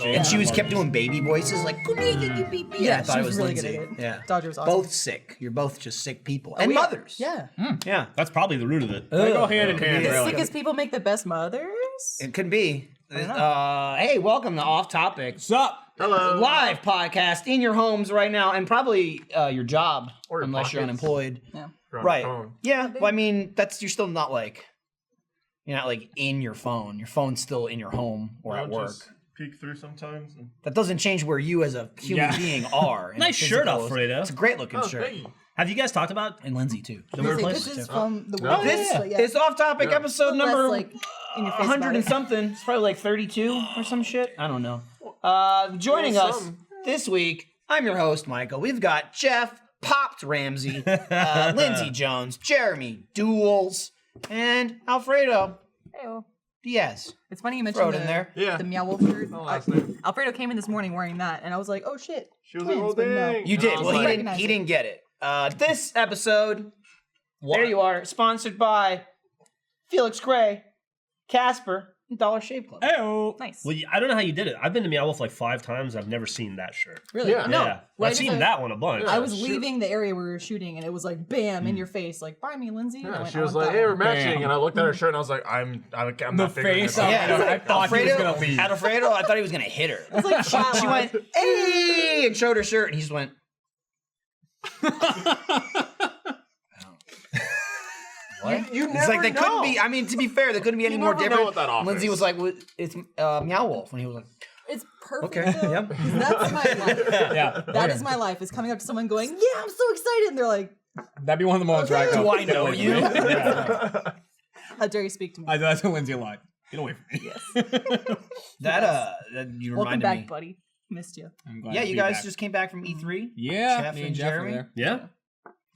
And she was kept doing baby voices like, yeah, I thought it was really Lindsay. good at it. Yeah. Dodger was awesome. Both sick. You're both just sick people. And mothers. Yeah. Yeah. That's probably the root of it. They go hand in hand, The really. sickest people make the best mothers? It could be. Hey, welcome to Off Topic. What's up? Hello. Live podcast in your homes right now, and probably your job, Or your unless you're pockets. unemployed. Yeah. You're on Right. the phone. Yeah. Well, I mean, you're still not like, you're not like in your phone. Your phone's still in your home or at work. Just peek through sometimes. And... That doesn't change where you as a human being are. Nice shirt, Alfredo. It's a great looking shirt. Thank you. Have you guys talked about And Lindsay too. the word This place? is from the No. world. This Off Topic episode number like in your face 100 about and it. something. It's probably like 32 or some shit. I don't know. Joining Well, us some. this week, I'm your host, Michael. We've got Jeff Popped Ramsey, Lindsay Jones, Jeremy Duels, and Alfredo Hey-o. Diaz. It's funny you Throw mentioned it in there. Yeah. the Meow Wolf shirt. No last name. Alfredo came in this morning wearing that, and I was like, oh shit. She was like, twins, oh, but no. dang. You did. I was Well, like, he didn't get it. This episode, there you are, sponsored by Felix Gray, Casper, and Dollar Shave Club. Hey-o. Nice. Well, I don't know how you did it. I've been to Meow Wolf like 5 times. I've never seen that shirt. Really? Yeah. No. Yeah. Right I've seen as that one a bunch. I was shoot. leaving the area where we were shooting, and it was like, bam, in your face, like, buy me, Lindsay. And I Yeah, went, she I was want like, that hey, we're one. matching. Damn. And I looked at her shirt and I was like, I'm not figuring face it out. up. Yeah, I thought he was gonna leave. Alfredo, I thought he was gonna hit her. It's like, She went, hey, and showed her shirt, and he just went, what? You It's never like they couldn't know. be. I mean, to be fair, they couldn't be any more never know different. what that offers. Lindsay was like, "It's Meow Wolf," and he was like, it's perfect. "Okay, though. yep." That's my life. Yeah. That is my life, is coming up to someone going, yeah, I'm so excited. And they're like, That'd be one of the moments where I go, Do I know you? how dare you speak to me? That's what Lindsay like. Get away from me. Yes. That you Welcome reminded back, me. buddy. Missed you. I'm glad Yeah, to you be guys back. just came back from E3. Yeah, Jeff me and and Jeff were Jeremy. there. Yeah.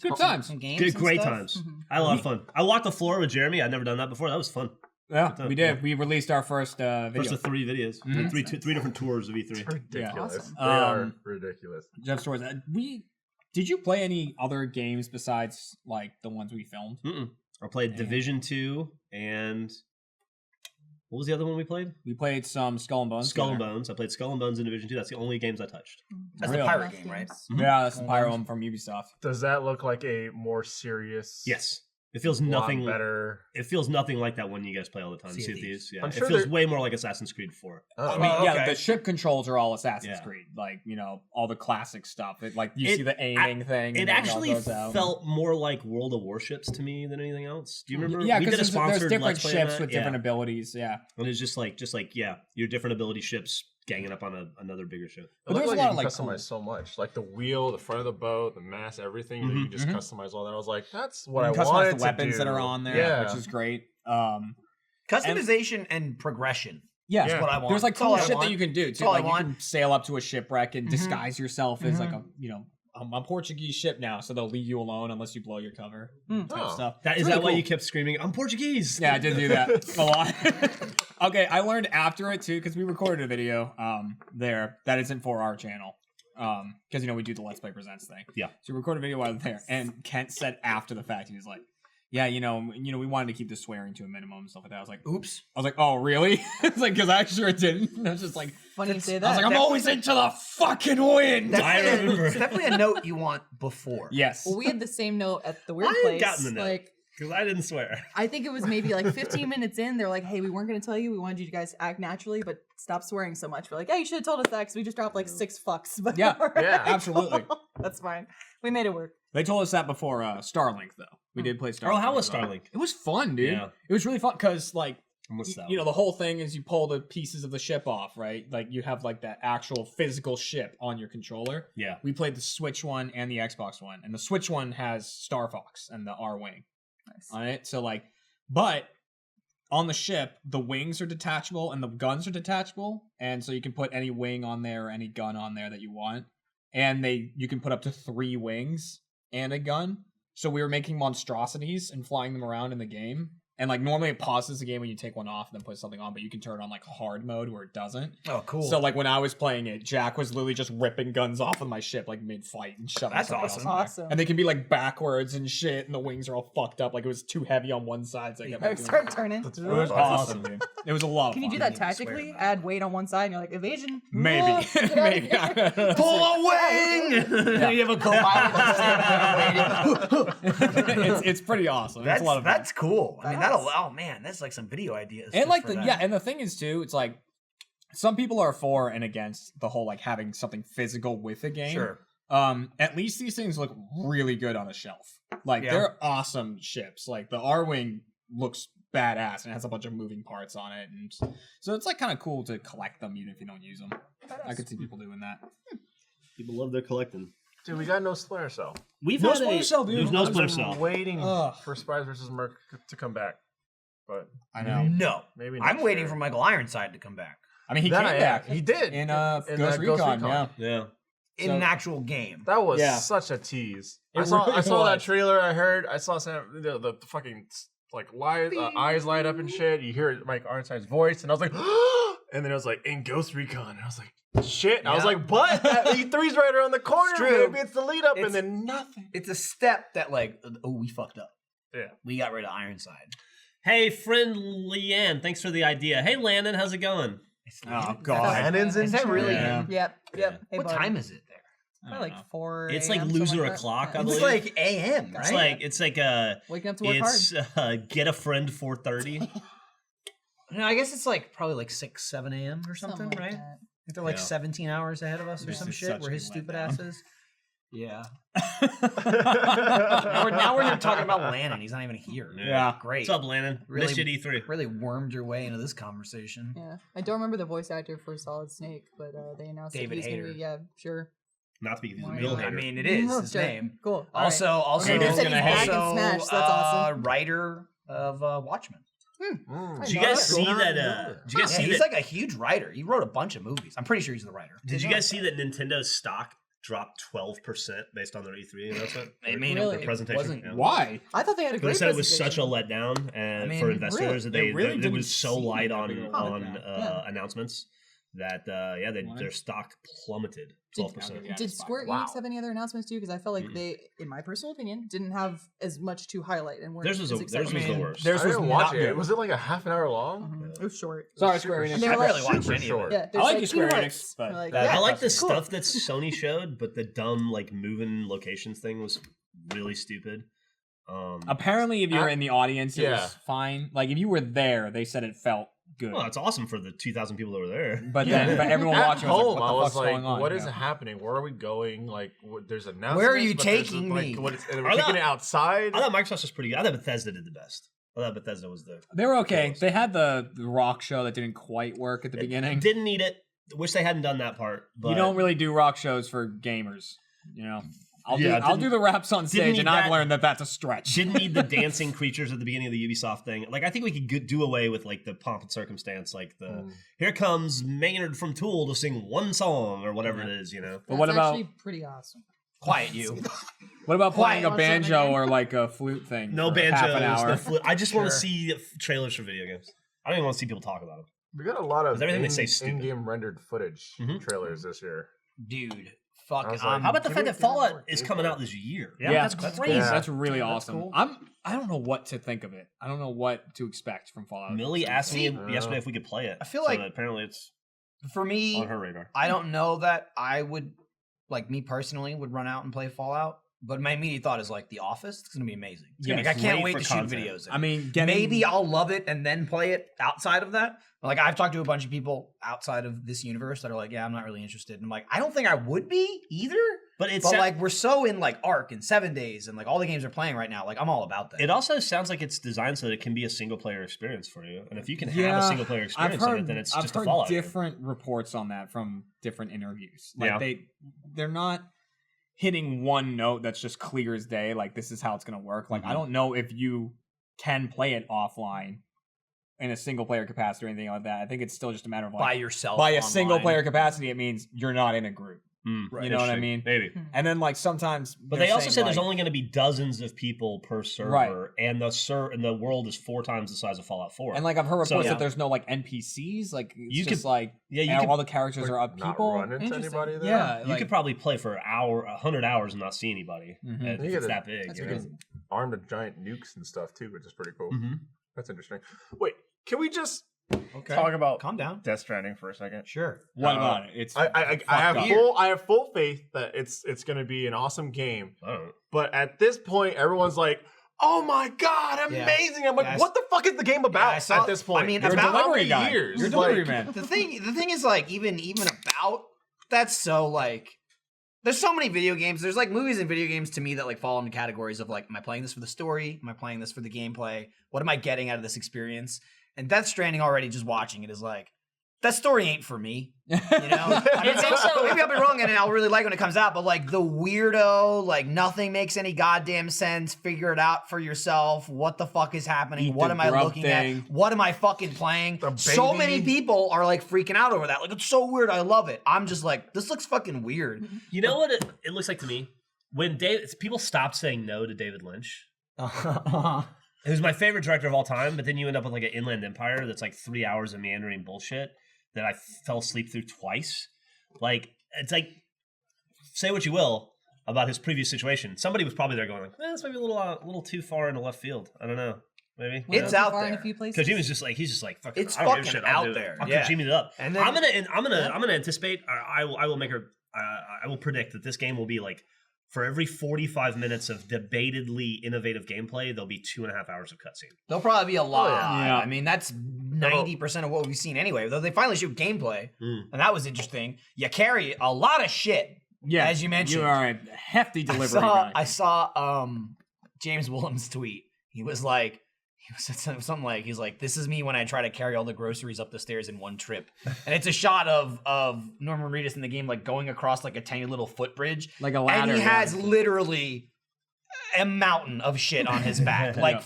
Good times. Some games. Good, and great stuff. times. I had a lot of fun. I walked the floor with Jeremy. I'd never done that before. That was fun. Yeah, we did. We released our first video. First of 3 videos. Three different tours of E3. Ridiculous. Awesome. They are ridiculous. Jeff Stores. Did you play any other games besides like the ones we filmed? I played Division 2 and what was the other one we played? We played some Skull and Bones. Skull and together. Bones. I played Skull and Bones in Division 2. That's the only games I touched. That's Really? the pirate game, right? Yeah, that's the Pyro one from Ubisoft. Does that look like a more serious? Yes. It feels lot nothing better. It feels nothing like that one you guys play all the time. Sea of Sea of Thieves. Thieves. Yeah. I'm It sure feels they're- way more like Assassin's Creed 4. Oh. I mean, Oh, yeah, okay. the ship controls are all Assassin's Yeah. Creed. Like, you know, all the classic stuff. Like, you It- see the aiming thing. It and then actually all goes out. felt more like World of Warships to me than anything else. Do you remember? Yeah, we because did a there's sponsored different Let's Play on ships that. with Yeah. different abilities. Yeah. And it's just like your different ability ships ganging up on another bigger ship. It But looked there's like a lot you of, can like, customize so much, like the wheel, the front of the boat, the mast, everything. You know, you just customize all that. I was like, that's what I You can wanted customize the weapons to that do. are on there, Yeah. which is great. Customization and progression. Yeah, Yeah. What I want. there's like That's all cool I shit want. that you can do That's too. all I Like you want. can sail up to a shipwreck and disguise yourself as like I'm a Portuguese ship now, so they'll leave you alone unless you blow your cover. Type Oh. stuff. Is It's that really why cool. you kept screaming, "I'm Portuguese"? Yeah, I did do that a lot. Okay, I learned after it too because we recorded a video there that isn't for our channel. Because you know we do the Let's Play Presents thing. Yeah. So we recorded a video while there, and Kent said after the fact, he was like, "Yeah, you know, we wanted to keep the swearing to a minimum and stuff like that." I was like, Oops. "Oh, really?" It's like because I sure didn't. And I was just like, Funny you say I was that. like, "I'm always into the fucking wind." I remember. It's definitely a note you want before. Yes. Well, we had the same note at the weird I place. ain't gotten the note. Like, Because I didn't swear. I think it was maybe like 15 minutes in. They're like, hey, we weren't going to tell you. We wanted you guys to act naturally, but stop swearing so much. We're like, hey, you should have told us that because we just dropped like 6 fucks. But Yeah, Yeah. absolutely. That's fine. We made it work. They told us that before Starlink, though. We did play Starlink. Oh, how was as well. Starlink? It was fun, dude. Yeah. It was really fun because, like, Almost that you know, one. the whole thing is you pull the pieces of the ship off, right? Like, you have, like, that actual physical ship on your controller. Yeah. We played the Switch one and the Xbox one. And the Switch one has Star Fox and the R-Wing Nice. on it. So, like, but on the ship, the wings are detachable and the guns are detachable. And so you can put any wing on there or any gun on there that you want. And you can put up to 3 wings and a gun. So we were making monstrosities and flying them around in the game. And like normally it pauses the game when you take one off and then put something on, but you can turn it on like hard mode where it doesn't. Oh, cool. So like when I was playing it, Jack was literally just ripping guns off of my ship like mid-fight and shoving. That's somebody awesome. else in there. Awesome. And they can be like backwards and shit, and the wings are all fucked up. Like it was too heavy on one side, so I kept doing Start turning. it. It was awesome, dude. It was a lot of Can fun. you do that swear tactically? about Add weight on one side and you're like, evasion. Maybe. Ah, get out of Maybe. here. Pull a wing! You have a It's pretty awesome. It's That's, a lot of fun. that's cool. I mean, That's- oh man, that's like some video ideas. And just like for the that. and the thing is too, it's like some people are for and against the whole like having something physical with a game. Sure. At least these things look really good on a shelf. Like Yeah. they're awesome ships. Like the R-Wing looks badass and it has a bunch of moving parts on it, and so it's like kind of cool to collect them even if you don't use them. I could see people doing that. People love their collecting. Dude, we got no Splinter Cell. We've No had Splinter Cell, dude. There's no I've Splinter been Cell. waiting Ugh. for Spies vs. Merc to come back, but I know. No. maybe I'm next waiting year. for Michael Ironside to come back I mean, he That came I am. back. He did in that Ghost Recon. Yeah. Yeah. in So- an actual game. That was Yeah. such a tease. It I saw really that was. trailer. I heard. I saw the fucking like eyes light up and shit. You hear Mike Ironside's voice, and I was like, and then it was like in Ghost Recon, and I was like, shit. And I was Yeah. like, but E3's right around the corner. It's true. Maybe it's the lead up, It's- and then nothing. It's a step that like, oh, we fucked up. Yeah. We got rid of Ironside. Hey, friend Leanne, thanks for the idea. Hey, Landon, how's it going? Oh god. Cannons Is that really Yeah. him? Yep. Hey, What bud. time is it there? Probably like 4 It's like a.m., something loser like that. o'clock, I Yeah. believe. It's like AM, right? It's like Waking up to work hard. it's get a friend 4:30. No, I guess it's like probably like 6, 7 a.m. or something, like right? that. I think they're like Yeah. 17 hours ahead of us or This some is shit. such Where a his stupid letdown. ass is. Yeah. now we're here talking about Lannon. He's not even here. Yeah. Great. What's up, Landon? Really- Missed you at E3. Really wormed your way into this conversation. Yeah, I don't remember the voice actor for Solid Snake, but they announced David that he's Hayter. gonna be. Yeah, sure. Not to be confused Why with Bill not? I Hader. mean, it is No, his sure. name. Cool. All Also, right. also, Okay, he's gonna hate. Back in Smash. That's awesome. Writer of Watchmen. Did you guys see that? Did you guys Yeah, see he's that? like a huge writer. He wrote a bunch of movies. I'm pretty sure he's the writer. Did you guys see that Nintendo's stock dropped 12% based on their E3 announcement? They made Really? Their presentation. Wasn't- Yeah. Why? I thought they had a They great. said it was such a presentation. letdown I mean, for investors. That They really it didn't was so seem light that on big of a letdown. Yeah. announcements that their stock plummeted 12%. Yeah, Did it's fine. Square Wow. Enix have any other announcements too? Because I felt like they, in my personal opinion, didn't have as much to highlight and weren't Theirs was as the exciting. worst. Theirs I was didn't not watch it. good. Was it like a half an hour long? Mhm. It was short. Sorry, Square Enix. And they were I like, barely watched super any of it. short. Yeah, I like like the Square Kingdom Enix, Hearts. but You're like, that- yeah, I like the that's cool. stuff that Sony showed, but the dumb like moving locations thing was really stupid. Apparently, if you're in the audience, it Yeah. was fine. Like if you were there, they said it felt good. Well, it's awesome for the 2,000 people that were there. But then, but everyone At watching was home, like, I "What the was fuck's like, going on?" what is Yeah. happening? Where are we going? Like, there's announcements. Where are you but there's, taking like, me? What is, and I we're thought- taking it outside. I thought Microsoft was pretty good. I thought Bethesda did the best. I thought Bethesda was the. They were okay. coolest. They had the rock show that didn't quite work at the beginning. Didn't need it. Wish they hadn't done that part. But You don't really do rock shows for gamers, you know. I'll Yeah, do the raps on stage, need and I've that. learned that that's a stretch. didn't need the dancing creatures at the beginning of the Ubisoft thing. Like I think we could do away with like the pomp and circumstance, like the here comes Maynard from Tool to sing one song or whatever it is, you know. But what That's about actually pretty awesome? Quiet you. what about playing a Quiet. banjo or like a flute thing? No for half an banjos. hour? No flute. I just want to Sure. see trailers for video games. I don't even want to see people talk about them. We got a lot of Everything they say is stupid. in-game rendered footage Mhm. trailers this year. Dude. I Fuck. was like, How about the Can fact we that get more Fallout is gameplay? coming out this year? Yeah, that's that's crazy. Yeah. That's really That's awesome. cool. I don't know what to think of it. I don't know what to expect from Fallout. Millie asked me See- yesterday if we could play it. I feel so like- that apparently it's For me, on her radar. I don't know that I would, like me personally, would run out and play Fallout. But my immediate thought is like The Office. It's gonna be amazing. It's gonna Yeah, be, I can't great wait for to content. shoot videos. I mean, Maybe I'll love it and then play it outside of that. Like I've talked to a bunch of people outside of this universe that are like, yeah, I'm not really interested. And I'm like, I don't think I would be either. But it's But like we're so in like Arc and 7 Days and like all the games are playing right now. Like I'm all about that. it also sounds like it's designed so that it can be a single player experience for you. And if you can have Yeah, a single player experience of it, then it's I've just a heard Fallout game. different reports on that from different interviews. Like Yeah. they're not hitting one note that's just clear as day. Like this is how it's gonna work. Like I don't know if you can play it offline in a single player capacity or anything like that. I think it's still just a matter of like by yourself. by a online. single player capacity. It means you're not in a group. Right. You know what I Interesting. mean? Maybe. And then like sometimes, But they're they also saying, said there's like- only going to be dozens of people per server, and the world is 4 times the size of Fallout 4. And like I've heard reports So- that there's no like NPCs. Like it's You just could- like you could all the characters are Not people. run into Interesting. anybody there. Yeah, you like, could probably play for 100 hours and not see anybody. Mhm. If You it's gotta- that big. That's you know? crazy. Armed with giant nukes and stuff too, which is pretty cool. Mhm. That's interesting. Wait, can we just Okay. talk about Calm down. Death Stranding for a second? Sure. What Uh, about it? It's I fucked have up. full faith that it's going to be an awesome game. I don't know. But at this point, everyone's like, "Oh my god, Yeah. amazing!" I'm like, Yeah, I "What the fuck is the game about?" I saw- at this point, I mean, It's about been how delivery many guy. years? You're a delivery Like, man. The thing is like even about that's so like there's so many video games. There's like movies and video games to me that like fall into categories of like, am I playing this for the story? Am I playing this for the gameplay? What am I getting out of this experience? And Death Stranding already just watching it is like, that story ain't for me. You know? I mean, maybe I'll be wrong and I'll really like when it comes out, but like the weirdo, like nothing makes any goddamn sense. Figure it out for yourself. What the fuck is happening? Eat What the am I grub looking thing. at? What am I fucking playing? The So baby. many people are like freaking out over that. Like, it's so weird. I love it. I'm just like, this looks fucking weird. You know what it looks like to me? When people stopped saying no to David Lynch, who's my favorite director of all time, but then you end up with like an Inland Empire that's like 3 hours of meandering bullshit that I fell asleep through twice. Like, it's like, say what you will about his previous situation. Somebody was probably there going like, this might be a little too far into left field. I don't know. Maybe. It's Too out far in there. a few places. Because he's just like fucking. It's I don't give a fucking shit. I'll out do it. there, I'm yeah. dreaming it up. And then- I'm gonna anticipate. I will make her. I will predict that this game will be like, for every 45 minutes of debatedly innovative gameplay, there'll be 2.5 hours of cutscene. There'll probably be a lot. Yeah. I mean, that's 90% of what we've seen anyway. Though they finally shoot gameplay, and that was interesting. You carry a lot of shit, Yeah, as you mentioned. you are a hefty delivery I guy. saw James Williams' tweet. He said something like, he's like, this is me when I try to carry all the groceries up the stairs in one trip. And it's a shot of Norman Reedus in the game, like going across like a tiny little footbridge. Like a ladder. And he yeah. has literally a mountain of shit on his back. Like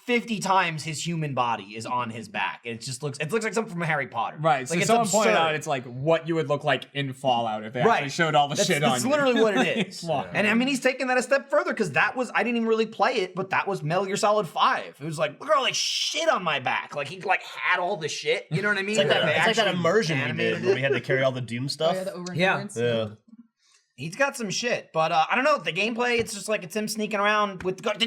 50 times his human body is on his back. It looks like something from Harry Potter. Right, so Like, it's someone pointed absurd. out it's like what you would look like in Fallout if they Right. actually showed all the shit on That's you. literally what it is. Wow. And I mean, he's taking that a step further because I didn't even really play it, but that was Metal Gear Solid 5. It was like, look at all this shit on my back. Like he like had all the shit. You know what I mean? It's like They that actually immersion we animated did where it. we had to carry all the Doom Oh, stuff. yeah, the over Yeah. endurance. Yeah. He's got some shit, but I don't know. The gameplay, it's just like it's him sneaking around with, and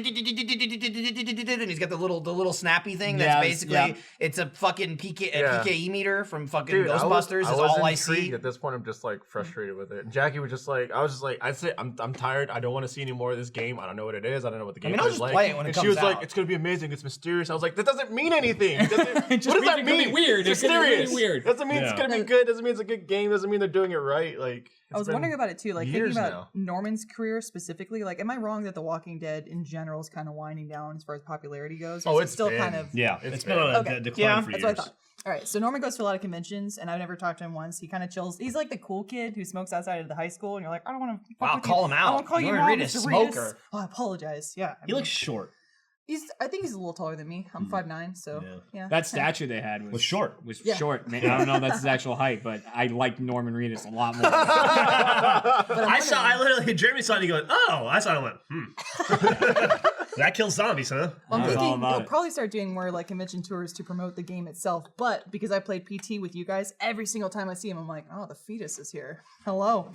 he's got the little snappy thing. That's Yes, basically yeah. it's a fucking Yeah. PKE meter from fucking Dude, Ghostbusters. I Is was all I intrigued. see. At this point, I'm just like frustrated with it. And Jackie was just like, I'd say, I'm tired. I don't want to see any more of this game. I don't know what it is. I don't know what the game mean, I'll is just like. play it when it and comes she was like, out. it's gonna be amazing. It's mysterious. I was like, that doesn't mean anything. It doesn't- It just what does means that it's gonna be mean? weird. It's It's gonna be really mysterious. weird. Doesn't mean it's Yeah. gonna be good. Doesn't mean it's a good game. Doesn't mean they're doing it right. Like I was it's wondering been about it too, like thinking years about now. Norman's career specifically. Like, am I wrong that The Walking Dead in general is kind of winding down as far as popularity goes? Or Oh, is it it's still been- kind of. Yeah, It's it's been on a Okay. decline Yeah, for That's years. what I thought. All right, so Norman goes to a lot of conventions, and I've never talked to him once. He kind of chills. He's like the cool kid who smokes outside of the high school, and you're like, I don't want to. Wow, call him I out. won't call you Norman mom, Reedus, Mr. smoker. Oh, I apologize. Yeah, I He mean, looks short. I think he's a little taller than me. I'm 5'9", so yeah. That statue they had Was short. Was Yeah. short. Man, I don't know if that's his actual height, but I like Norman Reedus a lot more. I literally, Jeremy saw it and he going, oh, I saw it and went, that kills zombies, huh? Well, I'm I was all thinking about we'll it. probably start doing more like convention tours to promote the game itself. But because I played PT with you guys, every single time I see him, I'm like, oh, the fetus is here. Hello.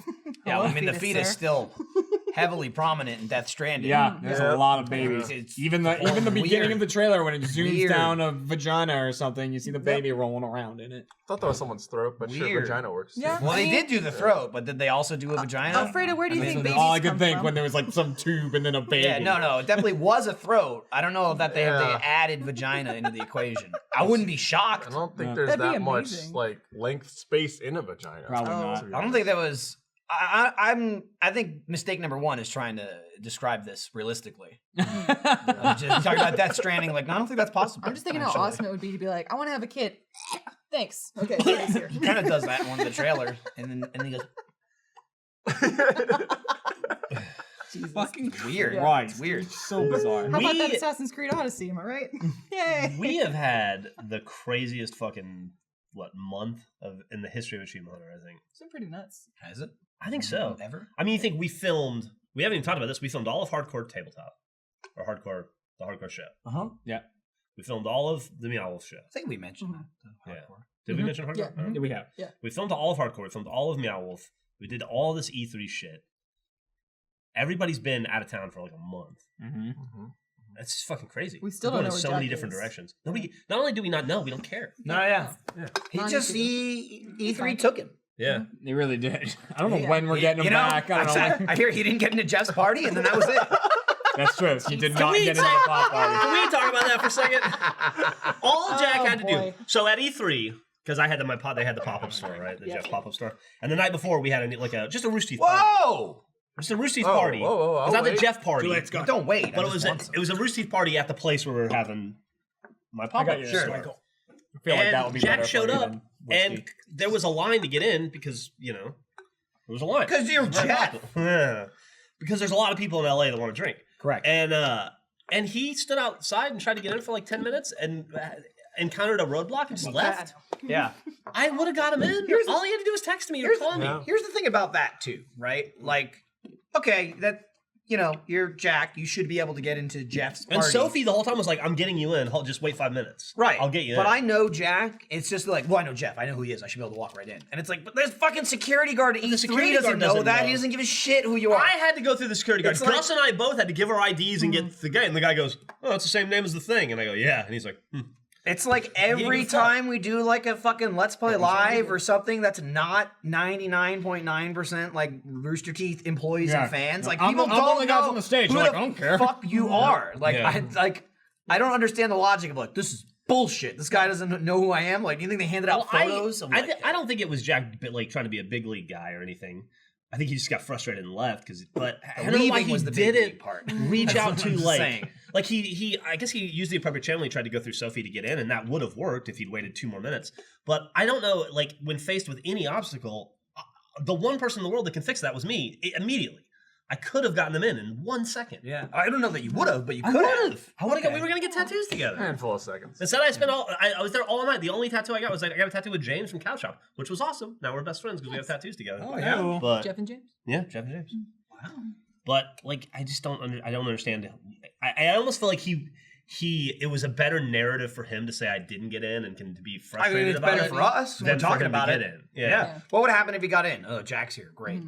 Yeah, Hello, I mean the fetus sir. still heavily prominent in Death Stranding. Yeah, there's a lot of babies. It's Even the beginning weird. of the trailer when it zooms Weird. down a vagina or something, you see the baby rolling around in it. I thought that was someone's throat, but sure, Weird. vagina works. too. Yeah. Well, I they mean- did do the throat, but did they also do a vagina? Alfredo, where do you I mean, think That's babies all I could come think from? when there was like some tube and then a baby. Yeah, no, it definitely was a throat. I don't know if that they Yeah. added vagina into the equation. I wouldn't be shocked. I don't think Yeah. there's That'd be that much amazing. like length space in a vagina. Probably Oh. not. I don't think that was. I think mistake number one is trying to describe this realistically. Just talking about Death Stranding, like, no, I don't think that's possible. I'm just thinking how actually. awesome it would be to be like, I want to have a kid. Thanks. Okay, baby's here. He kind of does that in one of the trailers, and then he goes, Jesus. Fucking weird. Right. It's weird. So bizarre. How about We- that Assassin's Creed Odyssey? Am I right? Yay. We have had the craziest fucking month in the history of Achievement Hunter. I think It's been pretty nuts. Has it? I think so. Ever? I mean, you think we filmed? We haven't even talked about this. We filmed all of Hardcore Tabletop, or the Hardcore show. Yeah. We filmed all of the Meow Wolf show. I think we mentioned that. Yeah. Did we mention Hardcore? Yeah. Yeah, we have. We filmed all of Hardcore. We filmed all of Meow Wolf. We did all this E3 shit. Everybody's been out of town for like a month. That's just fucking crazy. We still We're don't going know so where many Jack different is. directions. Not only do we not know, we don't care. No, yeah. Not E3 took him. Yeah. They really did. I don't know Yeah. when we're getting them back. I don't know. I hear he didn't get into Jeff's party, and then that was it. That's true. He did not we get into say- the pop party. Can we talk about that for a second? All Jack Oh, had to do. boy. So at E3, because I had they had the pop-up store, right? The Jeff pop-up store. And the night before, we had just a Rooster Teeth party. Whoa! Just a Rooster Teeth party. whoa, It was not the wait. Jeff party. But don't wait. But it was a Rooster Teeth party at the place where we were having my I pop-up got you. store. Sure. I feel like that would be Jack better showed for you up, than and whiskey. there was a line to get in because, there was a line. Because you're Jeff. Yeah. Because there's a lot of people in LA that want to drink. Correct. And he stood outside and tried to get in for like 10 minutes and encountered a roadblock and just left. Yeah. I would have got him in. All he had to do was text me or call me. Here's the thing about that too, right? Like, okay, that you're Jack. You should be able to get into Jeff's party. And Sophie the whole time was like, "I'm getting you in. Just wait 5 minutes. Right. I'll get you But in." I know Jack. It's just like, well, I know Jeff. I know who he is. I should be able to walk right in. And it's like, but there's fucking security guard at E3 security doesn't guard know doesn't that. know. He doesn't give a shit who you are. I had to go through the security guard. It's like- Gus and I both had to give our IDs and get the guy. And the guy goes, "Oh, it's the same name as the thing." And I go, "Yeah." And he's like, It's like every give a fuck. time we do like a fucking Let's Play Live or something that's not 99.9% like Rooster Teeth employees and fans. Like I'm people the don't only guys know on the stage. who They're the like, I don't care. fuck you are. Like Yeah. I don't understand the logic of like, this is bullshit. This guy doesn't know who I am. Like, do you think they handed out photos? of, like, I don't think it was Jack like trying to be a big league guy or anything. I think he just got frustrated and left but I don't know why leaving he was the big didn't league part. reach out to I'm like saying. like he I guess he used the appropriate channel. He tried to go through Sophie to get in, and that would have worked if he'd waited 2 more minutes. But I don't know, like when faced with any obstacle, the one person in the world that can fix that was me immediately. I could have gotten them in 1 second. Yeah, I don't know that you would have, but you I could would have. have. I would have. We were gonna get tattoos together. Handful of seconds. Instead, I spent I was there all night. The only tattoo I got was I got a tattoo with James from Cow Shop, which was awesome. Now we're best friends because we have tattoos together. Oh, yeah. But Jeff and James. yeah, Jeff and James. Wow. But like, I just don't. I don't understand. I almost feel like it was a better narrative for him to say I didn't get in and can be I frustrated mean, it's about better it for us. than We're for talking him to about get it. in. Yeah. Yeah. What would happen if he got in? Oh, Jack's here. Great.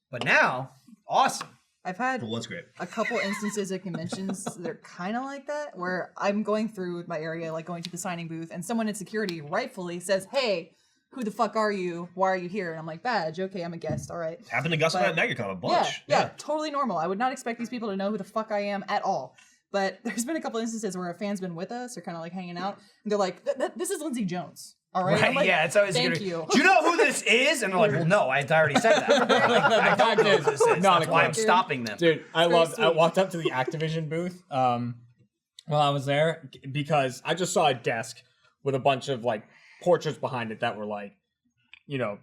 But now, awesome. I've had But what's great? a couple instances at conventions that are kind of like that, where I'm going through my area, like going to the signing booth, and someone in security rightfully says, "Hey, who the fuck are you? Why are you here?" And I'm like, "Badge, okay, I'm a guest, all right." Happened to Gus and I at MegaCon a bunch. Yeah, totally normal. I would not expect these people to know who the fuck I am at all. But there's been a couple instances where a fan's been with us or kind of like hanging out, and they're like, "This is Lindsay Jones." All right. I'm like, yeah, it's always thank gonna, you. Do you know who this is? And they're like, well, no, I already said that. I don't know who this is. Not That's a why I'm clue. stopping them. Dude, I Very loved. I sweet. walked up to the Activision booth while I was there because I just saw a desk with a bunch of like portraits behind it that were like,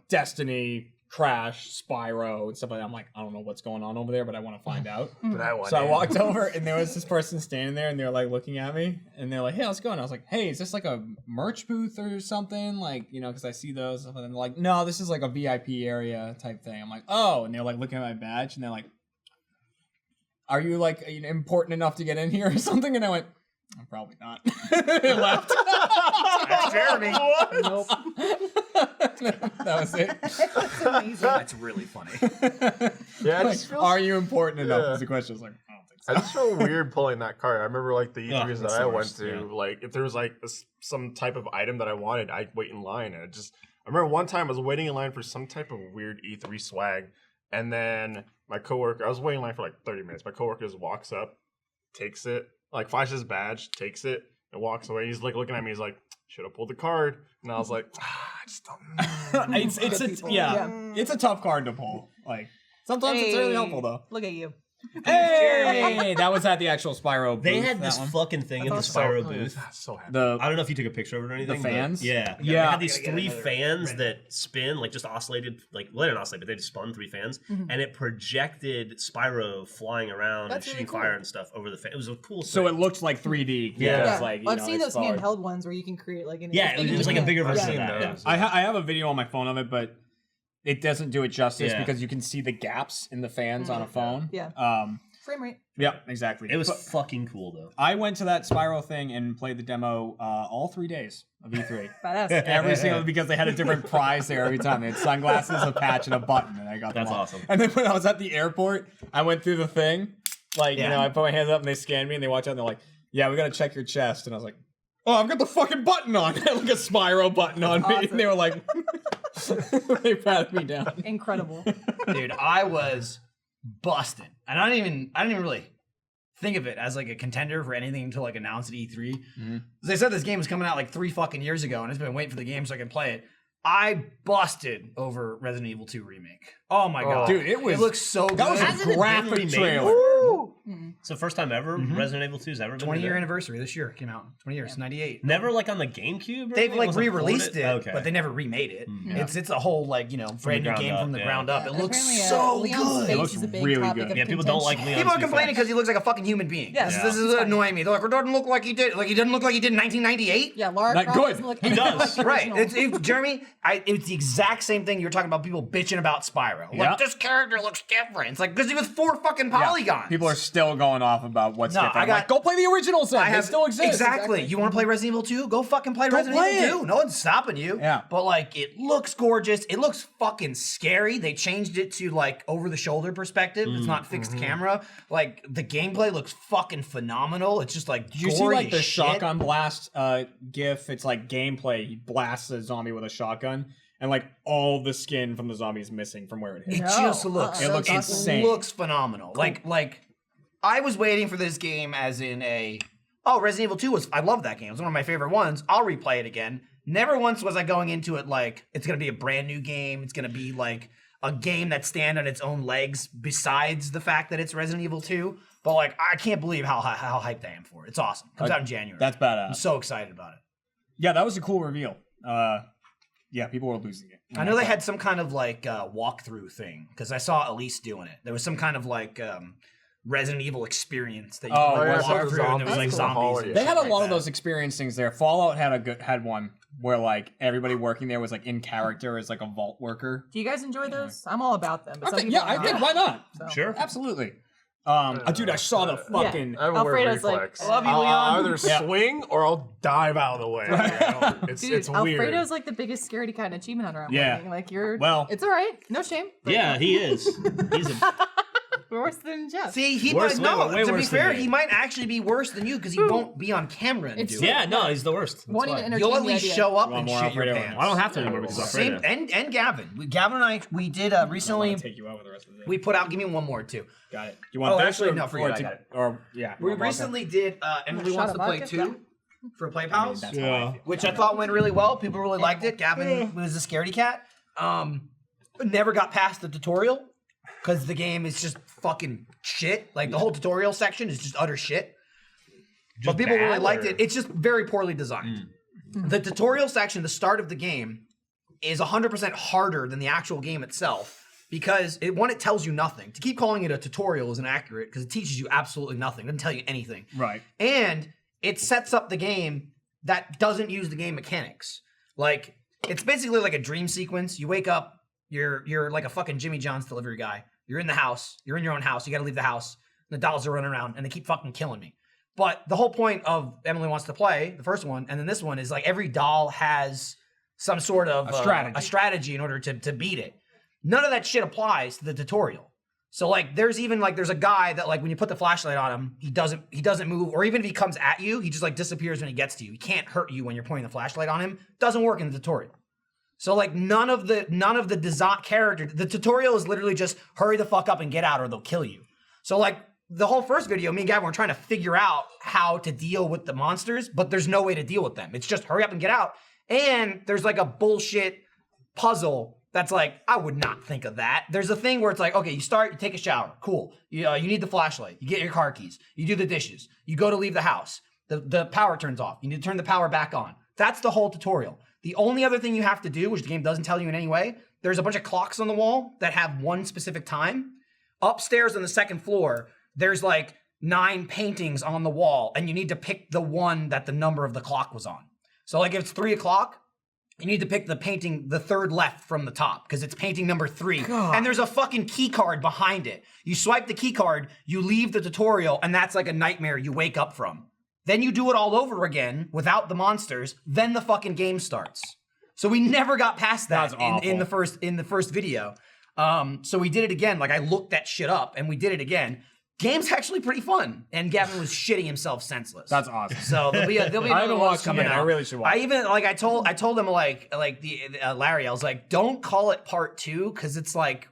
Destiny, Crash, Spyro, and stuff like that. I'm like, I don't know what's going on over there, but I want to find out. But I want So I walked over and there was this person standing there and they're like looking at me and they're like, "Hey, how's it going?" I was like, "Hey, is this like a merch booth or something?" Like, because I see those. And they're like, "No, this is like a VIP area type thing." I'm like, "Oh," and they're like looking at my badge and they're like, "Are you like important enough to get in here or something?" And I went, "I'm probably not." I left. That's Jeremy. Nope. That was it. That's amazing. That's really funny. Yeah, it Like, just feels, are you important enough? Yeah. Was the question. I was like, I don't think so. I just feel weird pulling that card. I remember like the E3s that that's I the went worst, to, yeah. like if there was like some type of item that I wanted, I'd wait in line. And I remember one time I was waiting in line for some type of weird E3 swag. And then my coworker, I was waiting in line for like 30 minutes. My coworker just walks up, takes it, like flashes his badge, takes it, and walks away. He's like looking at me, he's like, should have pulled the card. And I was like, I just don't. It's Good a people. it's a tough card to pull. Like sometimes it's really Hey, helpful though. Look at you. Hey, that was at the actual Spyro booth. They had that this one. fucking thing in the That's Spyro booth. So happy. I don't know if you took a picture of it or anything. fans? But yeah. Yeah. They had these Gotta get 3 another fans render. that spin, like just oscillated, like, well, they didn't oscillate, but they just spun 3 fans. And it projected Spyro flying around That's and really shooting cool. fire and stuff over the fan. It was a cool So thing. it looked like 3D. Yeah. because, like, you I've know, seen it's those forward. handheld ones where you can create like an Yeah, it was like a bigger I've version seen of that. those. I have a video on my phone of it, but it doesn't do it justice Yeah. because you can see the gaps in the fans on a phone. Yeah. Frame rate. Yeah, exactly. It was But fucking cool, though. I went to that Spyro thing and played the demo all 3 days of E3. Badass. Every single, because they had a different prize there every time. They had sunglasses, a patch, and a button, and I got them That's all. awesome. And then when I was at the airport, I went through the thing, like, you Yeah. know, I put my hands up and they scanned me and they watch out and they're like, yeah, we gotta check your chest. And I was like, oh, I've got the fucking button on. like a Spyro button on me. Awesome. And they were like, they patted me down. Incredible. Dude, I was busted. And I didn't even really think of it as like a contender for anything until like announced at E3. As I said, this game was coming out like 3 fucking years ago, and I've been waiting for the game so I can play it. I busted over Resident Evil 2 remake. Oh my god, Dude, it looks so good. That was Hasn't it a been graphic remade? trailer. It's the first time ever Resident Evil 2's ever been 20-year remade? anniversary this year came out. 20 years, 98. Never like on the GameCube? Or They've anything? like Wasn't re-released ported? it, Okay. but they never remade it. Yeah. It's a whole like, you know, brand new ground game up, from the yeah. ground up. It looks Apparently, so Leon's good. face It looks is a big really topic good. of Yeah, people don't like contention. Leon's People are too complaining fast. because he looks like a fucking human being. Yes. This is annoying me. They're like, it doesn't look like he did. Like he doesn't look like he did in 1998. Yeah, Lara Not Croft good. doesn't look He anything does. like the Right. original. Jeremy, it's the exact same thing you were talking about people bitching about Spyro. Yeah. Like, this character looks different. It's like, because he was 4 fucking polygons. People are still going off about what's No, different. I I'm got- like, go play the originals then. I have They still exist. Exactly. You want to play Resident Evil 2? Go fucking play Resident play Evil it. 2. No one's stopping you. Yeah. But like, it looks gorgeous. It looks fucking scary. They changed it to like over the shoulder perspective. It's not fixed camera. Like the gameplay looks fucking phenomenal. It's just like Did you see gory like the as shit. shotgun blast gif? It's like gameplay. He blasts a zombie with a shotgun, and like all the skin from the zombie is missing from where it hit. It No. just looks. It looks it insane. looks phenomenal. Like I was waiting for this game as in Resident Evil 2 was. I love that game. It was one of my favorite ones. I'll replay it again. Never once was I going into it like it's gonna be a brand new game. It's gonna be like a game that stand on its own legs. Besides the fact that it's Resident Evil 2, but like I can't believe how hyped I am for it. It's awesome. Comes out in January. That's I'm badass. so excited about it. Yeah, that was a cool reveal. Yeah, people were losing it. I know they had some kind of like walkthrough thing because I saw Elise doing it. There was some kind of like Resident Evil experience that you Oh, could yeah, like, so walk the through, and there was like zombies in the hall, zombies. And yeah. They had a shit lot like of that. those experience things there. Fallout had one where like everybody working there was like in character as like a vault worker. Do you guys enjoy those? I'm all about them. But some people Yeah, are I not. think why not? So. Sure. Absolutely. Dude, I saw the fucking. I haven't wear Alfredo's like, reflex. I love you, I'll Leon. either Yeah. swing or I'll dive out of the way. It's Dude, it's weird. Alfredo's like the biggest scaredy cat in Achievement Hunter. I'm Yeah. learning. Like you're. Well- it's all right. No shame. But Yeah, he is. He's a we're worse than Jeff. See, he Worse- might way to be worse than fair, me. he might actually be worse than you because he won't be on camera and It's do it. yeah, no, he's the worst. That's Wanting why. to entertain You'll at the least idea. show up You want and more shit your Alfredo? pants. I don't have to anymore because I'm Same, afraid and Gavin. Gavin and I, we did recently. Take you out with the rest of the day. We put out. Give me one more too. Got it. You want Oh, this actually, or, no, forget or it, I to- got it. Or yeah. We vodka? recently did Emily Shot Wants of to Play vodka? 2 for Play Pals. That's how I feel. Which I thought went really well. People really liked it. Gavin was a scaredy cat. Never got past the tutorial because the game is just fucking shit. Like the whole tutorial section is just utter shit. But people really bad, liked or- it. It's just very poorly designed. The tutorial section, the start of the game, is 100% harder than the actual game itself because it tells you nothing. To keep calling it a tutorial is inaccurate because it teaches you absolutely nothing. It doesn't tell you anything. Right. And it sets up the game that doesn't use the game mechanics. Like it's basically like a dream sequence. You wake up, you're like a fucking Jimmy John's delivery guy. You're in the house. You're in your own house. You got to leave the house. And the dolls are running around and they keep fucking killing me. But the whole point of Emily Wants to Play, the first one, and then this one is like every doll has some sort of A strategy. in order to beat it. None of that shit applies to the tutorial. So like there's a guy that like when you put the flashlight on him, he doesn't move, or even if he comes at you, he just like disappears when he gets to you. He can't hurt you when you're pointing the flashlight on him. Doesn't work in the tutorial. So like none of the design character, the tutorial is literally just hurry the fuck up and get out or they'll kill you. So like the whole first video, me and Gavin were trying to figure out how to deal with the monsters, but there's no way to deal with them. It's just hurry up and get out. And there's like a bullshit puzzle That's like, I would not think of that. There's a thing where it's like, okay, you start, you take a shower, cool. You need the flashlight, you get your car keys, you do the dishes, you go to leave the house, the power turns off, you need to turn the power back on. That's the whole tutorial. The only other thing you have to do, which the game doesn't tell you in any way, there's a bunch of clocks on the wall that have one specific time. Upstairs on the second floor, there's like 9 paintings on the wall, and you need to pick the one that the number of the clock was on. So like if it's 3 o'clock, you need to pick the painting, the third left from the top, because it's painting number 3. God. And there's a fucking key card behind it. You swipe the key card, you leave the tutorial, and that's like a nightmare you wake up from. Then you do it all over again without the monsters, then the fucking game starts. So we never got past that in the first video. So we did it again. Like I looked that shit up and we did it again. Game's actually pretty fun, and Gavin was shitting himself senseless. That's awesome. So there'll be another one coming out. I really should watch. I even I told him like Larry, I was like, don't call it part 2 because it's like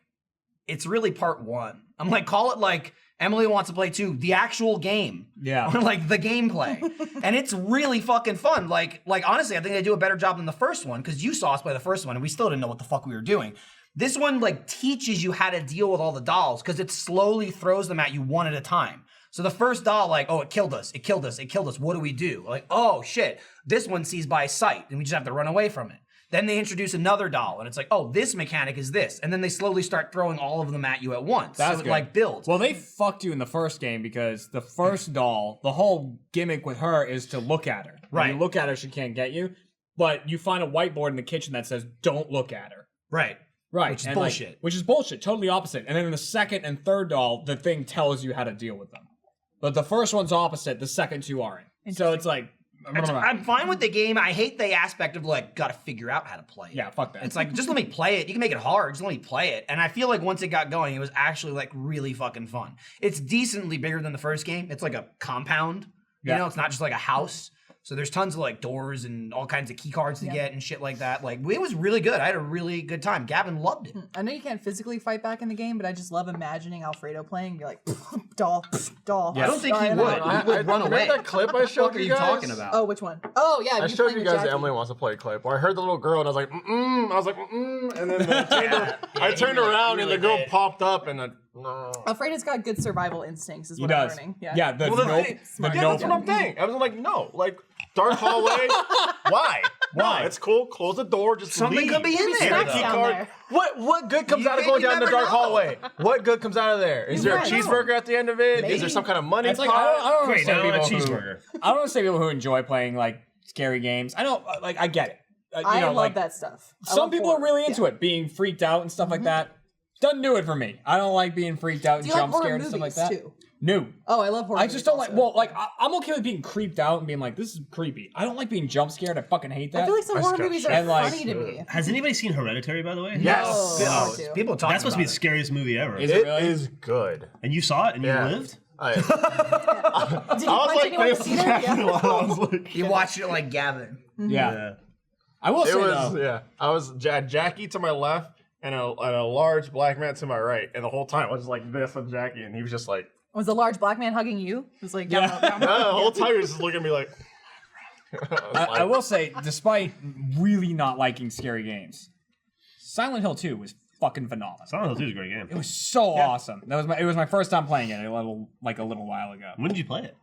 it's really part 1. I'm like, call it like Emily Wants to Play 2, the actual game. Yeah. Or like the gameplay. And it's really fucking fun. Like honestly, I think they do a better job than the first one because you saw us play the first one and we still didn't know what the fuck we were doing. This one like teaches you how to deal with all the dolls because it slowly throws them at you one at a time. So the first doll, like, oh, it killed us, it killed us, it killed us. What do we do? Like, oh shit, this one sees by sight and we just have to run away from it. Then they introduce another doll and it's like, oh, this mechanic is this. And then they slowly start throwing all of them at you at once. That's so good. It like builds. Well, they fucked you in the first game because the first doll, the whole gimmick with her is to look at her. When Right. you look at her, she can't get you. But you find a whiteboard in the kitchen that says, don't look at her. Right. Right. Which is and, bullshit. which is bullshit. Totally opposite. And then in the second and third doll, the thing tells you how to deal with them. But the first one's opposite. The second 2 aren't. So it's like... I'm fine with the game. I hate the aspect of like, gotta figure out how to play it. Yeah, fuck that. It's like, just let me play it. You can make it hard, just let me play it. And I feel like once it got going, it was actually like really fucking fun. It's decently bigger than the first game. It's like a compound. You know, it's not just like a house. So there's tons of like doors and all kinds of key cards to get and shit like that. Like it was really good. I had a really good time. Gavin loved it. I know you can't physically fight back in the game, but I just love imagining Alfredo playing. You're like, doll, doll. I don't think he would. He would run away. That clip I showed What are you you guys? talking about? Oh, which one? Oh, yeah. I showed you guys the Emily Wants to Play clip where I heard the little girl and I was like, mm-mm. I was like, mm-mm. And then I turned around and the girl popped up and Alfredo's got good survival instincts, is He what I'm does. learning. Yeah, the Well, nope. smart. The Yeah, nope. that's what I'm thinking. I was like, no, like dark hallway. Why? Why? No, it's cool. Close the door. Just Something leave. could be in Maybe there. snacks though. down Card. there. What good comes out of You going down the never dark know. hallway? What good comes out of there? Is there a never know. cheeseburger at the end of it? Is there Maybe. some kind of money It's like, pot? I don't Great, understand now a people who- cheeseburger. I don't understand people who enjoy playing like scary games. I don't like. I get it. You I know, love like, that stuff. I Some love people are horror. really into it, being freaked out and stuff like that. Doesn't do it for me. I don't like being freaked out and Do you like jump horror scared and stuff like movies, that. too? No. Oh, I love horror I just don't like. movies Well, like I'm okay with being creeped out and being like, "This is creepy." I don't like being jump scared. I fucking hate that. I feel like some I horror just got movies are and, like, funny to me. Has anybody seen Hereditary, by the way? Yes. Oh, I want to. People talk That's supposed to be the about scariest movie ever. Is It really? is good. And you saw it and Yeah. you lived? I Did you was punch like anyone to this see that? Yeah. while I was like, it. You watch it like Gavin. Yeah. I will say it was though. yeah. I was Jackie to my left and a large black man to my right, and the whole time I was just like this with Jackie, and he was just like, Was the large black man hugging you? It was like, Yeah. down, no, the whole time he was just looking at me like. I will say, despite really not liking scary games, Silent Hill 2 was fucking phenomenal. Silent Hill 2 is a great game. It was so awesome. It was my first time playing it a little while ago. When did you play it?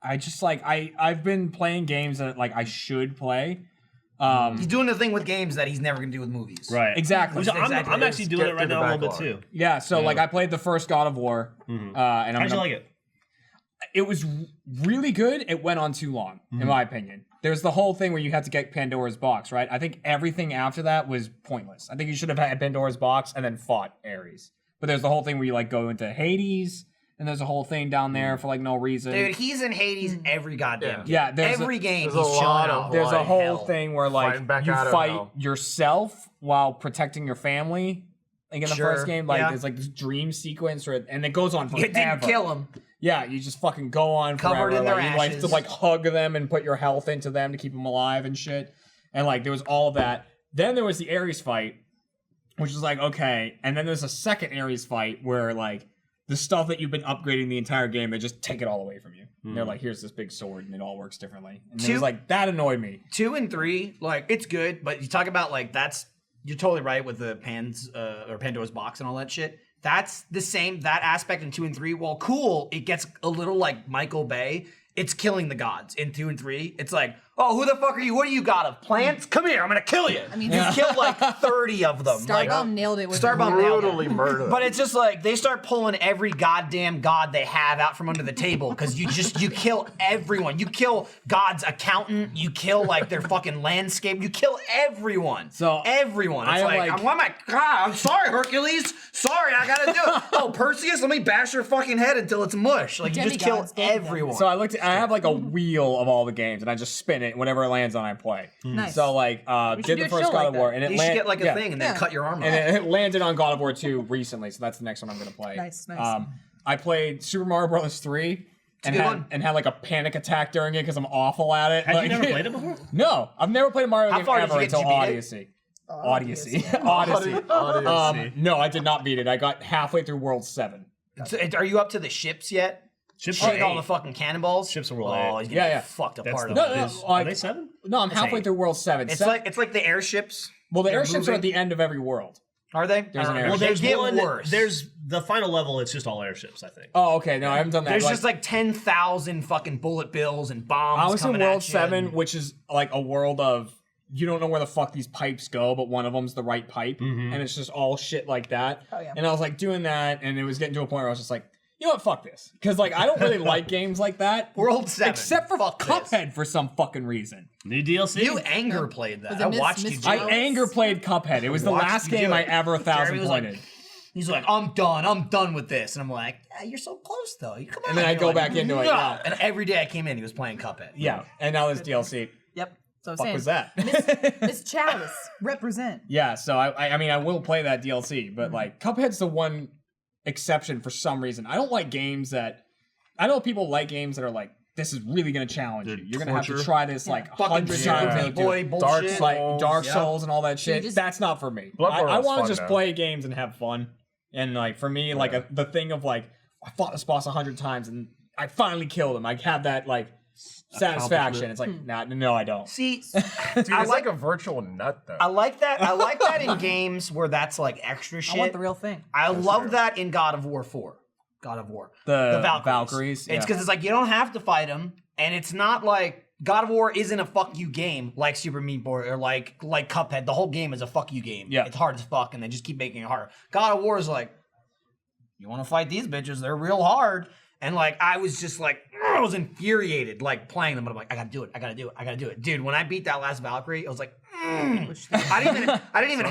I just like I've been playing games that like I should play. He's doing the thing with games that he's never gonna do with movies. Right. Exactly. Which I'm exactly actually is. doing Get it right through the now a little bit backlog. too. Yeah, so like I played the first God of War, and How'd you like it? it was really good. It went on too long, in my opinion. There's the whole thing where you had to get Pandora's box, right? I think everything after that was pointless. I think you should have had Pandora's box and then fought Ares. But there's the whole thing where you like go into Hades, and there's a whole thing down there for like no reason. Dude, he's in Hades every goddamn game. Yeah, there's every game there's he's a chilling lot out. of, There's a like, whole hell. thing where like Fighting back you out of fight hell. yourself while protecting your family. Like in the Sure, first game, like yeah. there's like this dream sequence, and it goes on You forever. didn't kill him. Yeah, you just fucking go on Covered forever. in their like, you like to ashes. like hug them and put your health into them to keep them alive and shit. And like there was all of that. Then there was the Ares fight, which was like okay. And then there's a second Ares fight where like the stuff that you've been upgrading the entire game, they just take it all away from you. And they're like, here's this big sword, and it all works differently. And it was like that annoyed me. 2 and 3, like it's good, but you talk about like that's you're totally right with the or Pandora's box and all that shit. That's the same, that aspect in 2 and 3. While cool, it gets a little like Michael Bay. It's killing the gods in 2 and 3. It's like, oh, who the fuck are you? What do you got of plants? Come here, I'm gonna kill you. I mean, you killed like 30 of them. Starbomb nailed it with Starbomb nailed it. Brutally murdered. But it's just like they start pulling every goddamn god they have out from under the table because you kill everyone. You kill God's accountant. You kill like their fucking landscape. You kill everyone. So, everyone. It's I like, oh my god, I'm sorry, Hercules. Sorry, I gotta do it. Oh, Perseus, let me bash your fucking head until it's mush. Like you just kill Demigods, both of them. everyone. So I have like a wheel of all the games, and I just spin it. Whatever it lands on, I play. Nice. So like, We should did do the a first show God like of War, that. and it you should landed. get like a thing and then cut your arm off. And it landed on God of War 2 recently, so that's the next one I'm gonna play. Nice, nice. I played Super Mario Bros. 3 a good one. and had like a panic attack during it because I'm awful at it. Had Like- you never played it before? No, I've never played a Mario How game far did ever you get? Did until you beat it? Odyssey. Odyssey. Odyssey. No, I did not beat it. I got halfway through World 7. So, are you up to the ships yet? Ships Shooting are all the fucking cannonballs? Ships are World Oh, 8. he's gonna Yeah, get yeah. fucked That's apart. the over No, this. Are like- they 7? No, I'm That's halfway 8. through World 7. It's like the airships. well, the they're airships are at moving. the end of every world. Are they? There's an I don't airship. know. Well, They there's get one. worse. There's the final level. It's just all airships, I think. Oh, okay. No, I haven't done that. There's just like 10,000 fucking bullet bills and bombs. I was in coming World at you 7, and- which is like a world of you don't know where the fuck these pipes go, but one of them's the right pipe, and it's just all shit like that. Oh, yeah. And I was like doing that, and it was getting to a point where I was just like, you know what, fuck this, because like I don't really like games like that. World 7. Except for Fuck this. Cuphead for some fucking reason. New DLC. You anger played that. Was it I Miss- watched you Miss do I it. Jones? anger played Cuphead. It was the Watched last you do game I it. ever Jeremy 1,000 was like- pointed. He's like, I'm done with this. And I'm like, yeah, you're so close though. You come on. And then I You're go like, back into it, "No." yeah. And every day I came in, he was playing Cuphead. Yeah, and now there's DLC. Yep. So I'm Fuck saying, was that? Miss Chalice, represent. Yeah, so I mean I will play that DLC, but Mm-hmm. like Cuphead's the one exception for some reason. I don't like games that I know people like games that are like, this is really gonna challenge you. You're gonna have to torture. try this like Fucking 100 Super times. Meat and do Boy it. bullshit. Like Dark Yeah. Souls and all that shit. just- That's not for me. Bloodborne I was want fun, to just though. play games and have fun. And like for me, like the thing of like I fought this boss 100 times and I finally killed him. I have that like satisfaction. It's like, nah, no, I don't. See, Dude, it's I like a virtual nut, though. I like that. I like that in games where that's like extra shit. I want the real thing. I love true. that in God of War 4. God of War. The Valkyries. Valkyries, yeah. It's because it's like you don't have to fight them, and it's not like God of War isn't a fuck you game like Super Meat Boy or like Cuphead. The whole game is a fuck you game. Yeah. It's hard as fuck, and they just keep making it harder. God of War is like, you want to fight these bitches? They're real hard. And like I was just like, I was infuriated like playing them, but I'm like, I gotta do it, dude. When I beat that last Valkyrie, I was like, I didn't even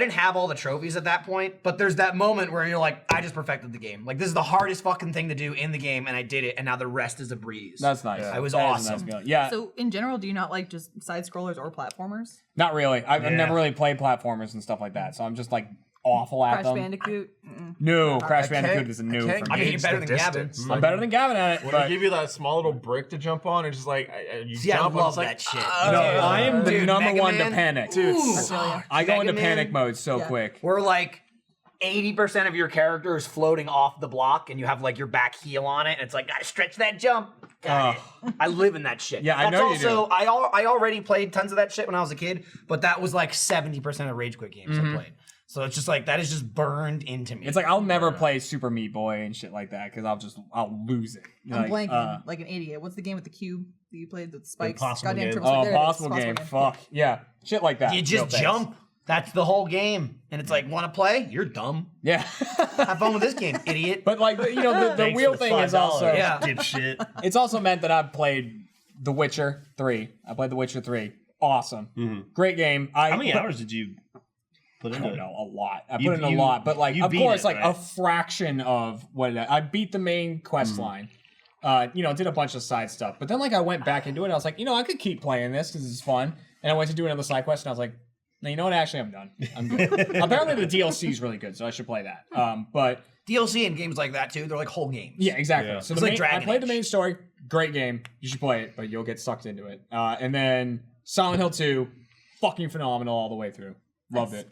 have all the trophies at that point. But there's that moment where you're like, I just perfected the game. Like this is the hardest fucking thing to do in the game, and I did it, and now the rest is a breeze. That's nice. Yeah. It was That is a awesome. nice feeling. Yeah, So in general, do you not like just side scrollers or platformers? not really. I've Yeah. never really played platformers and stuff like that, so I'm just like awful at Crash them. Bandicoot. Mm-mm. No, Crash I can't- Bandicoot is a I new can't for I me. mean, you're gauge better the than Gavin. distance. I'm better than Gavin at it, When but I give you that small little brick to jump on, it's just like you See, I jump. and love it's like, that shit. no, Dude. I am the Dude, number Mega one to Man? panic. Dude, Ooh. I feel ya. I go Mega into Man? panic mode so Yeah. quick. We're like 80% of your character is floating off the block, and you have like your back heel on it, and it's like, gotta stretch that jump. Got it. I live in that shit. Yeah, I That's know you also, do. I already played tons of that shit when I was a kid, but that was like 70% of Rage Quit games I played. So it's just like, that is just burned into me. It's like I'll never play Super Meat Boy and shit like that because I'll lose it. I'm Like, blanking like an idiot. What's the game with the cube that you played? The spikes. Impossible Game. Turtles. Oh, There it is. possible game. Fuck yeah, shit like that. you No just thanks. jump. That's the whole game. And it's like, want to play? You're dumb. Yeah. Have fun with this game, idiot. But like the Thanks wheel for the thing is $5, also Yeah. dipshit. it's also meant that I've played The Witcher 3. I played The Witcher 3. Awesome. Great game. How many hours did you put I into don't it? know, a lot. I You- put in a you- lot, but like, you of beat course, it, like a right? fraction of what I beat the main quest line. Did a bunch of side stuff, but then like I went back into it. I was like, I could keep playing this because it's fun. And I went to do another side quest, and I was like, no, you know what? Actually, I'm done. I'm good. Apparently, the DLC is really good, so I should play that. But DLC in games like that too, they're like whole games. yeah, exactly. Yeah. So It's the like main, Dragon I played the Age. main story. Great game. You should play it, but you'll get sucked into it. And then Silent Hill 2, fucking phenomenal all the way through. Loved it.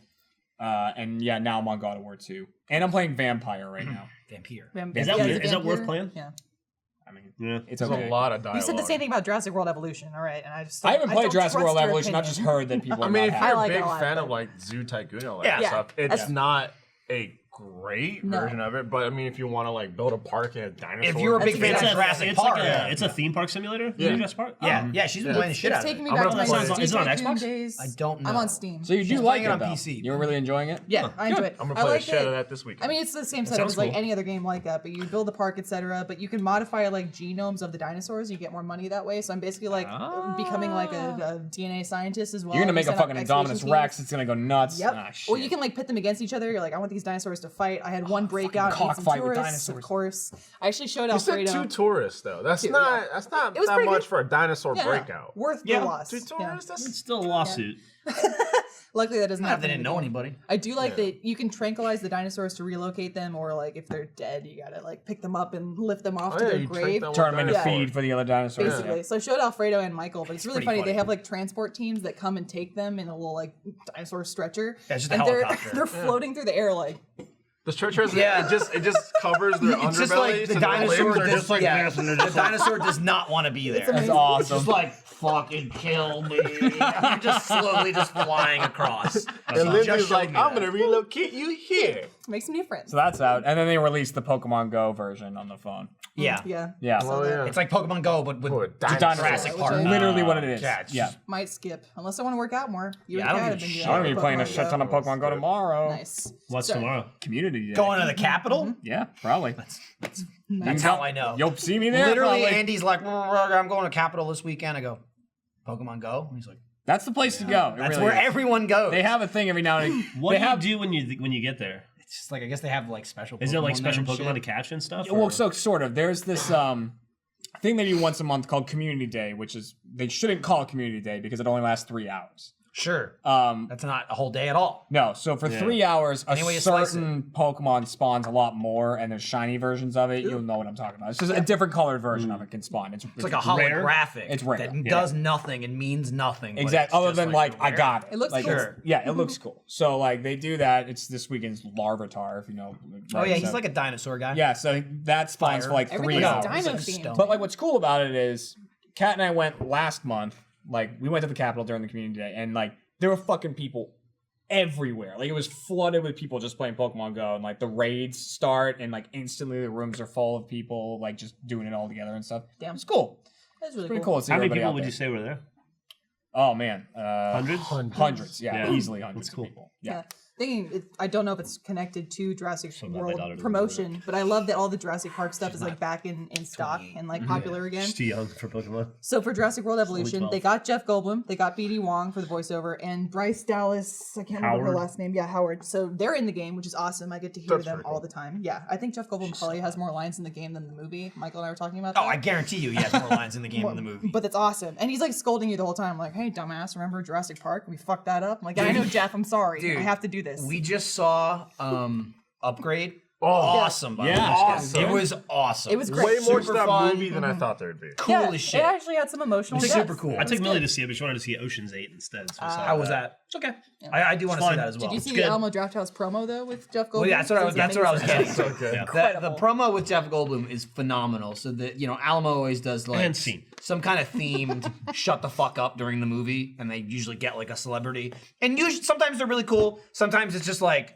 And yeah, now I'm on God of War 2. And I'm playing Vampire right now. Vampire. Is that Yeah, weird? the Is that worth vampire? playing? Yeah. I mean, Yeah. it's There's okay. a lot of You dialogue. said the same thing about Jurassic World Evolution, all right? And I just I haven't played don't Jurassic trust World your Evolution. I've just opinion. heard that people I are mean, not if happy. you're I like a it big a lot, fan but- of like Zoo Tycoon and all that Yeah. stuff, it's Yeah. not a great No. version of it. But I mean, if you want to like build a park and a dinosaur, If you're a big That's fan of exactly- Jurassic It's Park, like it's a theme park simulator. Yeah. Jurassic Park. yeah, yeah, she's been playing the shit It's out of taking it. me I'm back to gonna my play it. Is it on Tycoon Xbox? days. I don't know. I'm on Steam. So you She's do playing like it it on though. PC. You're really enjoying it? Yeah, I enjoy it. I'm gonna I play like the shit out of it. that this weekend. I mean, it's the same setup sounds as like cool. any other game like that, but you build a park, etc. But you can modify like genomes of the dinosaurs. You get more money that way. So I'm basically like becoming like a DNA scientist as well. You're gonna You make a set up fucking expedition Indominus teams. Rex. It's gonna go nuts. Yep. Ah, shit. Or you can like pit them against each other. You're like, I want these dinosaurs to fight. I had one breakout. fucking Ate some cockfight with tourists, of dinosaurs. course. I actually showed you said Alfredo. 2 tourists though. That's Two, not yeah. that's not It was that pretty much good. for a dinosaur Yeah, breakout. worth Yeah. the loss. 2 Yeah. tourists? That's It's still a lawsuit. Luckily, that doesn't Not if happen. they in didn't the know game. anybody. I do like Yeah. that you can tranquilize the dinosaurs to relocate them, or like if they're dead, you gotta like pick them up and lift them off Oh, to yeah, their you grave. them turn them into Yeah. feed for the other dinosaurs. Basically, so I showed Alfredo and Michael, but it's really pretty funny. funny. They have like transport teams that come and take them in a little like dinosaur stretcher, Yeah, it's just a and helicopter. they're floating through the air like. The stretchers, Yeah. it just covers their It's underbelly. just like so the their dinosaur limbs are does, just like yeah, this, and they're the just like, dinosaur does not want to be there. It's amazing. That's awesome. It's just like fucking kill me. You're just slowly just flying across. and She Lindsay's just like, showed me I'm that. gonna relocate you here. Make some new friends. So that's out. And then they released the Pokemon Go version on the phone. Yeah. Yeah. Yeah. So Oh that yeah. It's like Pokemon Go, but with With dinosaurs. Jurassic Which Park. I- Literally what it is. yeah, it's Yeah. just- might skip unless I want to work out more. You Yeah, and I don't Kat give have a been shit. doing I'm gonna be playing a Pokemon shit ton of Go. Pokemon Go tomorrow. Nice. What's So- tomorrow? Community day. Going to the Capitol? Yeah, probably. That's how I know. You'll see me there. Literally, probably. Andy's like, I'm going to Capitol this weekend. I go, Pokemon Go? And he's like, That's the place to go. It that's really where is. everyone goes. They have a thing every now and then. What they do have you do when you get there? It's just like, I guess they have like special Is it like Pokemon special there and Pokemon to shit. catch and stuff? Well, or- so sort of. There's this thing they do once a month called Community Day, which is they shouldn't call it Community Day because it only lasts 3 hours. Sure. Um, That's not a whole day at all. no, so for Yeah. 3 hours, a Any way you slice certain Pokemon spawns a lot more, and there's shiny versions of it. You'll know what I'm talking about. It's just a different colored version of it can spawn. It's like a rare. holographic It's rare. that Yeah. does nothing and means nothing. but Exactly. it's Other just than like, I rare. got it. It looks like, cool. Sure. Yeah, it looks cool. So like they do that. It's this weekend's Larvitar, if you know. Oh right? yeah, he's So- like a dinosaur guy. yeah. So that spawns Fire. for like 3 Everything's hours. dino It's like a themed. stone. But like, what's cool about it is, Kat and I went last month. Like, we went to the Capitol during the Community Day, and like, there were fucking people everywhere. Like, it was flooded with people just playing Pokemon Go, and like the raids start, and like instantly the rooms are full of people, like just doing it all together and stuff. Damn. It's cool. That's really Pretty cool. cool. To see How many everybody people out would there. you say were there? Oh man, Hundreds? hundreds. Yeah, Yeah. easily hundreds That's cool. of people. Yeah. Yeah. I don't know if it's connected to Jurassic So glad my World daughter doesn't promotion, but I love that all the Jurassic Park stuff is like back in stock 28. and like popular again. Just too young for Pokemon. So for Jurassic World Evolution, 12. they got Jeff Goldblum, they got BD Wong for the voiceover, and Bryce Dallas. I can't remember her Howard. last name. Yeah, Howard. So they're in the game, which is awesome. I get to hear That's them pretty all cool. the time. Yeah, I think Jeff Goldblum probably has more lines in the game than the movie. Michael and I were talking about Oh, that. I guarantee you, he has more lines in the game than the movie. But that's awesome. And he's like scolding you the whole time, like, hey, dumbass, remember Jurassic Park? We fucked that up. I'm like, yeah, I know, Jeff, I'm sorry. Dude, I have to do this. We just saw Upgrade. Oh, Awesome. by the way. Yeah. Awesome. It was awesome. It was great. way more to Super that fun. movie than I thought there'd be. cool yeah, as shit. It actually had some emotional It's depth. super cool. I took Millie to see it, but she wanted to see Ocean's 8 instead. So I saw How was that? It's okay. I do want to see fun. that as well. Did you see It's the good. Alamo Drafthouse promo though with Jeff Goldblum? Well, yeah, that's what I was getting. So good. Yeah. The promo with Jeff Goldblum is phenomenal. So that Alamo always does like And scene. some kind of themed shut the fuck up during the movie, and they usually get like a celebrity. And usually, sometimes they're really cool. Sometimes it's just like,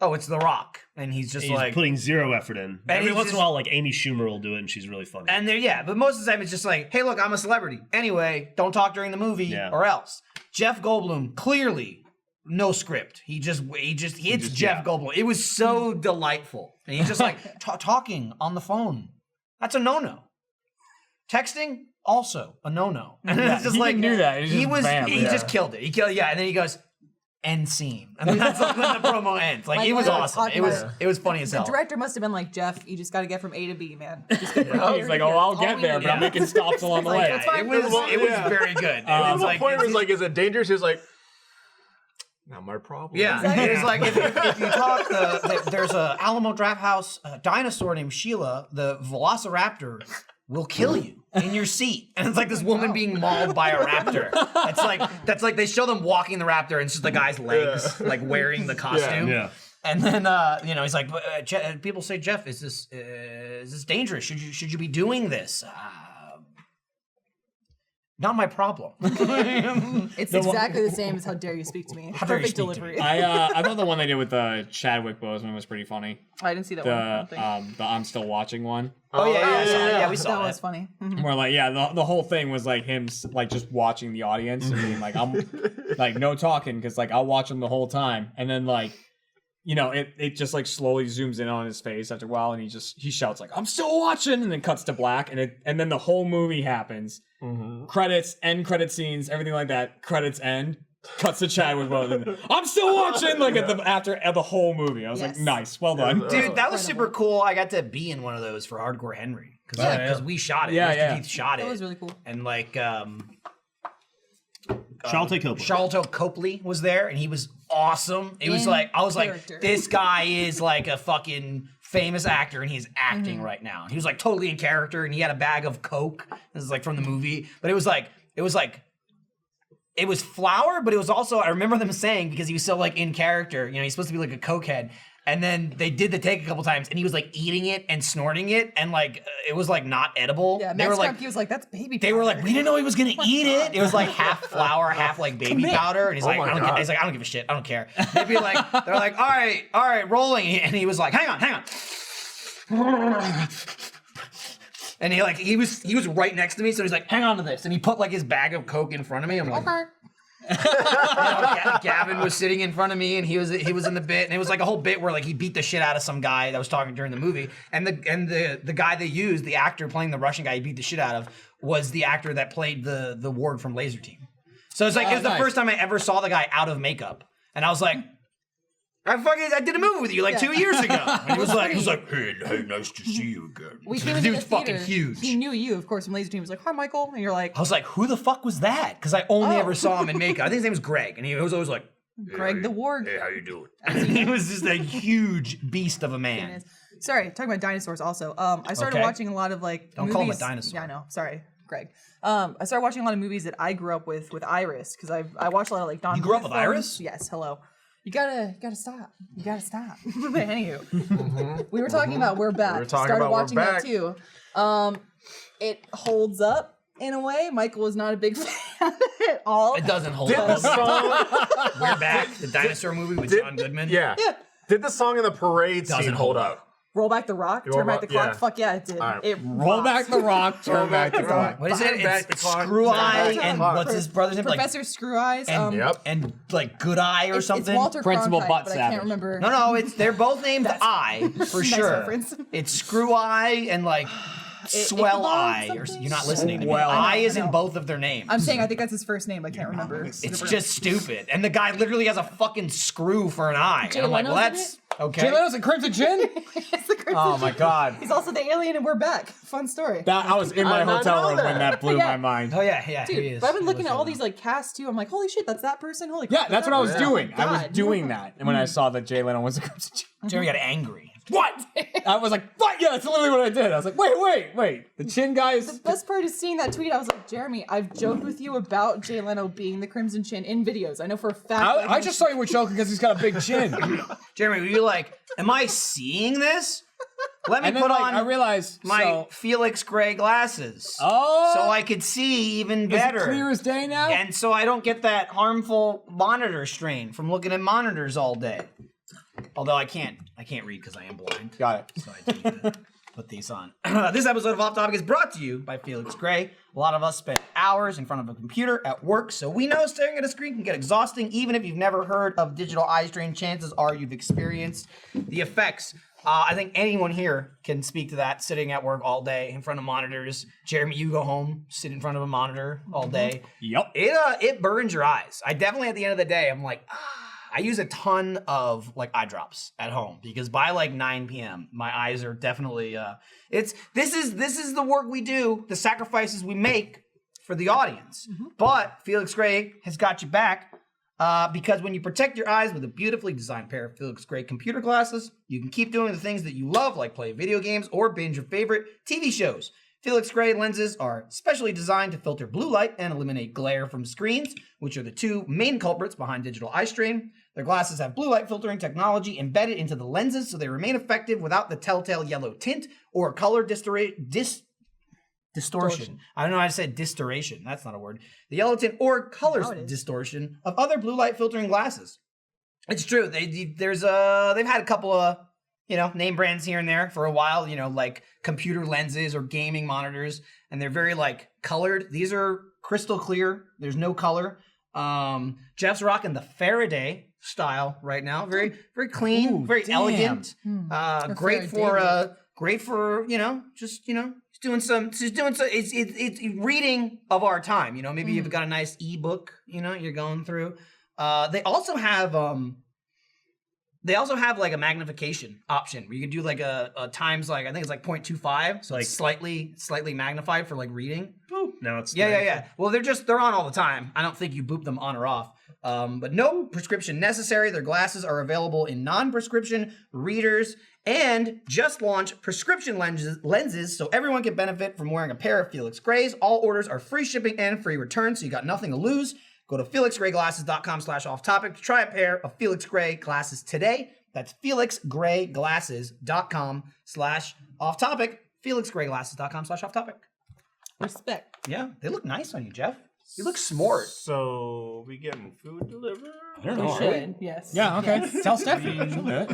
oh, it's The Rock, and he's just He's like putting zero effort in. And Every he's once in a just- while, like Amy Schumer will do it, and she's really funny. And but most of the time it's just like, hey, look, I'm a celebrity. Anyway, don't talk during the movie Yeah. or else. Jeff Goldblum, clearly no script. It's Jeff Goldblum. It was so delightful. And he's just like talking on the phone. That's a no-no. Texting, also a no-no. And it's just he like didn't do that. He just just killed it. And then he goes, end scene. And then that's like when the promo ends. Like, Like, it was when I was awesome. talking It was about funny as The hell. director must have been like, Jeff, you just got to get from A to B, man. Just get from here He's to like, here. oh, I'll All get we there, need. but I'm making stops along the Like, way. that's fine. It was very good. And At it's one like, point, it it's- was like, is it dangerous? He was like, not my problem. Yeah, Exactly. it was like if you talk, there's a Alamo Drafthouse dinosaur named Sheila. The Velociraptor will kill you in your seat, and it's like this woman being mauled by a raptor. That's like they show them walking the raptor, and it's just the guy's legs like wearing the costume. Yeah. And then he's like, people say, Jeff, is this dangerous? Should you be doing this? Not my problem. It's exactly the same as how dare you speak to me. How dare you Perfect speak to delivery. me. I thought the one they did with the Chadwick Boseman was pretty funny. I didn't see that one. I don't think. The I'm still watching one. Oh yeah, we saw That that. was funny. Where like the whole thing was like him like just watching the audience and being like I'm like no talking because like I'll watch him the whole time and then like it just like slowly zooms in on his face after a while and he shouts like I'm still watching and then cuts to black and then the whole movie happens. Credits, end credit scenes, everything like that. Credits end. Cuts to Chadwick Boseman. I'm still watching like after the whole movie. I was like, nice, well done, dude. That was super cool. I got to be in one of those for Hardcore Henry because we shot it. Mr. Keith shot it. That was really cool. And like Charlton Copley was there, and he was awesome. It was like I was character. like, this guy is like a fucking famous actor, and he's acting right now. He was like totally in character, and he had a bag of Coke. This is like from the movie, but it was flour, but it was also, I remember them saying, because he was so like in character, he's supposed to be like a cokehead. And then they did the take a couple times, and he was like eating it and snorting it, and like it was like not edible. Yeah, they were like, he was like, "That's baby." They were like, "We didn't know he was gonna eat it." It was like half flour, half like baby powder, and he's like, "I don't give a shit. I don't care." They'd be like, they're like, "All right, rolling," and he was like, "Hang on." And he was right next to me, so he's like, "Hang on to this," and he put like his bag of Coke in front of me. I'm like, Okay. Gavin was sitting in front of me, and he was in the bit, and it was like a whole bit where like he beat the shit out of some guy that was talking during the movie, and the guy they used, the actor playing the Russian guy he beat the shit out of, was the actor that played the ward from Laser Team. So it's like it was the first time I ever saw the guy out of makeup, and I was like, I did a movie with you like 2 years ago. And he was like, hey, nice to see you again. We came into Dude's the theater. fucking huge. He knew you, of course, from Laser Team. He was like, "Hi, Michael," and you're like, I was like, who the fuck was that? Because I only ever saw him in makeup. I think his name was Greg, and he was always like, "Greg the Warg." Hey, how you doing? He was just a huge beast of a man. Sorry, talking about dinosaurs also. I started watching a lot of like Don't movies. call him a dinosaur. Yeah, I know. Sorry, Greg. I started watching a lot of movies that I grew up with Iris because I watched a lot of like Don. You grew up Bluth with films. Iris? Yes. Hello. You gotta stop. You gotta stop. Anywho, we were talking about We're Back. We were talking Started about We're watching Back. that too. It holds up in a way. Michael was not a big fan at all. It doesn't hold Did the up. song? We're Back, the dinosaur movie with John Goodman. Yeah. Did the song in the parade Doesn't scene hold hold up? Roll back the rock, turn back the clock. Yeah. Fuck yeah, it did. All right. It Roll back the rock, turn back the clock. What is it? Turn back It's the clock. Screw Turn Eye back the and clock. what's his brother's name? Professor Screw Eyes. And like Good Eye or something. It's Walter Principal Cronkite, Butt but I Savage. can't remember. No, they're both named I for Nice sure. reference. It's Screw Eye and like Swell Ichabod Eye. Or, something? you're not listening to me. Swell. I is I in know. both of their names. I'm saying I think that's his first name. I can't remember. It's just stupid. And the guy literally has a fucking screw for an eye. Jay And I'm like, well, Leno's in that's okay. Jay Leno's in Crimson Chin? It's the Crimson Oh my Chin. god. He's also the alien, and we're back. Fun story. I was in my I did not hotel know room when that. that blew Yeah. my mind. Oh yeah, he Dude, is. but I've been He looking was at all so- these like casts too. I'm like, holy shit, that's that person. Holy Yeah, crap, that's that what I was person. doing. I was God. doing that. And when I saw that Jay Leno was in Crimson Chin, Jeremy got angry. What? I was like, what? Yeah, that's literally what I did. I was like, wait. The Chin guy is... The best part is seeing that tweet. I was like, Jeremy, I've joked with you about Jay Leno being the Crimson Chin in videos. I know for a fact. I just thought you were joking because he's got a big chin. Jeremy, were you like, am I seeing this? Let me And then put like, on I realized my Felix Gray glasses. Oh, So I could see even is better. it clear as day now? And so I don't get that harmful monitor strain from looking at monitors all day. Although I can't read because I am blind. Got it. So I do need to put these on. This episode of Off Topic is brought to you by Felix Gray. A lot of us spend hours in front of a computer at work, so we know staring at a screen can get exhausting. Even if you've never heard of digital eye strain, chances are you've experienced the effects. I think anyone here can speak to that, sitting at work all day in front of monitors. Jeremy, you go home, sit in front of a monitor all day. Yep. It burns your eyes. I definitely, at the end of the day, I'm like, I use a ton of like eye drops at home because by like 9 p.m. my eyes are definitely this is the work we do, the sacrifices we make for the audience. But Felix Gray has got you back because when you protect your eyes with a beautifully designed pair of Felix Gray computer glasses, you can keep doing the things that you love, like play video games or binge your favorite TV shows. Felix Gray lenses are specially designed to filter blue light and eliminate glare from screens, which are the two main culprits behind digital eye strain. Their glasses have blue light filtering technology embedded into the lenses, so they remain effective without the telltale yellow tint or color distortion. I don't know how to say distortion. That's not a word. The yellow tint or color distortion of other blue light filtering glasses. It's true. They've had a couple of name brands here and there for a while. Like computer lenses or gaming monitors, and they're very like colored. These are crystal clear. There's no color. Jeff's rocking the Faraday style right now. Very very clean, very elegant. Great for just She's doing so. It's reading of our time. Maybe you've got a nice ebook. You're going through. They also have like a magnification option where you can do like a times I think it's like 0.25, so like slightly magnified for like reading. Boop. Now it's yeah. Well, they're on all the time. I don't think you boop them on or off. But no prescription necessary. Their glasses are available in non-prescription readers and just launched prescription lenses, so everyone can benefit from wearing a pair of Felix Grays. All orders are free shipping and free return, so you got nothing to lose. Go to felixgrayglasses.com/off-topic to try a pair of Felix Gray glasses today. That's felixgrayglasses.com/off-topic. felixgrayglasses.com/off-topic. Respect. Yeah, they look nice on you, Jeff. You look smart. So we getting food delivered? I don't We know. should. Yes. Yeah, okay. Yes. Tell Steffi. She'll do it.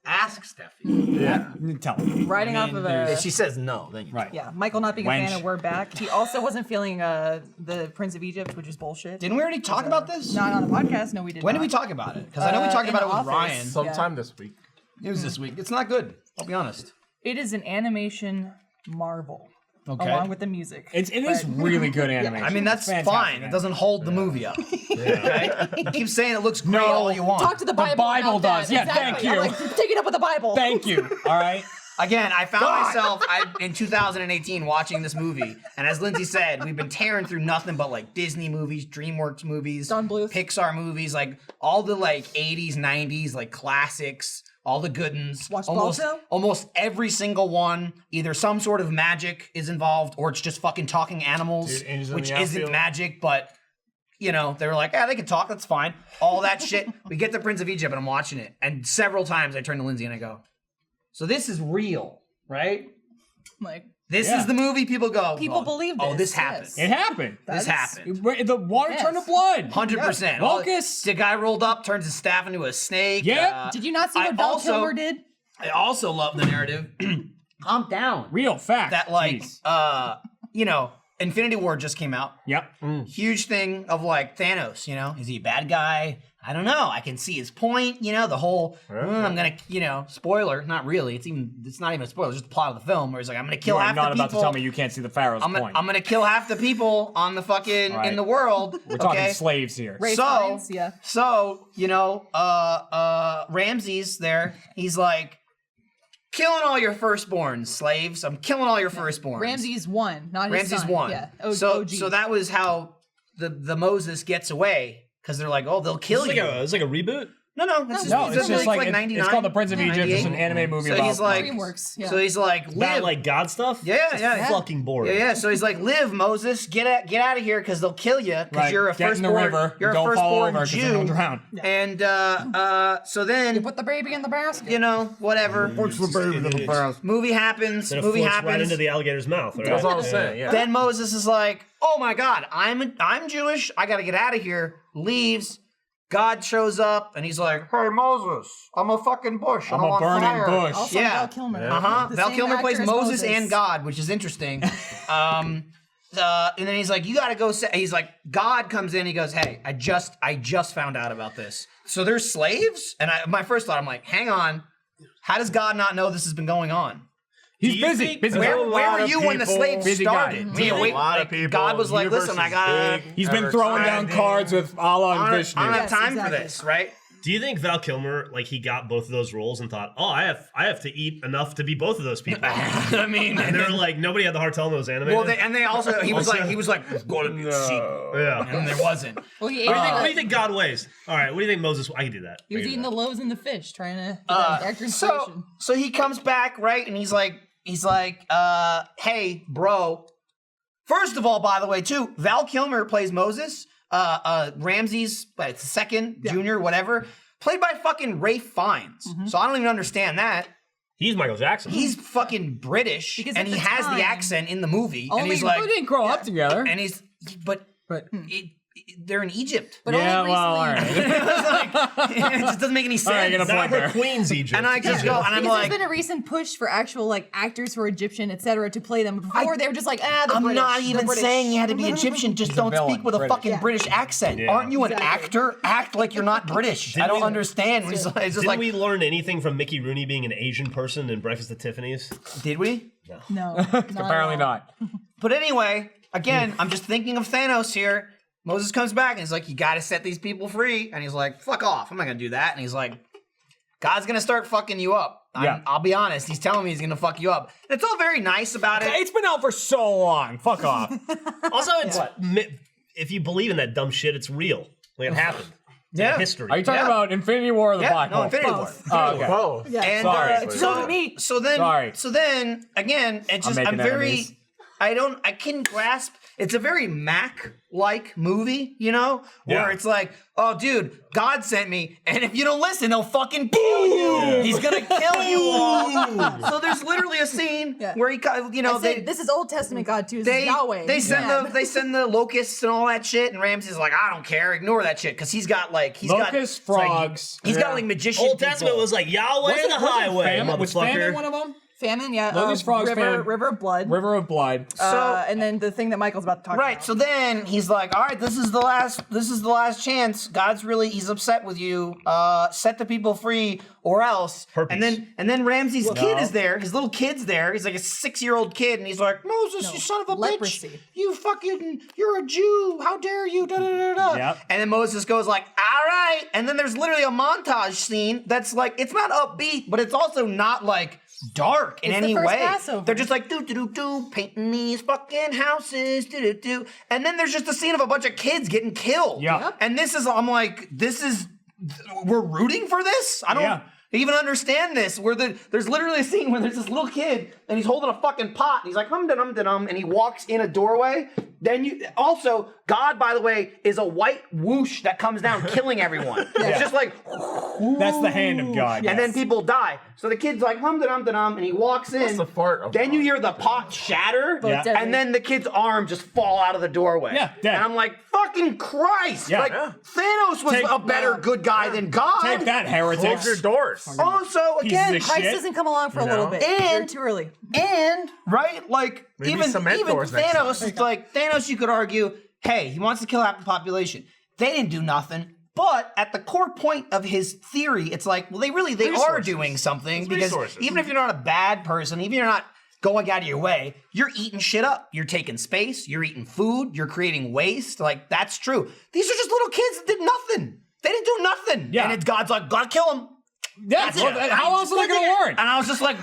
Ask Steffi. Yeah. Tell her. Riding off of If a. she says no, then you Right. Yeah, Michael not being a Wench. fan of We're Back. He also wasn't feeling the Prince of Egypt, which is bullshit. Didn't we already talk about this? Not on the podcast. No, we did When not. did we talk about it? Because I know we talked in about it the with office. Ryan. Sometime this week. It was this week. It's not good. I'll be honest. It is an animation marvel. Okay. Along with the music. It is really good animation. I mean, that's Fantastic fine. It animation. doesn't hold the movie up. Okay? You keep saying it looks great all you want. Talk to the Bible. Bible about does. that. Yeah, Exactly. thank you. I'm like, take it up with the Bible. Thank you. All right. Again, I found myself in 2018 watching this movie, and as Lindsay said, we've been tearing through nothing but like Disney movies, DreamWorks movies, Don Bluth. Pixar movies, like all the like 80s, 90s, like classics, all the good ones. Watch almost, Balto? every single one, either some sort of magic is involved, or it's just fucking talking animals, Dude, Angels in which the isn't Outfield. magic, but they were like, they can talk, that's fine. All that shit. We get the Prince of Egypt, and I'm watching it, and several times I turn to Lindsay and I go, so this is real, right? Like, This Yeah. is the movie people go. People believe Oh, this, this happened. yes. It happened. This That's- happened. The water Yes. turned to blood. 100%. Yeah. Locust. The guy rolled up, turns his staff into a snake. Yeah. Did you not see I what Val also- Kilmer did? I also love the narrative. Calm down. Real fact. That like, Jeez. Infinity War just came out. Yep. Huge thing of like Thanos, is he a bad guy? I don't know. I can see his point, the whole I'm gonna, spoiler, not really. It's not even a spoiler, it's just the plot of the film where he's like, I'm gonna kill You are half not the about people. to tell me you can't see the Pharaoh's I'm point. gonna kill half the people on the fucking Right. in the world. We're talking okay? slaves here. Race So- lines, yeah. So, Ramses there, he's like, killing all your firstborns, slaves. I'm killing all your firstborns. Ramses won, not his Ramses son. won. Yeah. So that was how the Moses gets away, because they're like, oh, they'll kill you. It's like a reboot. No, it's just, No, it's just like, 99. it's called The Prince of Egypt. It's an anime movie So about he's like, DreamWorks, yeah. so he's like, About live. like God stuff. Yeah, It's yeah. fucking boring. Yeah. So he's like, live, Moses, get out of here, because they'll kill you, because right, you're a get in the firstborn. river, You're a don't fall firstborn over because then you'll Jew. drown. And so then, Put the baby in the basket. whatever. Movie happens. Then it Movie floats happens. right into the alligator's mouth. Right? That's all I'm saying. Yeah. Then Moses is like, "Oh my God, I'm Jewish. I got to get out of here." Leaves. God shows up and he's like, "Hey Moses, I'm a fucking bush. I'm I'm a on burning fire." bush. Also Yeah. Val Kilmer. The Val same Kilmer plays actor as Moses and God, which is interesting. And then he's like, "You got to go." He's like, God comes in. He goes, "Hey, I just found out about this. So they're slaves." And my first thought, I'm like, "Hang on, how does God not know this has been going on?" He's you busy. think- Busy Where guy. were you when the slaves Busy guy. started? Busy Yeah, guy. wait, A lot of like, people. God was like, Universe "Listen, I is got." big. He's been Ever throwing down expanding. cards with Allah and I Vishnu. don't have Yes, time for exactly. this, right? Do you think Val Kilmer, like, he got both of those roles and thought, "Oh, I have to eat enough to be both of those people"? I mean, And they're like, nobody had the heart telling those animated. well, they also he was like, "There's gotta be a sequel," yeah. and there wasn't. Well, he ate What do you think God weighs? All right, what do you think Moses? I can do that. He was I can do eating that. the loaves and the fish, trying to get that actor inspiration. So he comes back, right, and he's like, "Hey, bro." First of all, by the way, too, Val Kilmer plays Moses. Ramsey's second, junior, whatever, played by fucking Ralph Fiennes. So I don't even understand that. He's Michael Jackson. He's fucking British, Because and at he the has the time- accent in the movie, and Only he's like, We didn't grow up together. and he's, but they're in Egypt. But yeah, only well, all recently. right. It was like, it just doesn't make any sense. All right, you're gonna Not point for there. Queen's Egypt. And I just go, and I'm Because like, there's been a recent push for actual like actors who are Egyptian, etc., to play them. Before they were just like, they're I'm British. not They're even British. saying you had to be Egyptian. Just He's a don't villain, speak with a British. fucking Yeah. British accent. Yeah. Aren't you an Exactly. actor? Act like you're not British. I don't understand. It's just Didn't like, we learn anything from Mickey Rooney being an Asian person in Breakfast at Tiffany's? did we? No, Apparently not. But anyway, again, I'm just thinking of Thanos here. Moses comes back and he's like, you gotta set these people free. And he's like, fuck off. I'm not gonna do that. And he's like, God's gonna start fucking you up. Yeah. I'll be honest. He's telling me he's gonna fuck you up. And it's all very nice about it. It's been out for so long. Fuck off. Also, it's if you believe in that dumb shit, it's real. Like it happened. It's Yeah. history. Are you talking Yeah. about Infinity War or the Yeah, Black no, Hole? Infinity War. Both. Oh, okay. Whoa. Yeah. And Sorry. It's real meat. so then Sorry. again, it's just I'm I'm making very enemies. I can grasp. It's a very Mac-like movie, you know, where Yeah. it's like, oh, dude, God sent me, and if you don't listen, he'll fucking kill you. He's gonna kill you all. So there's literally a scene Yeah. where he, you know, I said, this is Old Testament God too. This they is Yahweh. they send Yeah. the locusts and all that shit, and Ramsey's like, I don't care, ignore that shit, because he's got like Locusts, frogs. he's got like magician. Old Testament people. was like Yahweh in the highway, Was famine motherfucker. one of them? famine. Yeah, Locust, frogs, famine. River of Blood. River of Blood. And then the thing that Michael's about to talk Right. about. So then he's like, "All right, this is the last chance. He's upset with you. Set the people free, or else." Herpes. And then Ramsey's kid is there. His little kid's there. He's like a 6-year-old kid, and he's like, "Moses, you son of a leprosy. bitch! You're a Jew. How dare you?" Da da da da. Yep. And then Moses goes like, "All right." And then there's literally a montage scene that's like, it's not upbeat, but it's also not like dark in It's the any first way. Passover. They're just like do painting these fucking houses, do. And then there's just a scene of a bunch of kids getting killed. Yeah. Yep. And I'm like, we're rooting for this? I don't Yeah. even understand this. There's literally a scene where there's this little kid and he's holding a fucking pot and he's like hum-da-dum-da-dum, and he walks in a doorway. Then also, God, by the way, is a white whoosh that comes down killing everyone. It's just like, That's the hand of God. and then people die. So the kid's like hum-da-dum-da-dum, and he walks in. That's the fart of Then you God. hear the pot shatter, Yeah. deadly. and then the kid's arm just fall out of the doorway. Yeah, dead. And I'm like, fucking Christ! Yeah. Like, Yeah. Thanos was Take- a better good guy than God. Take that, heretics. Close your doors. Also, Pieces again, of Christ shit. doesn't come along for a little bit. And- You're too early. and right, like Maybe even cement doors next Thanos time. is like Thanos. You could argue, hey, he wants to kill half the population. They didn't do nothing. But at the core point of his theory, it's like, well, they are Resources. doing something, It's because resources. even if you're not a bad person, even if you're not going out of your way, you're eating shit up. You're taking space. You're eating food. You're creating waste. Like, that's true. These are just little kids that did nothing. They didn't do nothing. Yeah. And it's God's like, gotta kill them. Yeah, That's well, it. how else are they going to learn? And I was just like,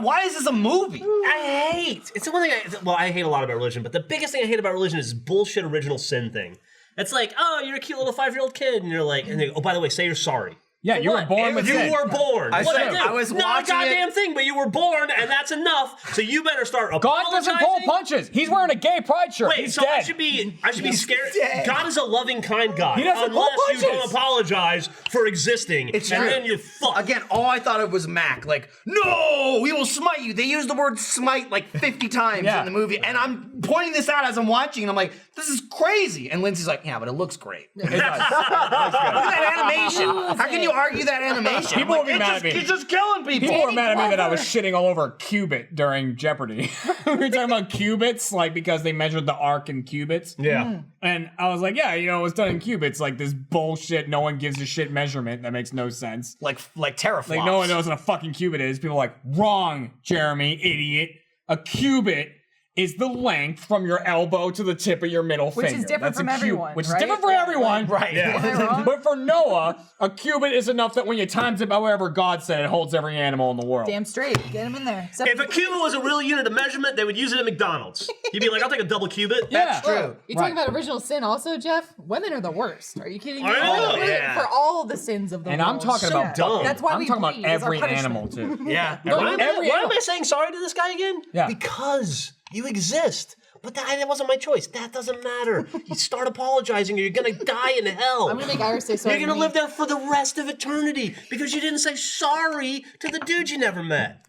why is this a movie? I hate. It's the one thing I hate a lot about religion, but the biggest thing I hate about religion is this bullshit original sin thing. It's like, oh, you're a cute little 5-year-old kid, and you're like, and they go, oh, by the way, say you're sorry. Yeah, For you were what? born with You sin. were born. I What said- did I do? I was Not a watching goddamn it. thing, but you were born, and that's enough. So you better start God apologizing. doesn't pull punches. He's wearing a gay pride shirt. Wait, He's so dead. I should be scared. dead. God is a loving, kind God. He doesn't pull unless you don't punches. apologize for existing, It's and true. then you're fucked. Again, all I thought of was Mac. Like, no, he will smite you. They use the word smite like 50 times Yeah. in the movie. And I'm pointing this out as I'm watching, and I'm like, this is crazy. And Lindsay's like, yeah, but it looks great. Look It does. Looks good. at that animation. How can you argue that animation? People I'm will be mad at me. He's just killing people. People were mad at me that I was shitting all over Cubit during Jeopardy. We were talking about cubits, like because they measured the arc in cubits. Yeah. And I was like, yeah, it was done in cubits, like this bullshit, no one gives a shit measurement that makes no sense. like teraflops. Like no one knows what a fucking cubit is. People are like, wrong, Jeremy, idiot. A cubit is the length from your elbow to the tip of your middle Which is finger. different That's from a everyone, Which is right? different for Yeah, everyone. Right. Yeah. Am I wrong? But for Noah, a cubit is enough that when you times it by whatever God said, it holds every animal in the world. Damn straight. Get him in there. Except If a cubit was a real unit of measurement, they would use it at McDonald's. You'd be like, I'll take a double cubit. Yeah. That's true. You're Right. talking about original sin also, Jeff? Women are the worst. Are you kidding me? I know, Women yeah. For all the sins of the And world. I'm talking about dumb. That's why I'm we talking about bleed, is our every punishment. animal too. Yeah. Why am Every I animal. saying sorry to this guy again? Yeah. Because you exist. But that wasn't my choice. That doesn't matter. You start apologizing or you're going to die in hell. I'm gonna make Iris say sorry. You're going to live there for the rest of eternity because you didn't say sorry to the dude you never met.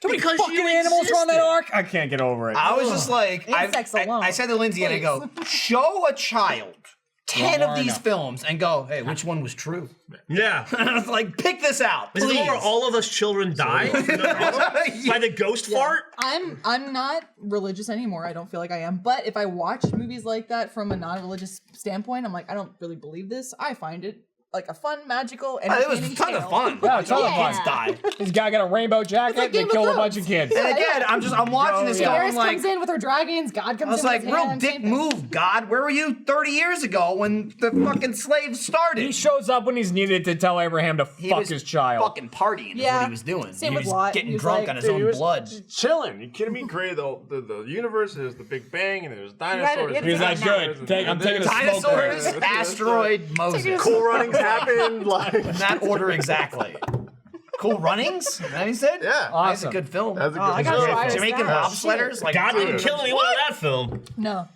Too many Because fucking you animals are on that existed. ark. I can't get over it. I was just like, Insects alone. I said to Lindsay, and I go, show a child 10 of these films and go, hey, which one was true? Yeah. And I was like, pick this out, Is it please. the one where all of us children die by the ghost fart? I'm not religious anymore. I don't feel like I am. But if I watch movies like that from a non-religious standpoint, I'm like, I don't really believe this. I find it like a fun, magical, and It was a ton of fun. Yeah, it's all Yeah. fun. Died. This guy got a rainbow jacket. like They Game of killed a Thrones. bunch of kids. And again, I'm watching this yeah. going Iris like, comes in with her dragons. God comes I was in like, with his real hand, dick same thing. move, God. Where were you 30 years ago when the fucking slaves started? He shows up when he's needed to tell Abraham to He fuck was his child. fucking partying is Yeah. what he was doing. Same he with was Lot. getting He was drunk like- on his Dude, he own was blood. chilling. You kidding me? Created the universe. There's the Big Bang, and there's dinosaurs. He was like, good. I'm taking a smoke Dinosaurs, break. asteroid, Moses. Cool runnings happened. Like In that order exactly. Cool Runnings? Is that what he said? yeah, That's a Awesome. good film. that's a I good gotta film. show Iris Jamaican that. bobsledders? Like, God didn't Dude. kill anyone in that film. No.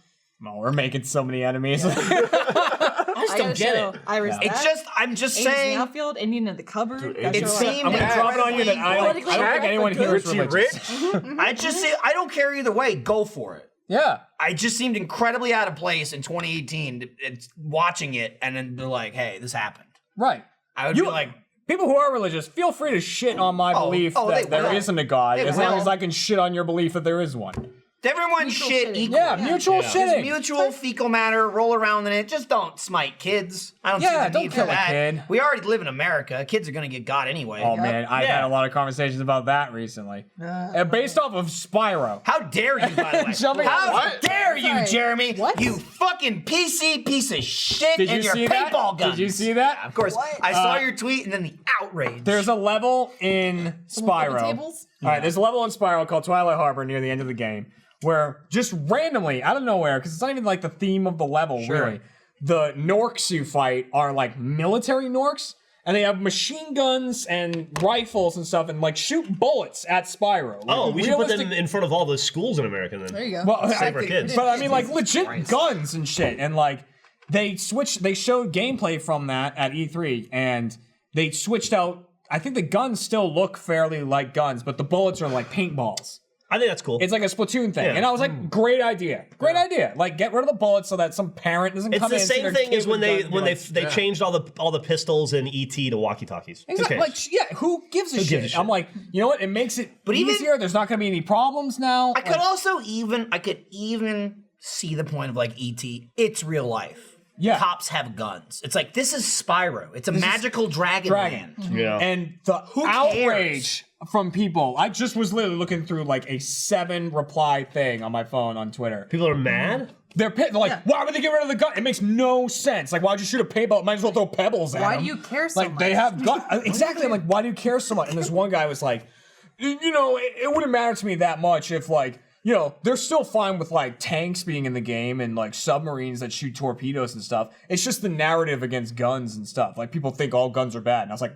No, we're making so many enemies. I just I don't gotta get show it. Iris Yeah. it's that. just, I'm just Angels in the saying, outfield, Indian in the cupboard. Dude, Gotta it show seemed I'm gonna Iris. drop it on you that I don't think anyone here is Richie religious. Rich. I just say, I don't care either way, go for it. Yeah. I just seemed incredibly out of place in 2018 it's watching it and then they're like, hey, this happened. Right. I would be like, People who are religious, feel free to shit on my belief they that there will. isn't a God, They as long will. as I can shit on your belief that there is one. everyone Mutual shit shitting. equally. Yeah, mutual Just shitting. mutual fecal matter, roll around in it. Just don't smite kids. I don't see Yeah, the don't need kill for a that. kid. We already live in America. Kids are gonna get got anyway. Oh man, I've Yeah. had a lot of conversations about that recently. Based off of Spyro. How dare you, by the way? Jumping- How What? dare you, Sorry. Jeremy? What? You fucking PC piece of shit Did you and your see that? paintball guns. Did you see that? Yeah, of course. What? I saw your tweet and then the outrage. There's a level in Someone flipping Spyro. tables? All right, there's a level in Spyro called Twilight Harbor near the end of the game where just randomly, out of nowhere, because it's not even like the theme of the level, Sure. really, the Norks you fight are like military Norks, and they have machine guns and rifles and stuff, and like shoot bullets at Spyro. Oh, Like, we should put them realistic- in front of all the schools in America then. There you go. Well, Save our kids. But I mean, like legit guns and shit, and like they showed gameplay from that at E3, and they switched out. I think the guns still look fairly like guns, but the bullets are like paintballs. I think that's cool. It's like a Splatoon thing, Yeah. and I was like, great idea, great idea. Like, get rid of the bullets so that some parent doesn't It's come the in. and see same their thing kid as when with they guns when and they be like, changed all the pistols in ET to walkie talkies. exactly, like yeah, who gives a Who shit? gives a shit? I'm like, you know what? It makes it But even- easier. There's not going to be any problems now. I could also I could even see the point of like ET. It's real life. Yeah. Cops have guns. It's like, this is Spyro. It's a magical dragon land. Yeah. And the Who outrage from people. I just was literally looking through like a 7 reply thing on my phone on Twitter. People are mad. They're like, why would they get rid of the gun? It makes no sense. Like, why'd you shoot a paintball? Might as well throw pebbles at Why them. do you care so Like, much? they have gun. Exactly. I'm like, why do you care so much? And this one guy was like, you know, it wouldn't matter to me that much if like, you know, they're still fine with like tanks being in the game and like submarines that shoot torpedoes and stuff. It's just the narrative against guns and stuff. Like people think all guns are bad. And I was like,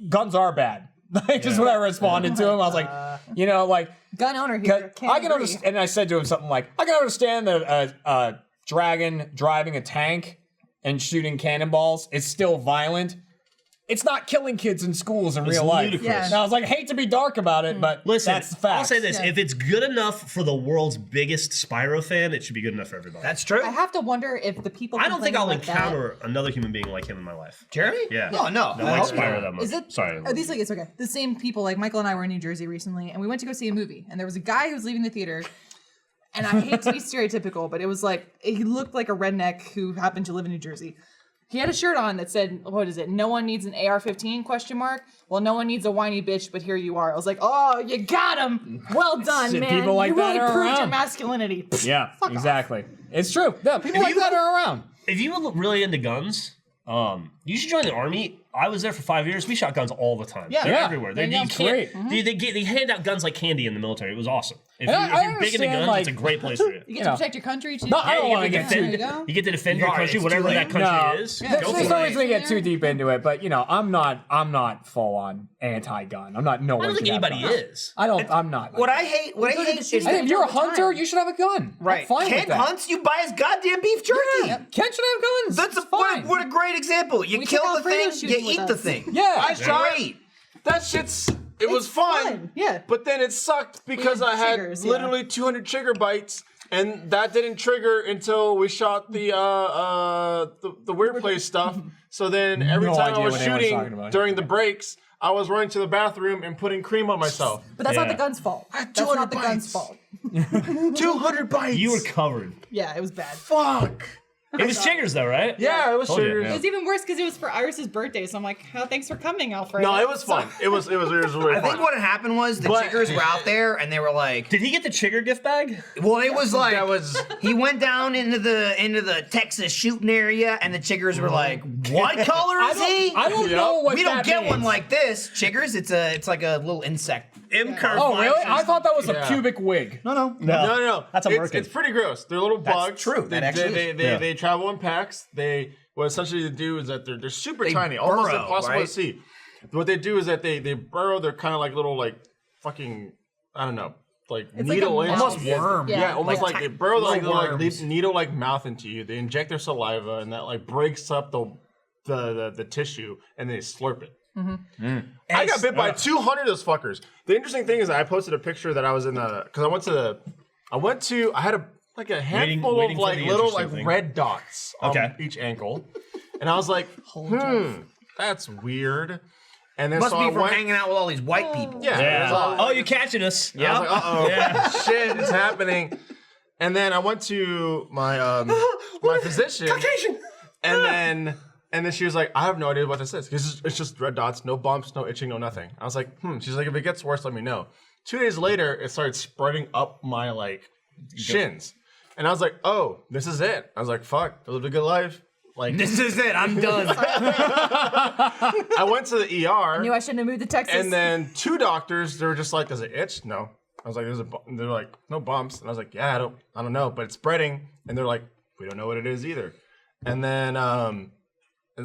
guns are bad. Like, just what I responded to him. I was like, you know, like, Gun owner here. I can understand. And I said to him something like, I can understand that a dragon driving a tank and shooting cannonballs is still violent. It's not killing kids in schools in real life. ludicrous. Yeah. And I was like, hate to be dark about it, but Listen, that's the fact. I'll say this: Yeah. if it's good enough for the world's biggest Spyro fan, it should be good enough for everybody. That's true. I have to wonder if the people. I don't think I'll complaining about encounter another human being like him in my life. Jeremy? Yeah. Oh, no. I I like hope Spyro not. that much. Is it? Sorry. Are these like it's okay? The same people, like Michael and I were in New Jersey recently, and we went to go see a movie, and there was a guy who was leaving the theater. And I hate to be stereotypical, but it was like he looked like a redneck who happened to live in New Jersey. He had a shirt on that said, "What is it? No one needs an AR-15?" ? Well, no one needs a whiny bitch, but here you are. I was like, "Oh, you got him! Well done, Shit, man! people like you that really are proved your around." masculinity." Yeah, Fuck off. exactly. It's true. Yeah, people like you that would- are around. If you were really into guns, you should join the army. I was there for 5 years. We shot guns all the time. Yeah. They're Yeah. everywhere. There you go. You can't- Great. They hand out guns like candy in the military. It was awesome. If, And you, I if you're big into understand, guns, it's a like- great place for you. You get to protect your country too. No, I don't you want to get get to too. defend, you get to defend your Right, country, it's whatever too that late. country is. Yeah, Go there's There's for no it. reason to get too deep into it, but I'm not full on anti-gun. I'm not. No I one don't think should have anybody guns. is. I'm not. What I hate go to the is shooting I think if you're a all the hunter, time. you should have a gun. right. I'm fine Ken with that. hunts, you buy his goddamn beef jerky. Yeah, Ken should have guns. That's It's what, fine. what a great example. You We kill took the Alfredo thing, shooting you with eat the us. thing. Yeah, I tried. Great. That shit's. It was It's fun. Yeah. But then it sucked because I had Chiggers, yeah. literally 200 Chigger bites, and that didn't trigger until we shot the weird place stuff. So then every No time I idea was what anyone's talking shooting about. during the breaks, I was running to the bathroom and putting cream on myself. But that's not Yeah. the gun's fault. had That's 200 not the gun's bites. fault. 200 bites. You were covered. Yeah, it was bad. Fuck. It was Chiggers though, right? Yeah, it was Told you, Chiggers. yeah. It was even worse because it was for Iris's birthday. So I'm like, oh, thanks for coming, Alfred. No, it was fun. It was really I fun. think what had happened was the But- Chiggers were out there and they were like, Did he get the Chigger gift bag? well, it was like, That was- he went down into the Texas shooting area and the Chiggers were like, what color is he? I don't know what We don't that get means. one like this. Chiggers, it's like a little insect. Oh, really? I thought that was a Yeah. pubic wig. No. No. That's a it's, merkin. it's pretty gross. They're little bugs. true. They, That actually they, is. they, Yeah. they travel in packs. What essentially they do is that they're super They tiny, almost burrow, impossible right? to see. What they do is that they burrow. They're kind of like little fucking, I don't know, like It's like needle a in. mouse. Almost worm. Yeah, almost Like like they burrow like little little worms. needle like mouth into you. They inject their saliva and that like breaks up the tissue and they slurp it. I got bit by 200 of those fuckers. The interesting thing is that I posted a picture that I was in because I had a handful waiting of for like the little interesting like thing. red dots on Okay. each ankle, and I was like, that's weird. And then Must so be I from went, hanging out with all these white people. yeah, Yeah. it was all- Oh, you're catching us. I was like, uh-oh, Yeah. shit is happening. And then I went to my my physician, and then she was like, I have no idea what this is. It's just red dots, no bumps, no itching, no nothing. I was like, She's like, if it gets worse, let me know. 2 days later, it started spreading up my shins, and I was like, oh, this is it. I was like, fuck, I lived a good life. Like, This is it. I'm done. I went to the ER. I knew I shouldn't have moved to Texas. And then 2 doctors, they were just like, does it itch? No. I was like, they're like, no bumps. And I was like, yeah, I don't know, but it's spreading. And they're like, we don't know what it is either. And then, and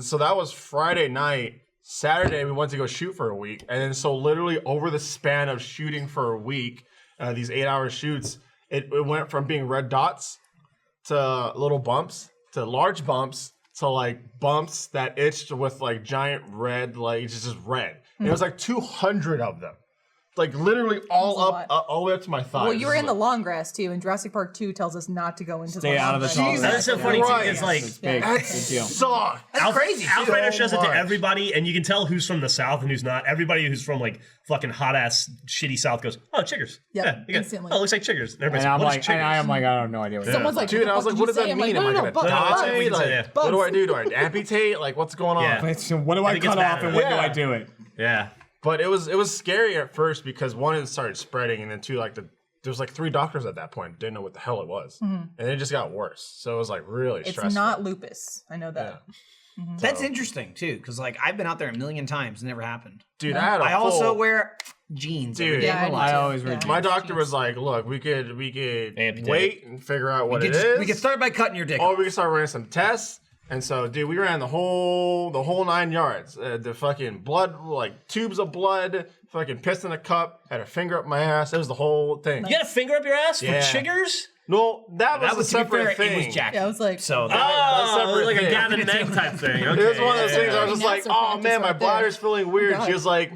so that was Friday night. Saturday, we went to go shoot for a week. And then so literally over the span of shooting for a week, these 8-hour shoots, it went from being red dots to little bumps to large bumps to like bumps that itched with like giant red, like it's just red. And it was like 200 of them. Like literally all That's up, a all the way up to my thighs. well, you were in the long grass too, and Jurassic Park 2 tells us not to go into Stay the out long of the grass. tall Jesus grass. That's so funny too. Christ. It's like It's big. That Big deal. sucked. That's crazy. Alfredo so shows it to much. everybody, and you can tell who's from the South and who's not. Everybody who's from like fucking hot ass shitty South goes, "Oh, Chiggers." Yep, Yeah, you got- instantly. Oh, it looks like Chiggers. And everybody's And I'm "What is like, Chiggers?" I have no idea what it Someone's like, Dude, I was like, what does that I'm mean? like, Am I no, gonna bugs, No, that's what die? we can say, Like, yeah. what do I Bugs. do? Do I amputate? Like, what's going on? Yeah. What do I think it's cut off bad. and when do Yeah. I do it? Yeah. But it was scary at first because one, it started spreading, and then two, like there was like 3 doctors at that point didn't know what the hell it was, and it just got worse. So it was like really It's stressful. not lupus. I know that. That's interesting too, because like I've been out there a million times, never happened. Dude, I had a I also full- wear jeans. every Dude. day Yeah, of I my do life. I too. always wear Yeah. My doctor was like, look, we could Amputate. wait and figure out what We it could, is. we could start by cutting your dick. Or off. we could start running some tests. And so, dude, we ran the whole 9 yards. The fucking blood, like tubes of blood, fucking pissed in a cup, had a finger up my ass. It was the whole thing. You got a finger up your ass for Yeah. Chiggers? No, that was That a was, to be separate fair, thing. it was Jack. Yeah, I was like, So that, Oh, separate like a thing. Gavin Neg type thing. Okay. It was one of those yeah. things I was just like, Now oh so man, my practice right bladder's there. feeling weird. God. She was like,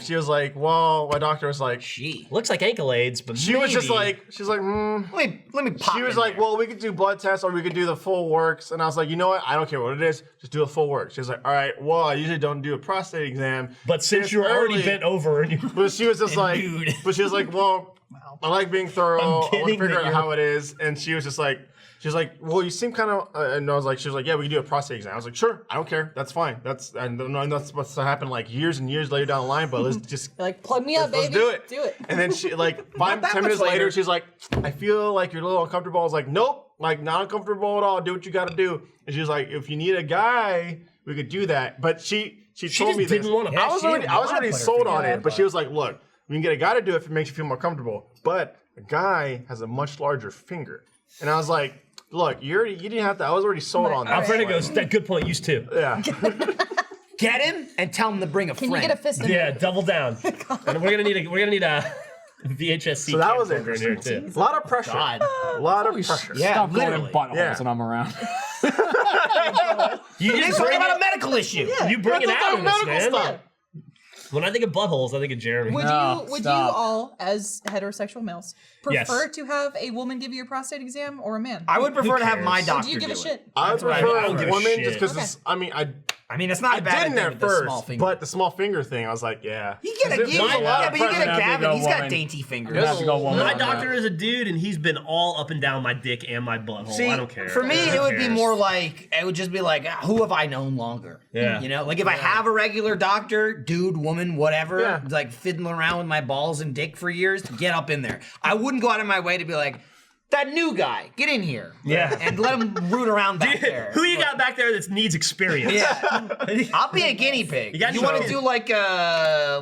She was like, well, my doctor was like, she. Looks like ankle aids, but she was just maybe- like, she's like, Let me pop. She was in like, there. well, we could do blood tests or we could do the full works. And I was like, you know what? I don't care what it is. Just do the full works. She was like, all right, well, I usually don't do a prostate exam. But since It's you're already early. bent over and you But she was just like, dude. but she was like, well, I like being thorough. I'm I want to kidding figure that out you're- how it is. And she was just like, well, you seem kind of, and I was like, she was like, yeah, we can do a prostate exam. I was like, sure, I don't care. That's fine. And that's supposed to happen like years and years later down the line, but let's just like, plug me up, let's baby. do it. Do it. And then she like Not that 10 minutes much later, later. she's like, I feel like you're a little uncomfortable. I was like, nope, like not uncomfortable at all. Do what you got to do. And she was like, if you need a guy, we could do that. But she told just me this. didn't wanna- I was she already didn't wanna already put her sold finger on in it. it, But she was like, look, we can get a guy to do it if it makes you feel more comfortable. But The guy has a much larger finger. And I was like, look, you didn't have to. I was already sold on that. Alfredo goes, that good point, used to. Yeah. Get him and tell him to bring a Can friend. you get a fist in Yeah, there? double down. And we're gonna need a VHS-C So that was camcorder in here interesting. too. A lot of pressure. God. A lot of pressure. Yeah, Stop going in literally. buttholes Yeah. when I'm around. You It's just talking bring about a it, medical issue. you bring it That's out about in this, medical man. stuff. When I think of buttholes, I think of Jeremy. Would No, you stop. all, as heterosexual males, Yes. prefer to have a woman give you a prostate exam or a man? I would prefer to have cares? my Or doctor do you give a do it. shit? I That's what I prefer don't give a women shit. just because Okay. I mean, it's not I a bad didn't idea at with the small first, finger. but the small finger thing, I was like, yeah. You get a There's a lot yeah, of but you get a pressure. Have to Gavin. go He's got woman. dainty fingers. You have to go woman My on doctor that. is a dude, and he's been all up and down my dick and my butthole. See, I don't care. for me, Who it would be cares? more like it would just be like, who have I known longer? Yeah. You know, like if I have a regular doctor, dude, woman, whatever, Yeah. like fiddling around with my balls and dick for years, get up in there. I wouldn't go out of my way to be like, that new guy, get in here. Yeah. And let him root around back there. Who you got back there that needs experience? Yeah. I'll be a guinea pig. You got want to to- do like a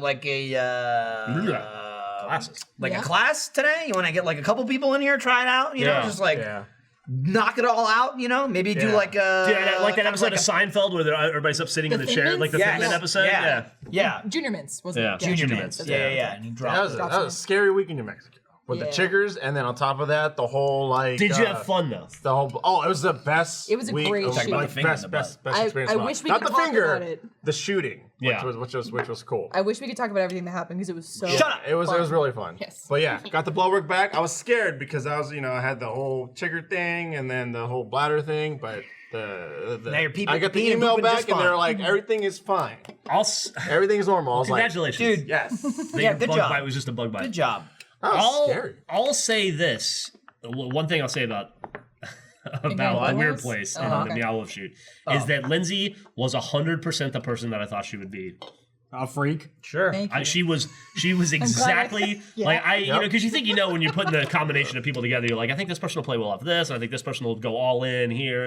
Glasses. like Yeah. a class today? You want to get like a couple people in here, try it out? You know, Yeah. just like Yeah. knock it all out. You know, maybe do Yeah. like a Yeah, like that kind episode like of Seinfeld where everybody's up sitting in The the chair, Thin like the Yes. Thin Man episode. Yeah. Yeah. Junior mints, wasn't Yeah. it? Junior Junior mints. mints. Yeah. And you drop That was, it. that was a scary week in New Mexico. With Yeah. the Chiggers, and then on top of that, the whole like. Did you have fun though? The whole it was the best. It was a week great of, shoot. Talking about like, the finger in best, the best, butt. best I experience. wish we Not could the talk finger, about it. the shooting. Yeah. which was cool. I wish we could talk about everything that happened because it was so. Shut up. It was fun. really fun. Yes. But yeah, got the blood work back. I was scared because I was I had the whole Chigger thing and then the whole bladder thing, but the Now you're peeping- I got the peeing and email pooping back just and they're fine. like everything is fine. I'll Everything's normal. I was Congratulations, like, Dude, yes. That Yeah, your good bug job. bite was just a bug bite. good job. That was scary. I'll say this. One thing I'll say about the buttholes? weird place and okay. the Meow Wolf shoot is that Lindsay was 100% the person that I thought she would be. A freak. Sure. Thank you. She was exactly Yeah. like I Yep. because you think when you're putting the combination of people together, you're like, I think this person will play well off this, and I think this person will go all in here,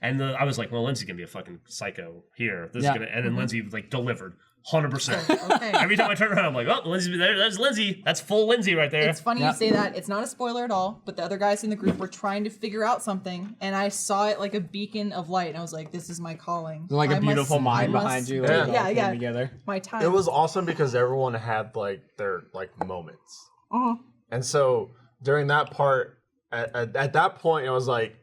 and I was like, well, Lindsay's gonna be a fucking psycho here. This Yeah. is gonna, and then Lindsay like delivered 100%. Okay. Every time I turn around, I'm like, oh, Lindsay's there. That's Lindsay. That's full Lindsay right there. It's funny Yeah. you say that. It's not a spoiler at all, but the other guys in the group were trying to figure out something, and I saw it like a beacon of light, and I was like, "This is my calling." There's like I a beautiful must- mind I must behind you. do Like, it. it all Yeah, came yeah. together. My time. It was awesome because everyone had like their like moments. Uh-huh. And so during that part, at that point, it was like,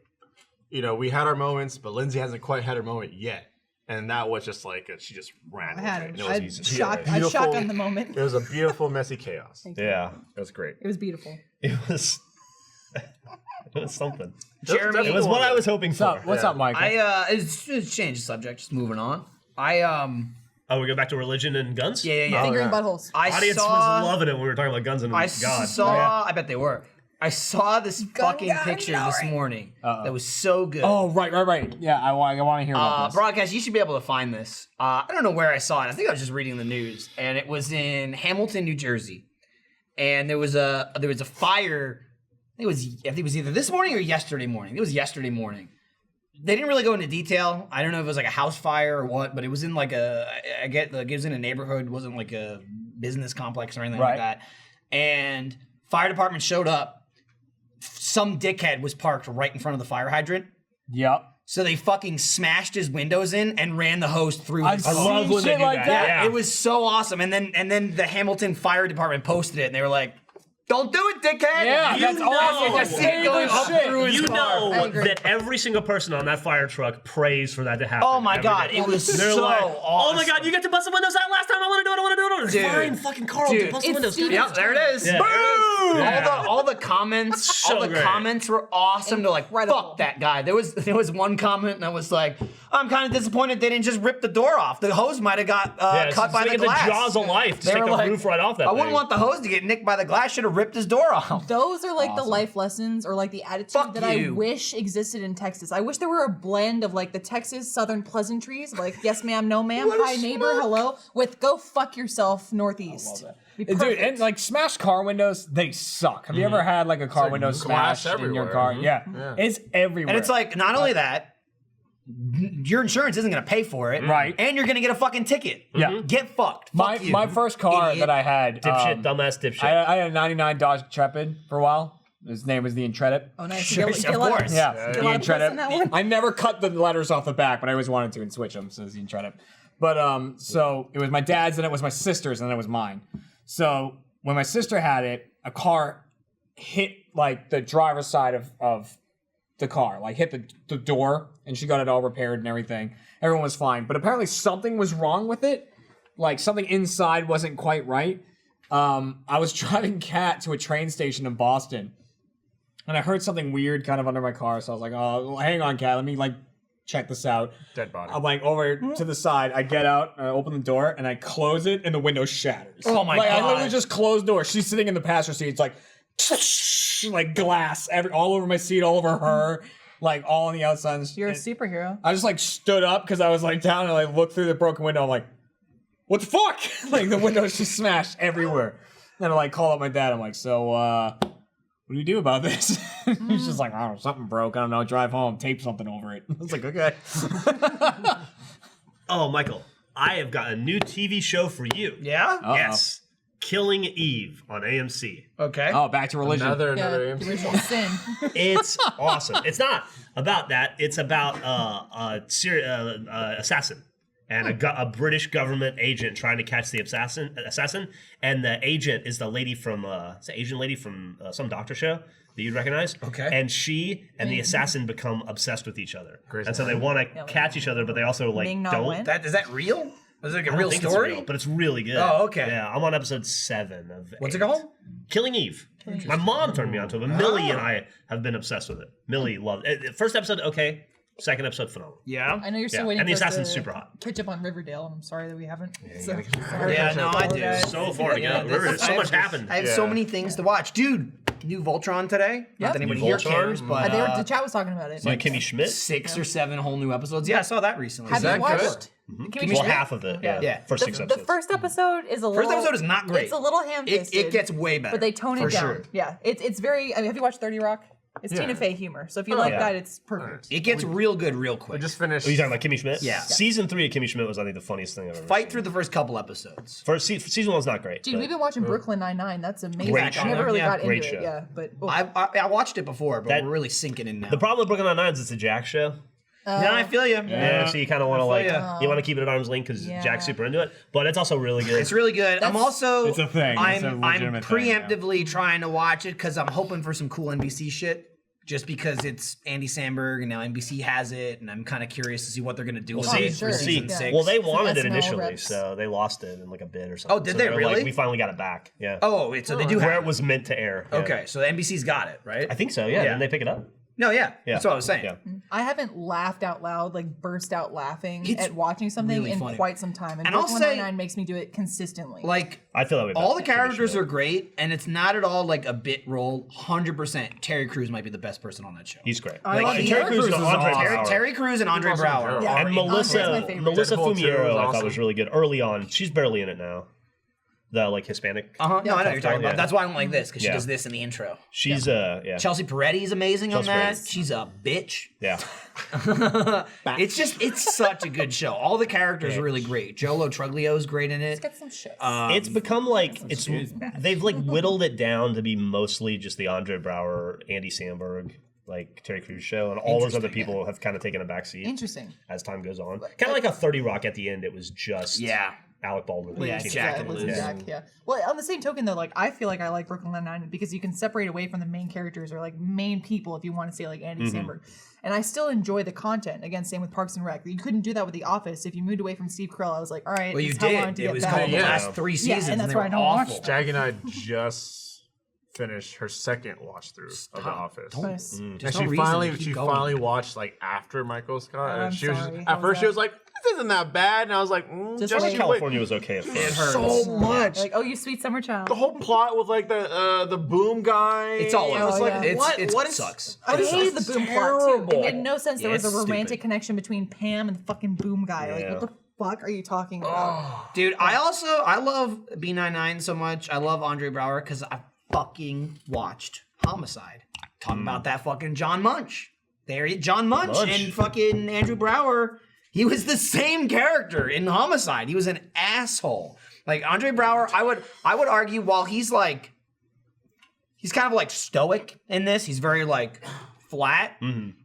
we had our moments, but Lindsay hasn't quite had her moment yet. And that was just like, she just ran. I had with him. it. I It was shocked. I beautiful. shotgunned the moment. It was a beautiful, messy chaos. yeah, It was great. It was beautiful. it was. It was something. Jeremy, It was what I was hoping What's up? for. What's up, Michael? it's change the subject. Just moving on. Oh, we go back to religion and guns. Yeah. Fingering yeah. buttholes. I Audience saw. was loving it when we were talking about guns and I God. saw. I bet they were. I saw this fucking gun picture this morning Uh-oh. that was so good. Oh, right. Yeah, I want to hear about this. Broadcast, you should be able to find this. I don't know where I saw it. I think I was just reading the news, and it was in Hamilton, New Jersey. And there was a fire. I think it was either this morning or yesterday morning. It was yesterday morning. They didn't really go into detail. I don't know if it was like a house fire or what, but it was in like it was in a neighborhood. It wasn't like a business complex or anything like Right. that. And fire department showed up. Some dickhead was parked right in front of the fire hydrant. Yep. So they fucking smashed his windows in and ran the hose through I've his I car. love seen when they shit do like that. that. Yeah. It was so awesome. And then the Hamilton Fire Department posted it, and they were like, "Don't do it, dickhead!" Yeah, You that's know- awesome. I see it going up Shit. through his You car. know I agree. that every single person on that fire truck prays for that to happen. Oh my every god, day. it was They're so like, awesome. oh my god, you got to bust the windows out last time. I want to do it. It's Dude. fine, fucking Carl. Dude. Bust the It's windows. Steven- Yep, there it is. Yeah. Boom! Yeah. All the comments, So all the great. comments were awesome. They're like, Incredible. "Fuck that guy." There was one comment that was like, "I'm kind of disappointed they didn't just rip the door off. The hose might have got cut by the glass." The jaws of life. Just They take were the like, roof right off that I thing. wouldn't want the hose to get nicked by the glass. Should have ripped his door off. Those are like the Awesome. life lessons or like the attitude Fuck that I you. wish existed in Texas. I wish there were a blend of like the Texas Southern pleasantries, like yes ma'am, no ma'am, What a hi neighbor, hello, with go fuck yourself Northeast. Be Dude, perfect. and like smashed car windows, they suck. Have you ever had like a car like window glass smashed in your everywhere. car? Mhm. Yeah. Yeah. It's everywhere. And it's like not only that, your insurance isn't going to pay for it. Right. And you're going to get a fucking ticket. Yeah. Get fucked. Fuck you. My first car idiot. that I had, Dipshit, dumbass dipshit. I had a 99 Dodge Intrepid for a while. His name was the Intrepid. Oh, nice. Sure, You get a lot of course. Yeah, Get a the lot of press in that one? I never cut the letters off the back, but I always wanted to and switch them, so it's the Intrepid. But so it was my dad's, and it was my sister's, and then it was mine. So when my sister had it, a car hit like the driver's side of the car, like hit the door, and she got it all repaired and everything. Everyone was fine, but apparently something was wrong with it. Like something inside wasn't quite right. I was driving Kat to a train station in Boston, and I heard something weird kind of under my car, so I was like, oh, hang on, Kat, let me like check this out. Dead body. I'm like over to the side. I get out, I open the door, and I close it, and the window shatters. Oh my like, God. I literally just closed the door. She's sitting in the passenger seat. It's like glass all over my seat, all over her, like all on the outside. You're a superhero. I just like stood up because I was like down and like looked through the broken window. I'm like, what the fuck? Like the windows just smashed everywhere. Then I like call up my dad. I'm like, so what do you do about this? He's just like, I don't know, something broke. I don't know. Drive home, tape something over it. I was like, okay. Oh, Michael, I have got a new TV show for you. Yeah? Uh-oh. Yes. Killing Eve on AMC. Okay. Oh, back to religion. Another Yeah, the AMC. original sin. It's awesome. It's not about that. It's about assassin and a British government agent trying to catch the assassin. And the agent is the lady from it's the Asian lady from some doctor show that you'd recognize. Okay. And she and the assassin become obsessed with each other. Crazy. And so they want to catch each other, but they also like Ming-Na don't. Wen? Is that real? Is it like I a don't real think story? it's real, but it's really good. Oh, okay. Yeah, I'm on episode 7 of What's it 8. called? Killing Eve. My mom turned me onto it, but Millie and I have been obsessed with it. Millie loved it. First episode, okay. Second episode, phenomenal. Yeah. I know you're still Yeah, waiting and the for us assassin's to super hot. catch up on Riverdale, and I'm sorry that we haven't. Yeah, no, I do. apologize. So far to Yeah, go. this- So I much have- happened. I have so Yeah. many things to watch. Dude, new Voltron today. Yeah. Not that anybody New here Voltron? cares, but The chat was talking about it. Like Kimmy Schmidt. 6 or 7 whole new episodes. Yeah, I saw that recently. Have So you that good? watched? Can we Well, just- half of it. Yeah. Yeah. First 6 the episodes. first episode is a little. First episode is not great. It's a little ham-fisted. It gets way better. but they tone for it down. Sure. Yeah, it's very. I mean, have you watched 30 Rock? It's Yeah. Tina Fey humor. So if you like yeah. that, it's perfect. It gets real good real quick. I just finished. Are you talking about Kimmy Schmidt? Yeah. Season 3 of Kimmy Schmidt was, I think, the funniest thing I've ever Fight seen. through the first couple episodes. First season 1's not great. Dude, but we've been watching Brooklyn Nine-Nine. That's amazing. Great I show. never really Yeah, got into great it. show. Yeah, but oh. I watched it before, but That- we're really sinking in now. The problem with Brooklyn Nine-Nine is it's a Jack show. yeah, I feel you. Yeah, so you kind of want to like ya. you want to keep it at arm's length because Yeah. Jack's super into it, but it's also really good. It's really good. I'm That's- also It's a thing. It's a I'm legitimate thing, yeah. preemptively trying to watch it because I'm hoping for some cool NBC shit. Just because it's Andy Samberg and now NBC has it, and I'm kind of curious to see what they're gonna do. We'll with see. it for sure. season Yeah. 6. Well, they Some wanted it SNL initially, reps. so they lost it in like a bid or something. Oh, did So they they're like, really? we finally got it back. Yeah. Oh, wait, so they do have Where it. it was meant to air. Yeah. Okay, so the NBC's got it, right? I think so. Yeah. Yeah. Didn't they pick it up? No, yeah, Yeah. that's what I was saying. Yeah. I haven't laughed out loud, like burst out laughing It's at watching something really in funny. quite some time. And And I'll Brooklyn say- Nine-Nine makes me do it consistently. Like I feel that way. all about the characters Kimmy are Schmidt. great, and it's not at all like a bit role. 100%. Terry Crews might be the best person on that show. He's great. I love And the Terry Terry Crews and Crews is Andre awesome. Braugher. Terry Crews and Andre Awesome Brower. job. are And Andre's Melissa my favorite. Melissa Deadpool 2 Fumero, was I thought awesome. was really good early on. She's barely in it now. The like Hispanic. No, I know what you're talking Yeah. about. That's why I don't like this because she Yeah. does this in the intro. She's yeah. Chelsea Peretti is amazing Chelsea on that. Peretti's- She's a bitch. Yeah. It's such a good show. All the characters are really great. Jolo Truglio's great in it. Let's get some shit. It's become like they've like whittled it down to be mostly just the Andre Brower, Andy Samberg, like Terry Crews show, and all those other Interesting, people have kind of taken a backseat Interesting. as time goes on. Kind of like a 30 Rock at the end. It was just Yeah. Alec Baldwin. Yeah, and Tina Jack Fey. and Liz Liz. Jack, yeah. Well, on the same token, though, like I feel like I like Brooklyn Nine-Nine because you can separate away from the main characters or like main people if you want to say like Andy Samberg, and I still enjoy the content. Again, same with Parks and Rec. You couldn't do that with The Office. If you moved away from Steve Carell, I was like, all right, Well, you it's how long did. to It get was back. called the Yeah. last 3 Yeah, seasons, and that's they why were I don't watch awful. it. Jag and I just finished her second watch through of The Office. Nice. And There's she no reason to finally keep going. watched like after Michael Scott. I'm And she was sorry. just, How's at first she that? was like, "This isn't that bad," and I was like, Just "Just wait. wait." California was okay at first. It hurts. So much. Like, oh, you sweet summer child. The whole plot with like the boom guy. It's all I over. was Oh, like, yeah. It's, what it is- sucks. I hated the boom plot too. It terrible. made no sense. There Yeah, was a it's romantic stupid. connection between Pam and the fucking boom guy. Like, Yeah. what the fuck are you talking about? Dude, I love B99 so much. I love Andre Brower because I fucking watched Homicide. Talk about that fucking John Munch. John Munch, Munch. and fucking Andrew Brower. He was the same character in Homicide. He was an asshole. Like Andre Brower, I would argue while he's kind of like stoic in this, he's very like flat.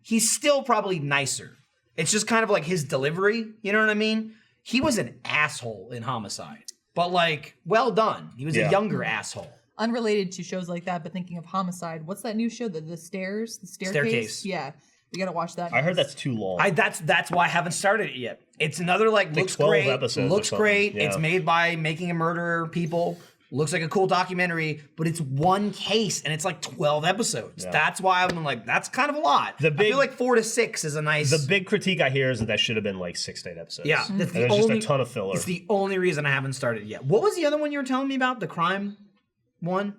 He's still probably nicer. It's just kind of like his delivery. You know what I mean? He was an asshole in Homicide, but like, well done. He was a younger asshole. Unrelated to shows like that, but thinking of Homicide, what's that new show? The staircase? Yeah, we gotta watch that. I heard that's too long. That's why I haven't started it yet. It's another like looks 12 great. episodes or Looks something. great. Yeah. It's made by Making a Murderer people. Looks like a cool documentary, but it's one case and it's like 12 episodes. Yeah. That's why I'm like, that's kind of a lot. I feel like 4 to 6 is a nice. The big critique I hear is that should have been like 6 to 8 episodes. Yeah, that's the There's only, just a ton of filler. It's the only reason I haven't started it yet. What was the other one you were telling me about? The crime one?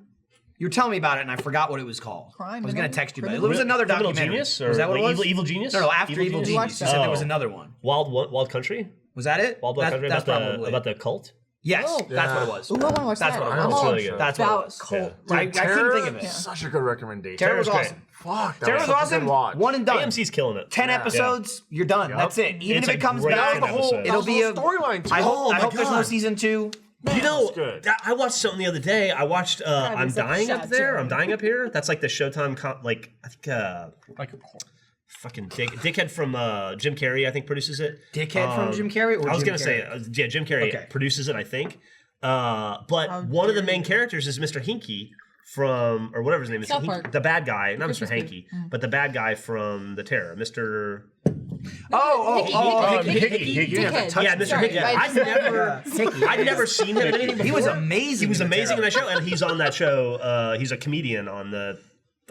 You were telling me about it and I forgot what it was called. I was going to text you about it. It was another Criminal documentary. Genius? Or Was that what like it was? Evil Genius? No, after Evil Genius. Watch You that. said there was another one. Wild Country? Was that it? Wild Country That's probably about the cult? Yes, Oh. that's what it was. Ooh, I want to watch That's that. what it I'm was. all really good. That's what it about was. cult. I couldn't think of it. Such a good recommendation. Terror was Terror's awesome. Fuck, that Terror was was such a good awesome. watch. One and done. AMC's killing it. 10 episodes, you're done. Yep. That's it. Even It's if it a comes great back, 10 episodes. it'll be a storyline too. I Oh hope my there's no God. season 2. You know, good. I watched something the other day. I watched I'm was like Dying shot Up There. too. I'm Dying Up Here. That's like the Showtime, I think, Like a court. fucking dickhead from Jim Carrey, I think, produces it. Dickhead from Jim Carrey? Or I was Jim going to say, Carrey? yeah, Jim Carrey Okay. produces it, I think. But one of the main characters is Mr. Hinky from, or whatever his name is. South Hinky- Park. the bad guy, not Mr. Christmas Hanky, but the bad guy from The Terror, Mr. Hickey. Hickey. Dickhead. Yeah, Mr. Sorry, Hickey. I I'd never seen him in anything before. He was amazing. He was in The amazing in Terror. that show, and he's on that show. He's a comedian on the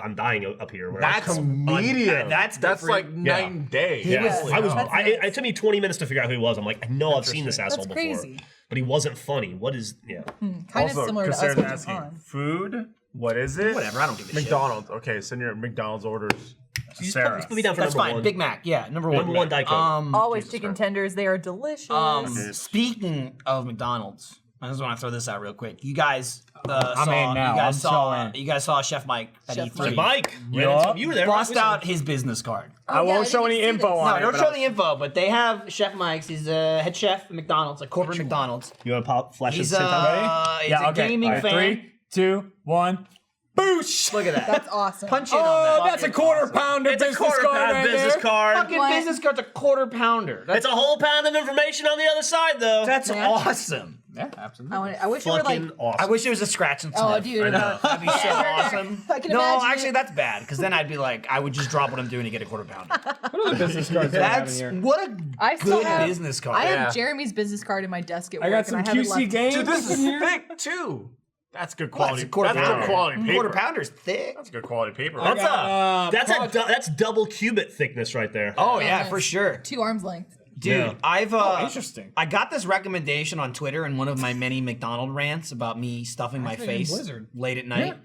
I'm Dying Up Here. where I- That's Comedian. That's That's like different. night and day. Yeah, was- I was. That's It took me 20 minutes to figure out who he was. I'm like, I know I've seen this asshole That's before, crazy. but he wasn't funny. What is? Yeah, Kind of Also, similar to because us Sarah's with asking, Japan. food? What is it? Whatever, I don't give a shit. McDonald's. Okay, send your McDonald's orders. to Sarah. Just put me down for That's number fine. one. Big Mac. Yeah, number one. Number one, Diet Coke. Always Jesus chicken Christ. tenders. They are delicious. Speaking of McDonald's, I just want to throw this out real quick. You guys I'm saw. in now. You guys I'm so saw. in. You guys saw Chef Mike at Chef E3. Mike, Yup. you were there. Bust right? out his business card. Oh, I yeah, won't show didn't any see info this. on No, it. don't but show I'll- the info, but they have Chef Mike's. He's a head chef at McDonald's, like corporate McDonald's. You want to pop flash He's at the same time? he's Yeah, a okay. gaming All right, fan. 3, 2, 1. Boosh! Look at that. That's awesome. Punch in on Oh, that. that's a quarter pounder It's a business quarter card pound right business there. card. Fucking What? business card's a quarter pounder. It's a whole pound of information on the other side, though. That's Yeah. awesome. Yeah, absolutely. I wish it were like. fucking awesome. I wish it was a scratch and sniff. Oh, dude. That'd be so awesome. I can No, imagine actually, it. that's bad because then I'd be like, I would just drop what I'm doing to get a quarter pounder. What other business cards do I have in That's here? what a I still good have- business card. I have Yeah. Jeremy's business card in my desk at work. I got some and I haven't QC left. games. Dude, this is in here. thick too. That's good Well, quality. it's a quarter That's pounder. good quality paper. Quarter pounder's thick. That's good quality paper. I That's got, that's double cubit thickness right there. Oh yeah, nice. for sure, 2 arms length. dude. Yeah. I've interesting. I got this recommendation on Twitter in one of my many McDonald rants about me stuffing my Actually, in face Blizzard. late at night.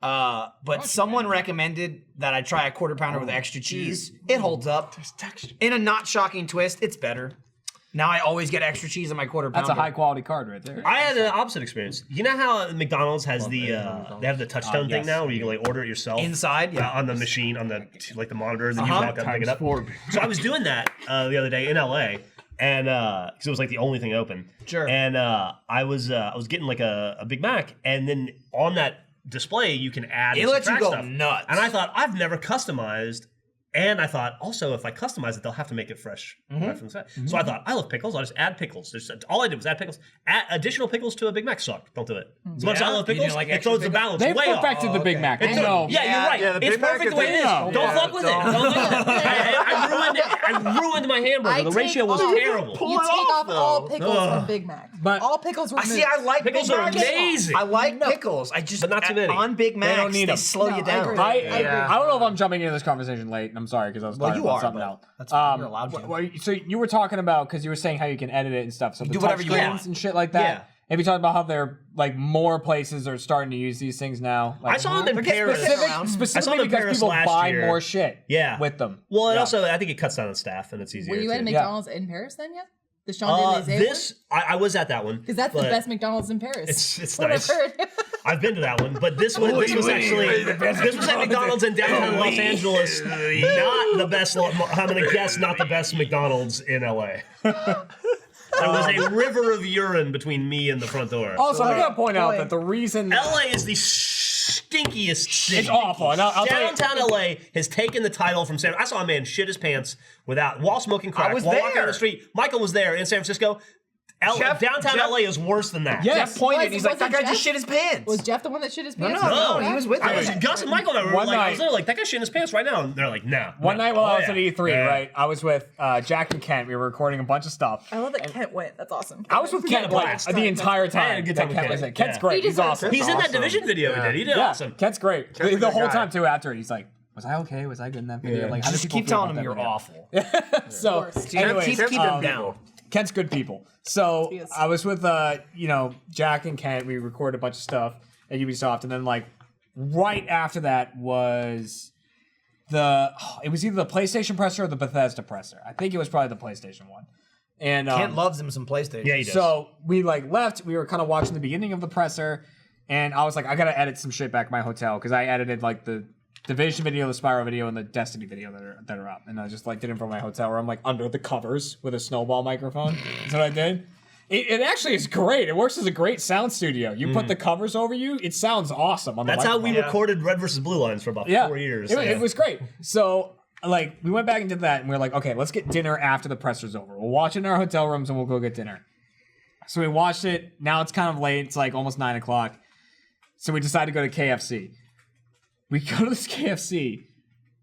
But someone recommended that I try a quarter pounder with extra cheese. It holds up. texture. In a not shocking twist, it's better. Now I always get extra cheese in my quarter pounder. That's a high quality card right there. I had an opposite experience. You know how McDonald's has they have the touchstone thing yes. now where you can like order it yourself Inside, yeah. on the machine on the like the monitor, and then you walk up and pick it up. Four. So I was doing that the other day in LA, and because it was like the only thing open. Sure. And I was getting like a Big Mac, and then on that display you can add. It and lets you subtract go stuff. nuts. And I thought I've never customized. And I thought, also, if I customize it, they'll have to make it fresh right from the set. So I thought, I love pickles. I'll just add pickles. All I did was add pickles. Add additional pickles to a Big Mac suck. Don't do it. As much as I Yeah? love You didn't pickles, like it extra throws the Big Mac? balance They've way off. perfected the Big okay. Mac. It's I know. Yeah, you're right. Yeah, the it's Big Mac perfect is the way it is. like- Don't yeah, fuck with it. don't- Don't do it. I ruined my hamburger. I The take ratio was all- terrible. Pull You it take off, off all though. pickles Ugh. from Big Mac. But- all pickles were I see. I removed. like Pickles Big are Macs. amazing. I like pickles. I just But not too many. on Big Macs. don't need they 'em. slow No, you I down. agree. Yeah. I don't know if I'm jumping into this conversation late, and I'm sorry because I was talking you about are, something but else. that's fine. You're allowed to. So you were talking about because you were saying how you can edit it and stuff. So the do whatever you touchscreens want. and shit like that. Yeah. Have you talked about how they're like more places are starting to use these things now? Like, I saw them in They're getting Paris. specific around. I saw them specifically in because Paris people last buy year. more shit. Yeah. With them. Well, and Yeah. also I think it cuts down on staff and it's easier. Were you too. at McDonald's in Paris then? Yeah. The Champs-Élysées? I was at that one Because that's the but best McDonald's in Paris. It's What nice. I've heard. I've been to that one, but this was actually this was at McDonald's in downtown Los Angeles. Not the best. I'm gonna guess not the best McDonald's in LA. There was a river of urine between me and the front door. Also, I gotta point out boy. that the reason LA is the stinkiest city. it's awful. And I'll tell you, Downtown LA has taken the title from San. I saw a man shit his pants while smoking crack I was while walking there. down the street. Michael was there in San Francisco. downtown LA is worse than that. Yes. Jeff pointed. Was- He's like, was that it guy Jeff? just shit his pants. Was Jeff the one that shit his No, pants? No, he was with I us. was Gus and Michael and I were One like, I was night- there like, that guy's shitting his pants right now. And they're like, no. one night while I was yeah. at E3, Yeah. right, I was with Jack and Kent. We were recording a bunch of stuff. I love that Kent went. That's awesome. I was with He had Kent a like blast. the entire I had time. a good that time with Kent was Kent. there. Kent's Yeah. great. He He's deserves awesome. it. He's in that Awesome. Division video he did. He did Yeah, awesome. Kent's great. Kent's a The good whole guy. time too. After he's like, "Was I okay? Was I good in that video?" Like, how did Just people keep feel telling about him you're that video? awful. So, course. anyways, keep him down. Kent's good people. So He is. I was with Jack and Kent. We recorded a bunch of stuff at Ubisoft, and then like right after that was it was either the PlayStation presser or the Bethesda presser. I think it was probably the PlayStation one. And Kent loves him some PlayStation. Yeah, he does. so we like left. We were kind of watching the beginning of the presser, and I was like, I gotta edit some shit back at my hotel because I edited like the Division video, the Spyro video, and the Destiny video that are up. And I just like did it from my hotel where I'm like under the covers with a snowball microphone. That's what I did. It actually is great. It works as a great sound studio. You put the covers over you, it sounds awesome on the That's how we microphone. recorded Red versus Blue Lines for about 4 years. It was great. So, like, we went back and did that, and we were like, okay, let's get dinner after the presser's over. We'll watch it in our hotel rooms, and we'll go get dinner. So we watched it. Now it's kind of late. It's like almost 9 o'clock. So we decided to go to KFC. We go to this KFC.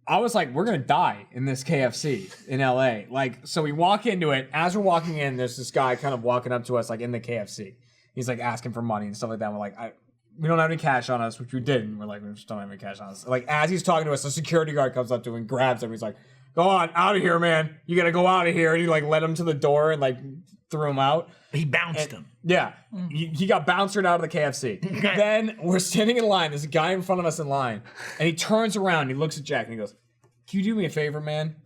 I was like, we're going to die in this KFC in LA. Like, so we walk into it. As we're walking in, there's this guy kind of walking up to us, like, in the KFC. He's, like, asking for money and stuff like that. We're like, we don't have any cash on us, which we didn't. We're like, we just don't have any cash on us. Like, as he's talking to us, the security guard comes up to him and grabs him. He's like, go on, out of here, man. You got to go out of here. And he, like, led him to the door and, like, threw him out. He bounced him. Yeah, he got bounced out of the KFC. Then we're standing in line. There's a guy in front of us in line, and he turns around. And he looks at Jack and he goes, "Can you do me a favor, man?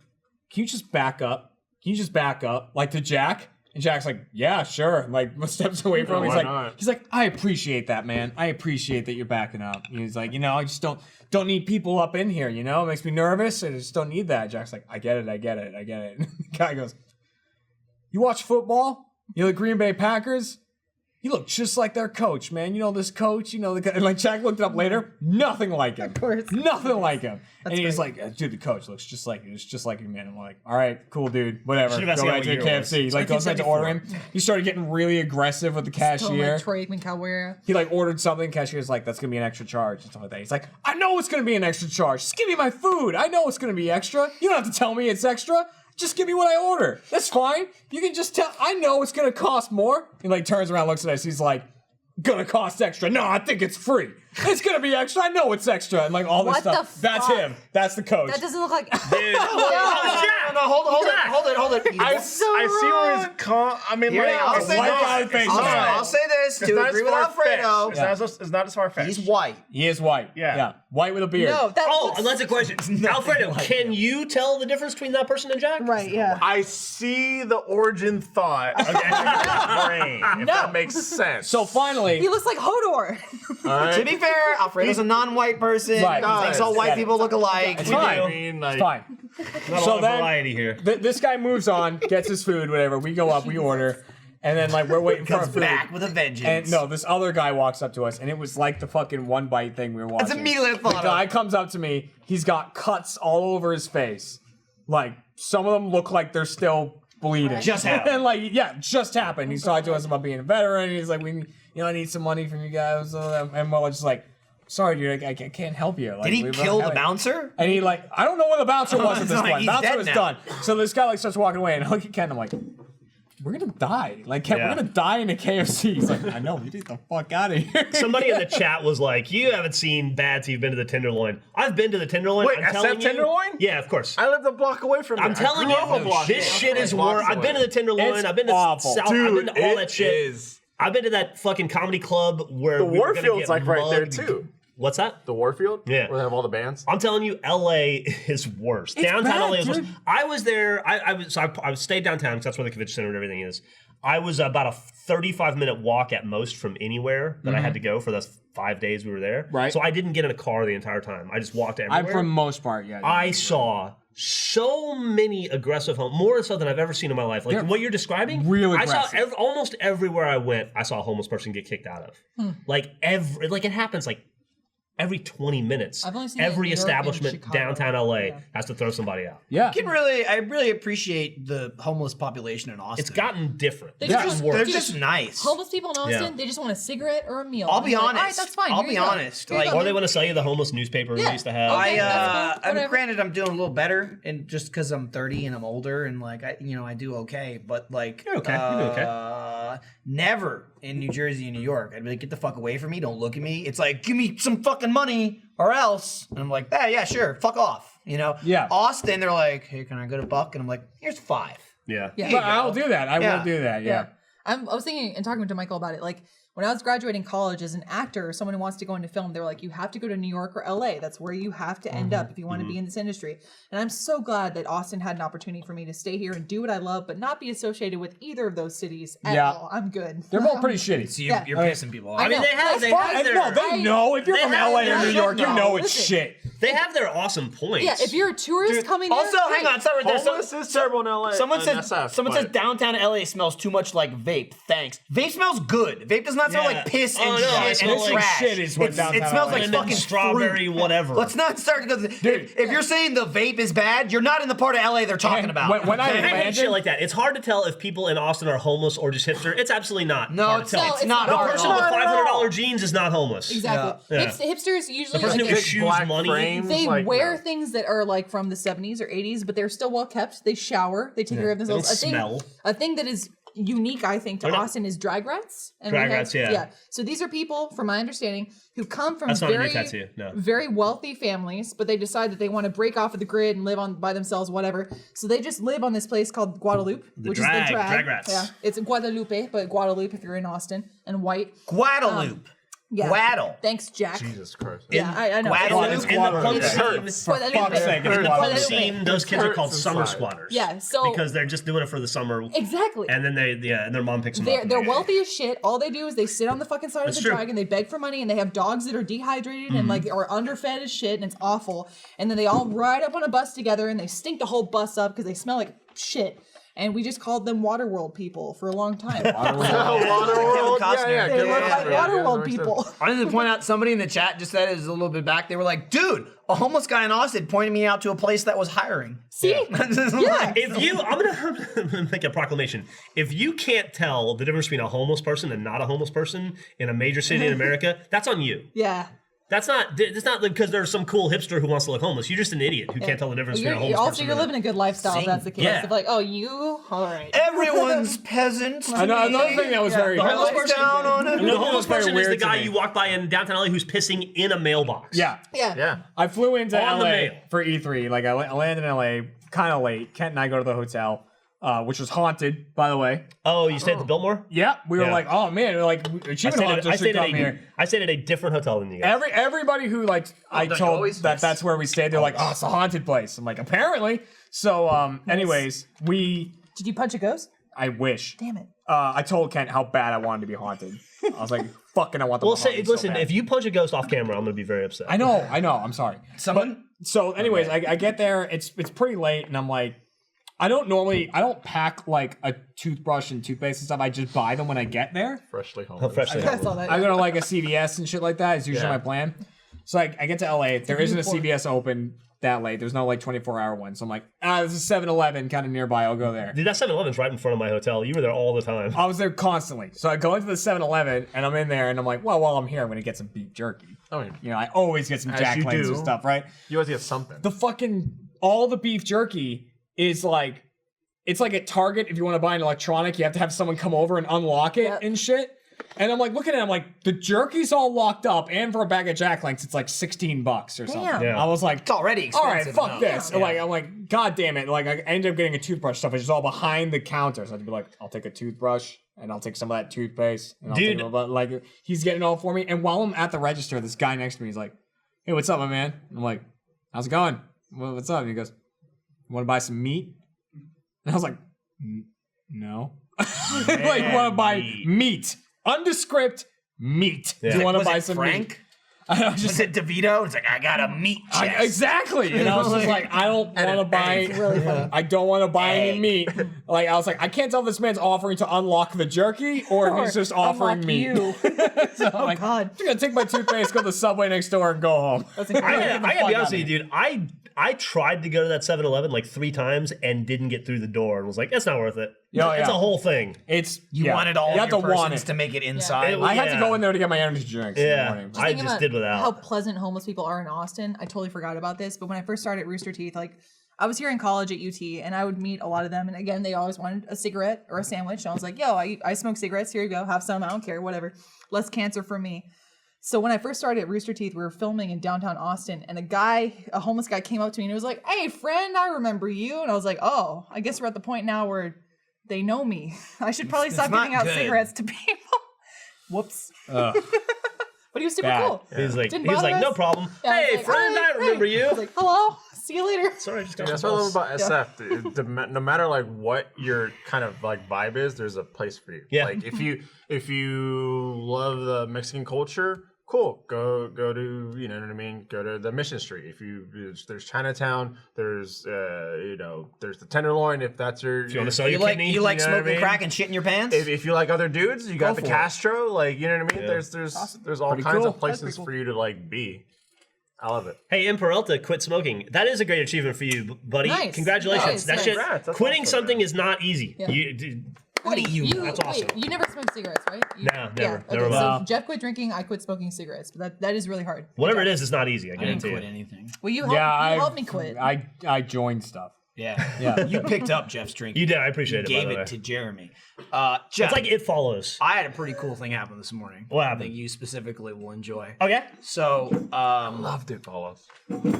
Can you just back up? Can you just back up, like to Jack?" And Jack's like, "Yeah, sure." And like steps away from him. Why He's not? like, "I appreciate that, man. I appreciate that you're backing up." And he's like, I just don't need people up in here. It makes me nervous. I just don't need that. Jack's like, I get it. And the guy goes, "You watch football? You know the Green Bay Packers? You look just like their coach, man. You know this coach, the guy." And like Jack looked it up later, nothing like him. Of course. Nothing like him. And he's great. like, "Dude, the coach looks just like you. It's just like you, man." I'm like, "All right, cool, dude. Whatever." Should've Go asked him back what to the year it was. KFC. He like goes back to order him. He started getting really aggressive with the Totally cashier. like Troy Aikman cowboy era. He like ordered something. Cashier's like, "That's gonna be an extra charge," and stuff like that. He's like, "I know it's gonna be an extra charge. Just give me my food. I know it's gonna be extra. You don't have to tell me it's extra. Just give me what I order. That's fine. You can just tell. I know it's gonna cost more." He like turns around, looks at us. He's like, "Gonna cost extra. No, I think it's free. It's gonna be extra. I know it's extra." And like all this What the stuff. That's fuck? him. That's the coach. That doesn't look like. Dude. No, hold it. I see where his Here, I'll say white guy this. face. I'll say this to agree with Alfredo. It's not as far-fetched. He's white. He is white. Yeah. White with a beard. No, that Oh, looks and that's a question. Alfredo, can you tell the difference between that person and Jack? right. Yeah. I see the origin thought of your brain, if that makes sense. So finally, He looks like Hodor. To be fair, Alfredo's a non-white person. Right. He thinks all white Yeah. people look alike. it's We fine. do. I mean, like, It's fine. Not a So lot of then- variety here. This guy moves on, gets his food, whatever. We go up, we order, and then like we're waiting for our Comes food. back with a vengeance. And no, this other guy walks up to us, and it was like the fucking one bite thing we were watching. That's immediately what I thought The guy of. comes up to me. He's got cuts all over his face. Like some of them look like they're still bleeding. Just happened. And like just happened. He's talking to us about being a veteran. He's like, I need some money from you guys. And we're just like, sorry, dude, I can't help you. Like, Did he we kill don't the have it." bouncer? And he like, I don't know where the bouncer was at this Like, point. he's Bouncer dead was now. done. So this guy like starts walking away, and I look at Ken. I'm like, we're gonna die. Like, Ken, Yeah. we're gonna die in a KFC. He's like, I know. We get the fuck out of here. Somebody in the chat was like, "You haven't seen bad, so you've been to the Tenderloin." I've been to the Tenderloin. Wait, I'm SF telling you- Tenderloin? Yeah, of course. I lived a block away from there. I'm telling I grew up a you, block this away. shit is Blocks war. I've been to away. the Tenderloin. It's I've been to awful. South. I've Dude, been to all it that shit. is. I've been to that fucking comedy club where The we were gonna Warfield's get like right there mugged. too. What's that? The Warfield? Yeah. Where they have all the bands? I'm telling you, LA is worse. It's Downtown bad, LA is worse. dude. I was there. I stayed downtown because that's where the convention center and everything is. I was about a 35-minute walk at most from anywhere that I had to go for those 5 days we were there. Right. So I didn't get in a car the entire time. I just walked everywhere. For the most part, yeah. I saw so many aggressive more so than I've ever seen in my life. Like They're what you're describing, real I saw aggressive. almost everywhere I went, I saw a homeless person get kicked out of. Like it happens like every 20 minutes. I've only seen it in every New York and establishment Chicago. downtown LA Yeah. has to throw somebody out. Yeah. I really appreciate the homeless population in Austin. It's gotten different. They It's just- gotten They're worse. just nice. Homeless people in Austin, Yeah. they just want a cigarette or a meal. I'll And be I'm like, honest. All right, that's fine. I'll Here be you go. honest. Here you Like- go, Or they man. want to sell you the homeless newspaper we Yeah. used to have. Okay, that's cool. I mean, Whatever. granted, I'm doing a little better, and just because I'm 30 and I'm older, and like I do okay. But like, You're okay. You do okay. Never in New Jersey and New York, I'd be like, get the fuck away from me! Don't look at me. It's like, give me some fucking money or else. And I'm like, yeah, sure, fuck off. You know? Yeah. Austin, they're like, hey, can I get a buck? And I'm like, here's 5. Yeah. Yeah. There you But I'll go. do that. I Yeah. will do that. Yeah. I was thinking and talking to Michael about it. Like when I was graduating college as an actor, someone who wants to go into film, they were like, you have to go to New York or LA. That's where you have to end up if you want to be in this industry. And I'm so glad that Austin had an opportunity for me to stay here and do what I love, but not be associated with either of those cities at Yeah. all. I'm good. They're both pretty shitty. So Yeah. you're Okay. pissing people off. I I mean, know. they have And their no, they know. If you're they from have LA or their- New York, you know it's Listen. shit. They have their awesome points. Yeah, if you're a tourist coming there, Also, hang on, start right there. Homeless is terrible in LA. Someone and said SF, someone but- says downtown LA smells too much like vape. Thanks. Vape smells good. Vape does not smell Yeah. like piss Oh, and no, shit it and smells like trash. shit is what It downtown smells LA like is. fucking strawberry, fruit. whatever. Let's not start because if you're saying the vape is bad, you're not in the part of LA they're talking And about. when I I hate landed- shit like that. It's hard to tell if people in Austin are homeless or just hipster. It's absolutely not. No, hard it's to tell. not. it's It's not not. The hard at person all. with Not at all. $500 jeans is not homeless. exactly. Yeah. Hipsters usually The person like, who Big shoes black money. frames, they like, wear no. things that are like from the 70s or 80s, but they're still well kept. They shower. They take care of They themselves. don't smell. A thing that is unique, I think, to They're not- Austin is drag rats. And Drag we have- rats, yeah. So these are people, from my understanding, who come from That's not a new very, tattoo, no. very wealthy families, but they decide that they want to break off of the grid and live on by themselves, whatever. So they just live on this place called Guadalupe, which is the drag rats. Yeah, it's Guadalupe, but Guadalupe if you're in Austin, and white. Guadalupe. Yeah. Gwaddle. Thanks, Jack. Jesus Christ. Yeah, I know. Guadalupe. In the punk It's- scene, For fuck's sake, it's in the punk Guadalupe. scene, those kids are called Hurts summer inside. squatters. Yeah, so- because they're just doing it for the summer, Exactly. and then and their mom picks them up. They're wealthy as shit. All they do is they sit on the fucking side That's of the true. dragon. They beg for money, and they have dogs that are dehydrated and like are underfed as shit, and it's awful. And then they all ride up on a bus together, and they stink the whole bus up because they smell like shit. And we just called them Waterworld people for a long time. Waterworld. Costner. Yeah, They good look like answer, yeah, Waterworld good people. I wanted to point out somebody in the chat just said it was a little bit back. They were like, dude, a homeless guy in Austin pointed me out to a place that was hiring. See? Yeah. If you, I'm gonna make a proclamation. If you can't tell the difference between a homeless person and not a homeless person in a major city in America, that's on you. Yeah. That's not. It's not because there's some cool hipster who wants to look homeless. You're just an idiot who can't tell the difference between a homeless Also, person. you're and a- living a good lifestyle if that's the case. Yeah. If like, oh, you? All right. Everyone's peasants. I know another thing that was very. The homeless person, down on it. the Another homeless very person is the weird to guy me. you walk by in downtown LA who's pissing in a mailbox. Yeah. Yeah. Yeah. I flew into On the LA mail. for E3. Like I landed in LA kind of late. Kent and I go to the hotel, which was haunted, by the way. Oh, you stayed at the Biltmore? Yeah, we were Yeah. like, oh man, like achievement hunters should come here. I stayed at a different hotel than you guys. Everybody who like I don't you told always? that's where we stayed. They're like, oh, it's a haunted place. I'm like, apparently. So, anyways, Did you punch a ghost? I wish. Damn it. I told Kent how bad I wanted to be haunted. I was like, fucking, I want them Well, to haunt me so listen, bad. if you punch a ghost off camera, I'm gonna be very upset. I know. I'm sorry. Someone. So, anyways, I get there. It's pretty late, and I'm like, I don't pack like a toothbrush and toothpaste and stuff. I just buy them when I get there. Freshly homeless. Freshly I saw that. I go to like a CVS and shit like that. It's usually Yeah. my plan. So I get to LA. There isn't a Newport. CVS open that late. There's no like 24-hour one. So I'm like, this is 7-Eleven kind of nearby. I'll go there. Dude, that 7-Eleven's right in front of my hotel. You were there all the time. I was there constantly. So I go into the 7-Eleven and I'm in there and I'm like, well, while I'm here, I'm going to get some beef jerky. Oh, yeah. You know, I always get some As Jack you Lanes and do. stuff, right? You always get something. All the beef jerky is like, it's like at Target, if you want to buy an electronic, you have to have someone come over and unlock it Yep. and shit. And I'm like looking at it, I'm like, the jerky's all locked up, and for a bag of Jack Links, it's like $16 or something. Damn. Yeah. I was like, It's already all right, expensive. fuck enough. this. I'm like, God damn it. Like, I ended up getting a toothbrush stuff. It's just all behind the counter. So I had to be like, I'll take a toothbrush, and I'll take some of that toothpaste. And I'll Dude. take like, he's getting it all for me. And while I'm at the register, this guy next to me is like, hey, what's up, my man? And I'm like, how's it going? What's up? And he goes, you want to buy some meat? And I was like, no. Like, you want to buy meat. Undescript meat. Yeah. Do you want to Was buy it some Frank? meat? I was Was just it DeVito? It's like, I got a meat chest. exactly. And I was just like, I don't want to buy. Really funny. I don't want to buy any Egg. meat. Like I was like, I can't tell if this man's offering to unlock the jerky or if he's just offering unlock meat. you. So I'm like, God. I'm gonna take my toothpaste, go to the Subway next door, and go home. That's I incredible. gotta be honest with you, dude. I tried to go to that 7-Eleven like 3 times and didn't get through the door and was like, it's not worth it. Yeah, It's yeah. a whole thing. It's You wanted all you have your to want persons it. to make it inside. Yeah. I had to Yeah. go in there to get my energy drinks in the Yeah. morning. I Thinking just about did without. How pleasant homeless people are in Austin. I totally forgot about this, but when I first started at Rooster Teeth, like I was here in college at UT, and I would meet a lot of them. And again, they always wanted a cigarette or a sandwich. And I was like, "Yo, I smoke cigarettes. Here you go. Have some. I don't care. Whatever. Less cancer for me." So when I first started at Rooster Teeth, we were filming in downtown Austin, and a homeless guy, came up to me and he was like, "Hey, friend, I remember you." And I was like, "Oh, I guess we're at the point now where they know me. I should probably It's stop not giving out good. cigarettes to people." Whoops. Ugh. But he was super Bad. cool. He's like, Didn't bother no us. problem. Yeah, I was Hey, like, friend, "Hi, I remember hey." you. I was like, "Hello, see you later." Sorry, I just got That's off what I the love bus. about SF. No matter like what your kind of like vibe is, there's a place for you. Yeah. Like if you love the Mexican culture, cool. Go to you know what I mean. Go to the Mission Street. If there's Chinatown, there's there's the Tenderloin. If that's your If you want to sell your You like kidney, you like you know what I smoking mean? crack and shit in your pants? if you like other dudes, you got Go the for it. Castro. Like you know what I mean. Yeah. There's all Pretty kinds cool. of That's places pretty cool. for you to like be. I love it. Hey, in Peralta, quit smoking. That is a great achievement for you, buddy. Nice. Congratulations. Nice, That nice. shit. Congrats, that's Quitting awesome, something man. is not easy. Yeah. What do you know? That's awesome. Wait, you never smoked cigarettes, right? No, never. Okay, Never. so Jeff quit drinking. I quit smoking cigarettes. But that is really hard. Whatever it is, it's not easy. I I didn't guarantee quit you. anything. Well, you Yeah, helped me quit. I joined stuff. Yeah. Yeah. You picked up Jeff's drink. You did. I appreciate You it. gave by the it way. to Jeremy. Jeff, It's like It Follows. I had a pretty cool thing happen this morning. What I happened? think you specifically will enjoy. Okay. So, Loved it, follows.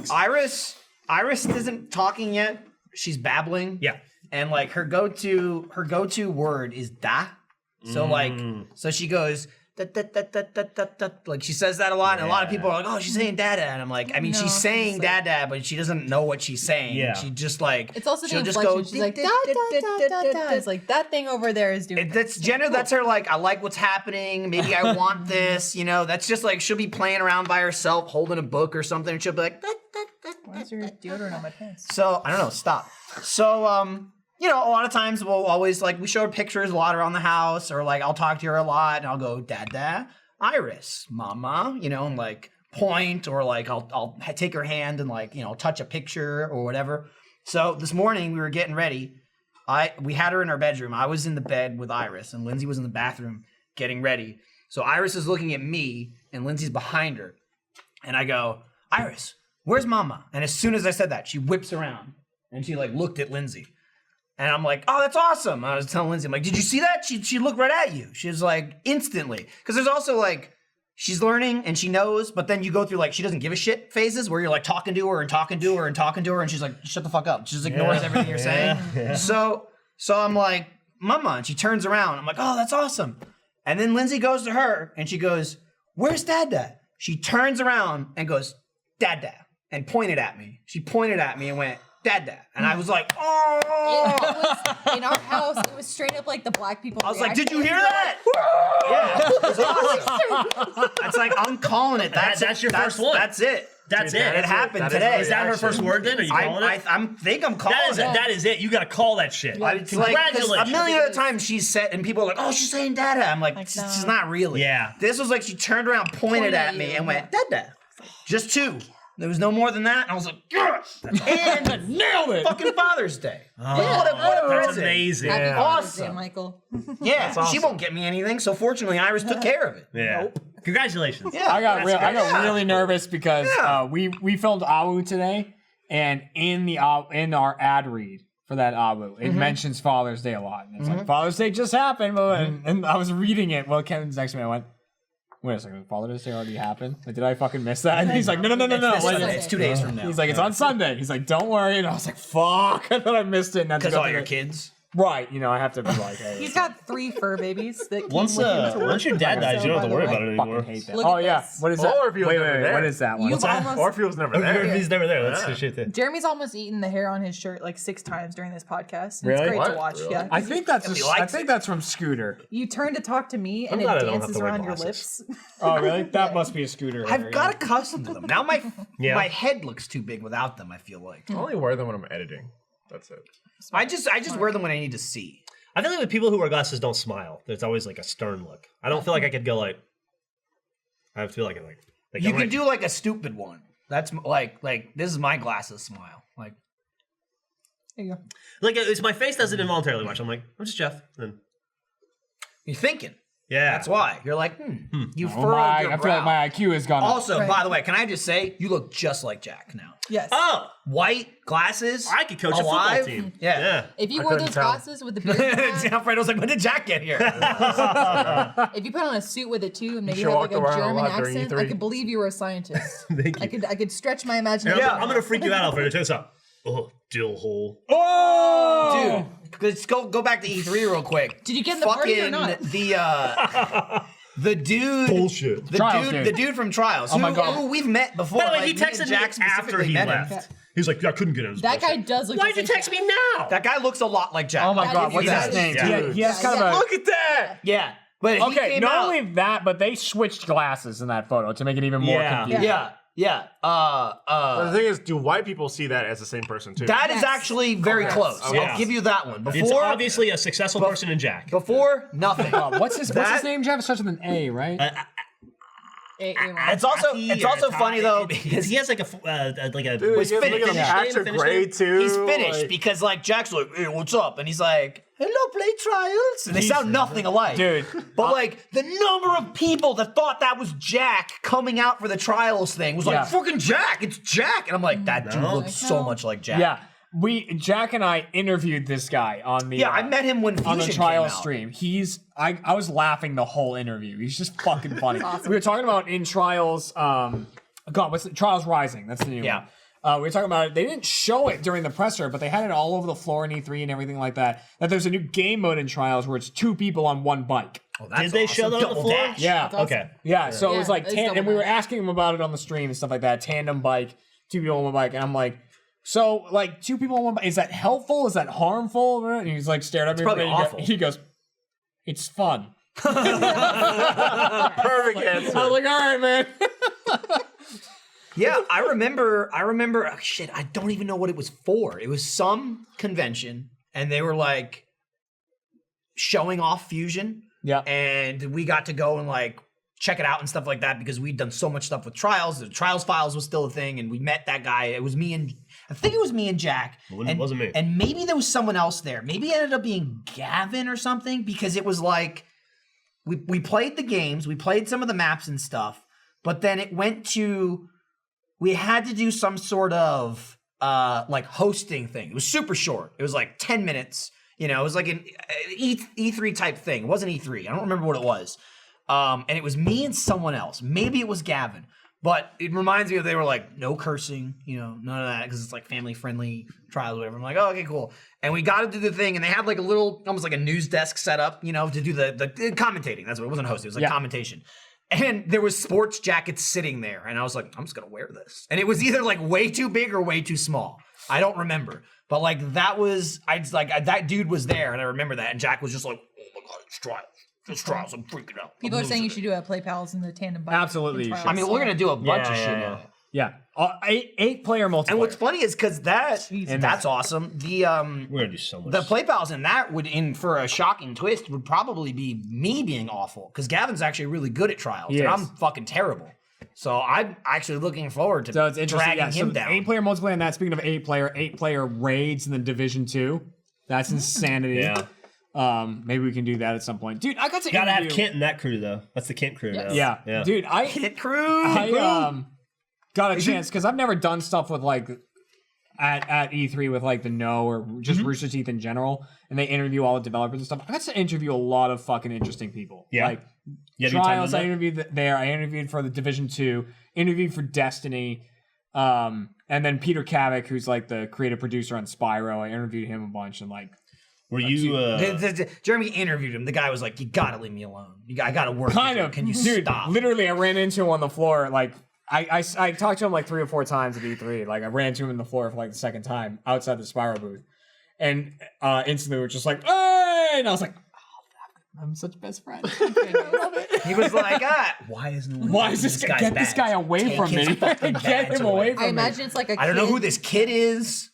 Iris isn't talking yet. She's babbling. Yeah. And like her go-to word is da. So so she goes da, da, da, da, da, da, da. Like she says that a lot, and a lot of people are like, "Oh, she's saying dada," and I'm like, I mean, No, she's saying it's like- dada, but she doesn't know what she's saying. Yeah. She just like It's also the she'll just inflection. go. She's like, da, da, da, da, da. It's like, that thing over there is doing. That's Jenna. That's her. Like, I like what's happening. Maybe I want this. You know, that's just like she'll be playing around by herself, holding a book or something, and she'll be like. "Da, da, da, da." Why is there deodorant on my pants? So I don't know. Stop. So you know, a lot of times we'll always like we show her pictures a lot around the house, or like I'll talk to her a lot, and I'll go, "Dada, Iris, Mama," you know, and like point, or like I'll take her hand and like touch a picture or whatever. So this morning we were getting ready. We had her in our bedroom. I was in the bed with Iris, and Lindsay was in the bathroom getting ready. So Iris is looking at me, and Lindsay's behind her, and I go, "Iris, where's Mama?" And as soon as I said that, she whips around and she like looked at Lindsay. And I'm like, "Oh, that's awesome." I was telling Lindsay, I'm like, "Did you see that?" She looked right at you. She was like, instantly. Because there's also like, she's learning and she knows, but then you go through like, she doesn't give a shit phases where you're like talking to her and talking to her and talking to her, and she's like, "Shut the fuck up." She just ignores everything you're saying. Yeah. So I'm like, "Mama," and she turns around. I'm like, "Oh, that's awesome." And then Lindsay goes to her and she goes, "Where's Dada?" She turns around and goes, "Dada," and pointed at me. She pointed at me and went, "Dada," and I was like, "Oh!" It was in our house. It was straight up like the black people. I was like, reaction. "Did you hear that?" Yeah, it was awesome. It's like, I'm calling it. That's your first one. That's it. That's Dude, it. It happened That is today. really Is that her first word then? Are you calling I it? think I'm calling it. That is it. You got to call that shit. It's like, 'cause Congratulations. a million other times she's said, and people are like, "Oh, she's saying Dada." I'm like, Like, she's no. not really. Yeah. This was like she turned around, pointed at me, you, and went, "Dada." Just two. There was no more than that. And I was like, "Yes!" And Nailed it. fucking Father's Day. Oh, What a that's present. amazing. Happy Yeah. Father's Day, Awesome. Michael. Yeah, awesome. she won't get me anything. So fortunately, Iris took care of it. Yeah. Congratulations. Yeah, I got Yeah. really nervous because we filmed Awu today, and in our ad read for that Abu. It mentions Father's Day a lot. And it's like, Father's Day just happened. And I was reading it while Kevin's next to me. I went, wait a second, Father's Day already happened? Like, did I fucking miss that? And he's like, no. It's, Like, it's 2 days from now. he's like, it's on Sunday. He's like, don't worry. And I was like, fuck. I thought I missed it. because all your kids. Right. You know, I have to be like, hey. He's got 3 fur babies that came Once with him to work. once your dad dies, you don't have to worry about it fucking anymore. hate that. Look Oh, at yeah. this. What is that? Orpheus Wait, never there. what is that one? You've almost, Orpheus never there. He's never there. That's the shit thing. Jeremy's almost eaten the hair on his shirt like 6 times during this podcast. And Really? It's great to What? watch. Really? Yeah. I think that's He likes from Scooter. You turn to talk to me and I'm it glad I don't have dances to wear around your glasses. lips. Oh, really? That must be a Scooter. hair, I've got accustomed to them. Now my Yeah. my head looks too big without them, I feel like. I only wear them when I'm editing. That's it. I just wear them when I need to see. I feel like with people who wear glasses don't smile. There's always like a stern look. I don't feel like I could go like. I feel like You I'm can do like a stupid one. That's like this is my glasses smile. Like There you go. like it's my face does it involuntarily much. I'm like, I'm just Jeff. And you're thinking. yeah, That's why. You're like, you Oh furrowed my, your I feel brow. like my IQ has gone up. Also, Right. by the way, can I just say you look just like Jack now. Yes. oh, White glasses. I could coach a alive. football team. Yeah. If you I wore couldn't those tell. glasses with the beard, hat, Alfredo's like, when did Jack get here? if you put on a suit with it too, and maybe sure have like walked a around a German lot during accent, I E3. could believe you were a scientist. Thank you. I could stretch my And imagination. Yeah. I'm gonna freak you out, Alfredo. Check this out. Oh, dill hole. Oh! Dude, let's go back to E3 real quick. Did you get in the party or not? The dude Bullshit. Trials dude. the dude from Trials. Oh my who- God. Who we've met before. By the way, like, he me and texted Jack me after specifically he met him. left. He's like, I couldn't get it. That guy does look. Why'd you just like text me now? That guy looks a lot like Jack. Oh my That god, is- what's he his does. name? Yeah. He has kind of a... Look at that! Yeah. But he Okay, came not out. only that, but they switched glasses in that photo to make it even more Yeah. confusing. Yeah. But the thing is, do white people see that as the same person too? That is Yes. actually very Yes. close. Okay. I'll give you that one. It's Before, obviously a successful person in Jack. nothing. What's his That- name, Jeff? It starts with an A, right? It's also funny though because he has like a Dude, was you guys look at finished. the actor grade too. he's finished like- because like Jack's like, hey, what's up? And he's like, hello, play Trials. And they sound nothing alike. Dude. But like the number of people that thought that was Jack coming out for the Trials thing was like, Yeah. fucking Jack, it's Jack. And I'm like, that dude No. looks so much like Jack. Yeah. Jack and I interviewed this guy on the... Yeah, I met him when Fusion on the came trial out. stream. I was laughing the whole interview. He's just fucking funny. awesome. We were talking about in Trials, Trials Rising. That's the new Yeah. one. We were talking about it. They didn't show it during the presser, but they had it all over the floor in E3 and everything like that. That there's a new game mode in Trials where it's 2 people on 1 bike. Oh, that's Did they show awesome. that on the Double floor? dash. Yeah. That's awesome. Okay. Yeah, so it Yeah, was like, it's double and we were dash. asking him about it on the stream and stuff like that. Tandem bike, 2 people on 1 bike, and I'm like, so like 2 people on 1 bike, is that helpful? Is that harmful? And he's like stared at me. probably and he go- awful. He goes, it's fun. Perfect answer. I was like, all right, man. Yeah, I remember, oh, shit, I don't even know what it was for. It was some convention, and they were like showing off Fusion, Yeah. and we got to go and like check it out and stuff like that because we'd done so much stuff with Trials. The Trials files was still a thing, and we met that guy. It was me and, I think it was me and Jack. It wasn't me. And maybe there was someone else there. Maybe it ended up being Gavin or something because it was like, we played the games, we played some of the maps and stuff, but then it went to, we had to do some sort of like hosting thing. It was super short. It was like 10 minutes. You know, it was like an E3 type thing. It wasn't E3. I don't remember what it was. And it was me and someone else. Maybe it was Gavin. But it reminds me of they were like, no cursing, you know, none of that, because it's like family friendly trials or whatever. I'm like, oh, okay, cool. And we got to do the thing, and they had like a little, almost like a news desk set up, you know, to do the commentating. That's what it wasn't hosting, it was like commentation. And there was sports jackets sitting there, and I was like, I'm just gonna wear this. And it was either like way too big or way too small. I don't remember, but like that was, that dude was there, and I remember that. And Jack was just like, oh my god, it's Trials. It's Trials. I'm freaking out. People I'm are saying you losing should do a Play Pals in the tandem bike. Absolutely in you should. Trials. it. I mean, we're gonna do a bunch of Yeah, shit yeah, now. Yeah. 8-player multiplayer. And what's funny is because that's Jesus. awesome. The We're gonna do so much. the play pals in that would, in for a shocking twist, would probably be me being awful because Gavin's actually really good at Trials, He and is. I'm fucking terrible. So I'm actually looking forward to So it's interesting. dragging him down. 8-player multiplayer, and that, speaking of 8-player raids in the Division 2. That's insanity. Yeah. Maybe we can do that at some point. Dude, I got to Gotta have interview- Kent in that crew though. That's the Kent crew now. Yeah. Dude, Hit crew. I got a chance because I've never done stuff with like at E3 with like the No or just Rooster Teeth in general, and they interview all the developers and stuff. I got to interview a lot of fucking interesting people. Yeah. Like You had any time on Trials, I that? interviewed there. I interviewed for the Division 2, interviewed for Destiny, and then Peter Kavik, who's like the creative producer on Spyro. I interviewed him a bunch and like. Were you? Jeremy interviewed him. The guy was like, "You gotta leave me alone. I gotta work. Kind with you. of. Can you Dude, stop?" literally, I ran into him on the floor. Like, I talked to him like 3 or 4 times at E3. Like, I ran into him in the floor for like the second time outside the Spyro booth. And instantly we're just like, hey! And I was like, oh, I'm such best friend. I love it. He was like, "Why isn't? Why is this guy? Get this guy away Take from his me. fucking Get badge him away. away from me. I imagine it's like a I don't know kid- who this kid is."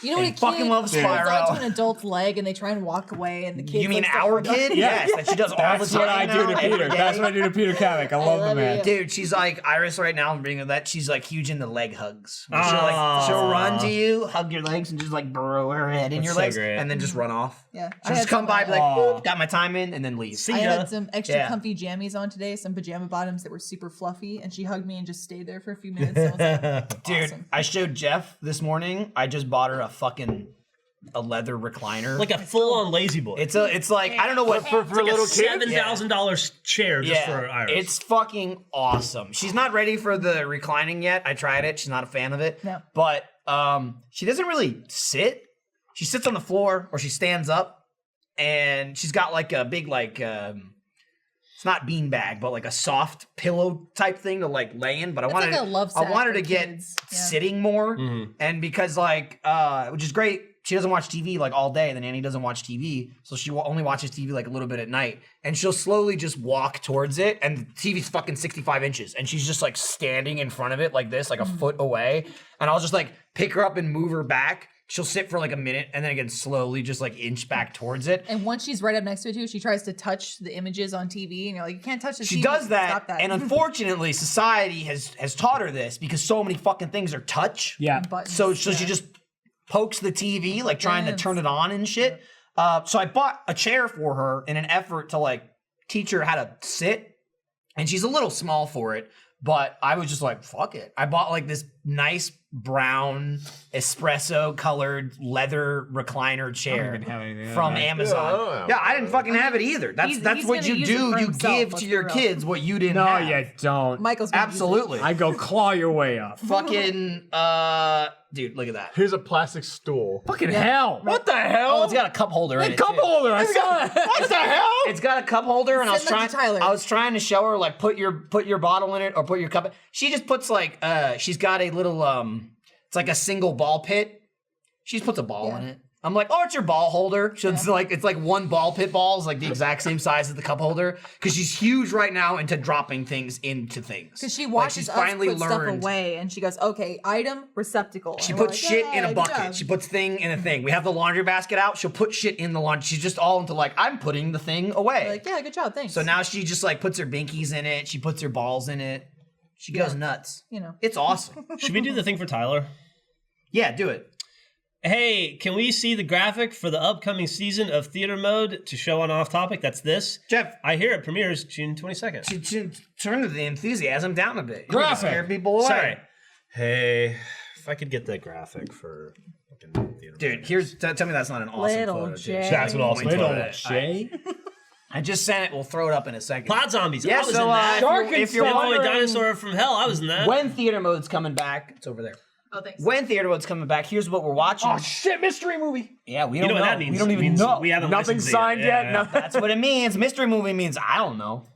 You know what a and fucking kid loves holds Spyro. onto an adult's leg and they try and walk away and the kid. You mean our kid? Yes, that she does all the That's time. what I do to now, Peter. every day. That's what I do to Peter Kavik. I love the love man. it. Dude, she's like Iris right now. Bringing that, she's like huge into leg hugs. She'll Aw. she'll run to you, hug your legs, and just like burrow her head in That's your so legs, great. and then just run off. Yeah, She'll just come by, be like, "Boop, got my time in," and then leave. See I ya. had some extra Yeah. comfy jammies on today, some pajama bottoms that were super fluffy, and she hugged me and just stayed there for a few minutes. And I was like, Dude, awesome. I showed Jeff this morning. I just bought her a leather recliner. Like a full-on lazy boy. it's like I don't know what For a little kid? $7,000 chair just for Iris. It's fucking awesome. She's not ready for the reclining yet. I tried it. She's not a fan of it. No. But she doesn't really sit. She sits on the floor or she stands up, and she's got like a big it's not beanbag, but like a soft pillow type thing to like lay in. But I It's wanted like a love I sack wanted for to get kids. Yeah. sitting more, Mhm. and because like which is great. She doesn't watch TV like all day. The nanny doesn't watch TV, so she only watches TV like a little bit at night. And she'll slowly just walk towards it, and the TV's fucking 65 inches, and she's just like standing in front of it like this, like a foot away. And I'll just like pick her up and move her back. She'll sit for like a minute, and then again slowly just like inch back towards it. And once she's right up next to it too, she tries to touch the images on TV, and you're like, you can't touch the She TV. does that, Stop that. and unfortunately, society has taught her this because so many fucking things are touch. Yeah. Buttons, So yeah. she just pokes the TV, like trying to Yes. turn it on and shit. So I bought a chair for her in an effort to like teach her how to sit. And she's a little small for it, but I was just like, fuck it. I bought like this nice brown espresso colored leather recliner chair even have anything like from that. Amazon. Yeah, I didn't fucking have it either. That's He's what gonna you use it do. for You himself, give let's to be your real. kids what you didn't No, have. you don't. Michael's gonna use it. Absolutely. I go claw your way up. Fucking dude, look at that. Here's a plastic stool. Fucking hell. What the hell? Oh, it's got a cup holder in it. Cup too. holder. I saw it. What the hell? It's got a cup holder, and I was Send that trying. to Tyler. I was trying to show her like put your bottle in it or put your cup. She just puts like she's got a little it's like a single ball pit. She just puts a ball Yeah. in it. I'm like, oh, it's your ball holder. So it's like one ball pit ball is like the exact same size as the cup holder because she's huge right now into dropping things into things. Because she Like, watches she's us finally put stuff learned. away, and she goes, "Okay, item receptacle." She And we're puts like, shit "Yeah, in a good bucket. job." She puts thing in a thing. We have the laundry basket out. She'll put shit in the laundry. She's just all into like, I'm putting the thing away. We're like, yeah, good job, thanks. So now she just like puts her binkies in it. She puts her balls in it. She goes nuts. you know, It's awesome. Should we do the thing for Tyler? Yeah, do it. Hey, can we see the graphic for the upcoming season of Theater Mode to show on Off Topic? That's this. Jeff, I hear it premieres June 22nd. turn the enthusiasm down a bit. Graphic. Scare people away. Sorry. Hey, if I could get the graphic for fucking Theater Dude, Mode. here's tell me that's not an awesome Little photo. dude. Jay. That's what awesome Point to photo it. is. Shay? I just sent it. We'll throw it up in a second. Pod Zombies. Yeah, I was so in that. Shark if you're and Dead Boy wondering Dinosaur from Hell. I was in that. when theater mode's coming back, it's over there. oh, thanks. When theater mode's coming back, here's what we're watching. Oh shit, mystery movie. Yeah, we you don't know what that means? We don't It even means know. We haven't Nothing licensed it signed yet. Yeah. No. That's what it means. Mystery movie means I don't know.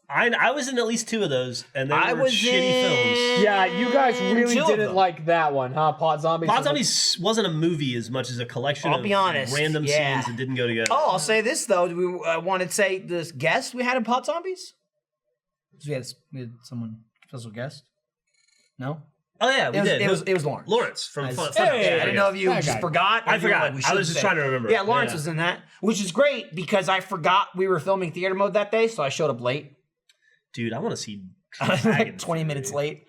I was in at least 2 of those, and they I were was shitty films. Yeah, you guys really Two of didn't them. like that one, huh? Pod Zombies. Pod was Zombies wasn't a movie as much as a collection I'll of be honest, random yeah. scenes that didn't go together. Oh, I'll say this though. Do we want to say this guest we had in Pot Zombies? We had someone special guest. No, Oh, yeah, we did. It was Lawrence. Lawrence from Nice. Fun. I didn't know if you That just guy. forgot. or I if you were forgot. like, we I should was just say. trying to remember. Yeah, Lawrence was in that, which is great because I forgot we were filming theater mode that day, so I showed up late. Dude, I want to see like Dragons. 20 minutes late.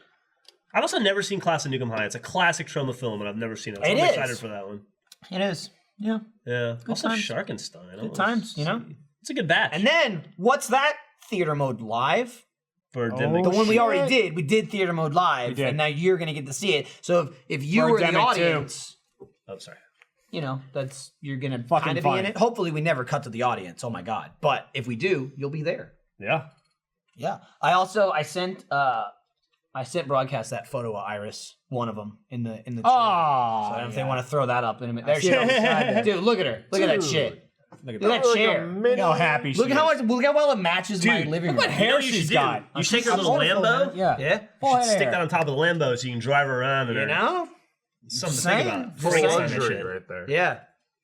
I've also never seen Class of Nukem High. It's a classic trauma film, and I've never seen it. So It I'm is. excited for that one. It is. Yeah. Yeah. Also times. Sharkenstein. Good times, you know? It's a good batch. And then what's that theater mode live? For Oh, Demic. The one we shit. already did. We did theater mode live, We did. and now you're gonna get to see it. So if you were the Birdemic 2. audience, Oh, sorry. you know, you're gonna Fucking kind of be in fun. it. Hopefully we never cut to the audience. Oh my god. But if we do, you'll be there. Yeah. Yeah. I sent broadcast that photo of Iris, one of them, in the chat. Oh, So I don't know if they want to throw that up in a minute. There she is. Dude, look at her. Look at that shit. Look at that chair. Look how happy she Look is. look how well it matches my living room. Look what You know hair what you she's should got. do? You take her little Lambo. Yeah. Yeah. Full You should stick hair. that on top of the Lambo so you can drive her around. And You know? something to Saying. think about. Just Bring us on that Luxury shit. right there. Yeah.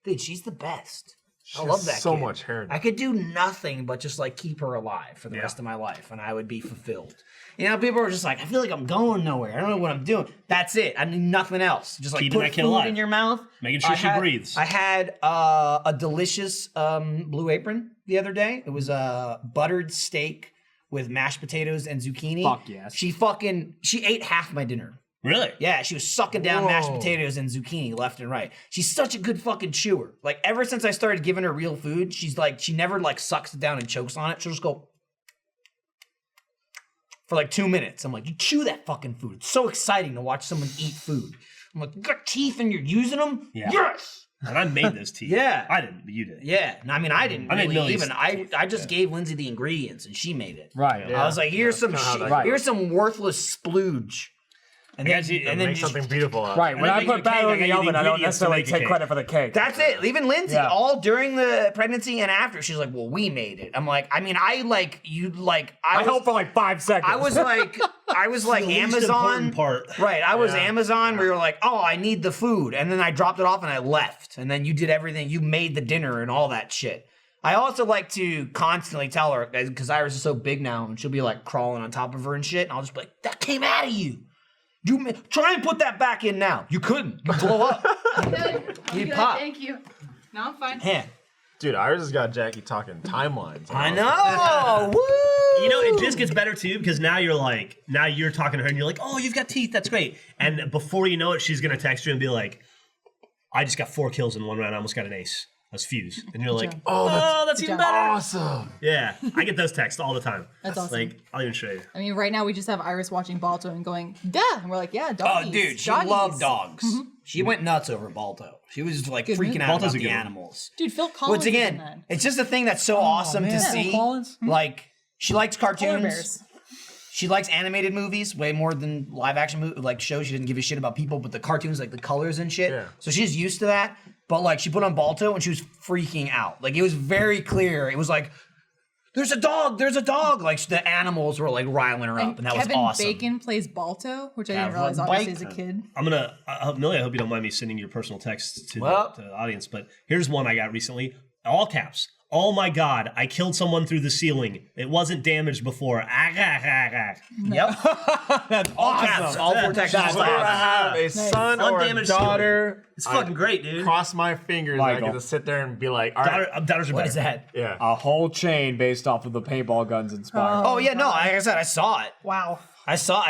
Dude, she's the best. She I love has that so kid. much hair. I could do nothing but just like keep her alive for the rest of my life, and I would be fulfilled. You know, people are just like, I feel like I'm going nowhere. I don't know what I'm doing. That's it. I need nothing else. Just like Keeping put that kid food alive. in your mouth. Making sure she breathes. I had a delicious Blue Apron the other day. It was a buttered steak with mashed potatoes and zucchini. Fuck yes. She ate half my dinner. Really? Yeah, she was sucking down mashed Whoa. potatoes and zucchini left and right. She's such a good fucking chewer. Like ever since I started giving her real food, she's like she never like sucks it down and chokes on it. She'll just go for like 2 minutes. I'm like, you chew that fucking food. It's so exciting to watch someone eat food. I'm like, you got teeth and you're using them? Yeah. Yes. And I made those teeth. Yeah. I didn't, but you did. Yeah. No, I mean, I didn't I made really Millie's even. I just gave Lindsay the ingredients and she made it. Right. I was like, here's some That's kinda shit. how that Here's some worthless splooge. And guys, you- and then Make just, something beautiful out. Right. When I I make you put a batter cake, in I the got you the oven, I don't ingredients to necessarily make a take cake. credit for the cake. That's it. Even Lindsay, Yeah. all during the pregnancy and after, she's like, "Well, we made it." I'm like, I mean, I helped for like 5 seconds. I was like The least Amazon. important part. Right, I was Yeah. Amazon where you're like, "Oh, I need the food," and then I dropped it off and I left, and then you did everything. You made the dinner and all that shit. I also like to constantly tell her because Iris is so big now, and she'll be like crawling on top of her and shit, and I'll just be like, "That came out of you. Try and put that back in now. You couldn't. You blow up. You pop. Thank you. No, I'm fine. Man, Dude, Iris has got Jackie talking timelines. I know. Woo! You know, it just gets better too because now you're talking to her and you're like, oh, you've got teeth. That's great. And before you know it, she's going to text you and be like, I just got 4 kills in one round. I almost got an ace. I was fused. And you're like, job. oh, that's even job. better. Awesome. Yeah. I get those texts all the time. That's awesome. Like, I'll even show you. I mean, right now we just have Iris watching Balto and going, duh! And we're like, yeah, Oh, doggies. dude, she doggies. loved dogs. She went nuts over Balto. She was like Good freaking movie. out Balto's about a the good one. animals. Dude, Phil Collins Once is in again, that. it's just a thing that's so awesome to man. see. Phil Collins? Like, she likes Polar cartoons. bears. She likes animated movies way more than live action like shows. She didn't give a shit about people, but the cartoons, like the colors and shit. Yeah. So she's used to that. But like, she put on Balto and she was freaking out. Like, it was very clear. It was like, there's a dog. There's a dog. Like, the animals were like riling her up, and that Kevin was awesome. Bacon plays Balto, which I didn't Kevin realize obviously as a Bacon. kid. I'm going to, Millie, I hope you don't mind me sending your personal texts to, to the audience, but here's one I got recently. All caps. Oh my God, I killed someone through the ceiling. It wasn't damaged before. Yep. That's All awesome. caps. All 4 texts. That's Whenever I have a Nice. son or a Undamaged daughter, It's fucking great, dude. cross my fingers. I Michael. get to sit there and be like, all right. Daughters are What better. is that? Yeah. A whole chain based off of the paintball guns inspired. Oh yeah, no. Like I said, I saw it. Wow. I saw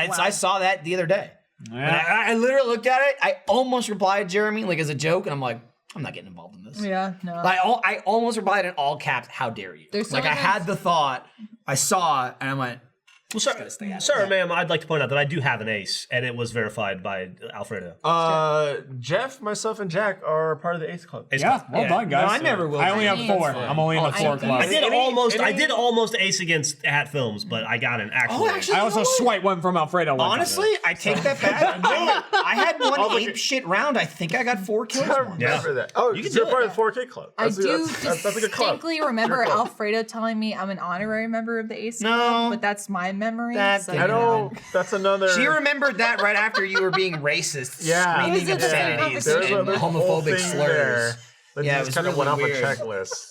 that the other day. And I literally looked at it. I almost replied Jeremy like as a joke, and I'm like, I'm not getting involved in this. Yeah, no. I almost replied in all caps. How dare you? There's so like I many- had the thought. I saw it, and I went, Well, sir, ma'am, I'd like to point out that I do have an ace, and it was verified by Alfredo. Jeff, myself, and Jack are part of the Ace Club. Ace Yeah, Club. well done, guys. No, I never will I only be. have 4. Yeah. I'm only in the 4 club. I did almost ace against Hat Films, but I got an actual. actually, I also swipe one from Alfredo. one time. honestly, I take that back. I had one ape shit round. I think I got 4 kills. I once. remember that. Oh, You can you're do part it. of the 4K Club. I do That's a good club. distinctly remember Alfredo telling me I'm an honorary member of the Ace No. Club, but that's my memory. That so didn't I know that's another. She remembered that right after you were being racist, Yeah. screaming It was a different obscenities conversation. and There's a whole homophobic thing slurs. there. That Yeah, it just was kind of really went weird. off a checklist.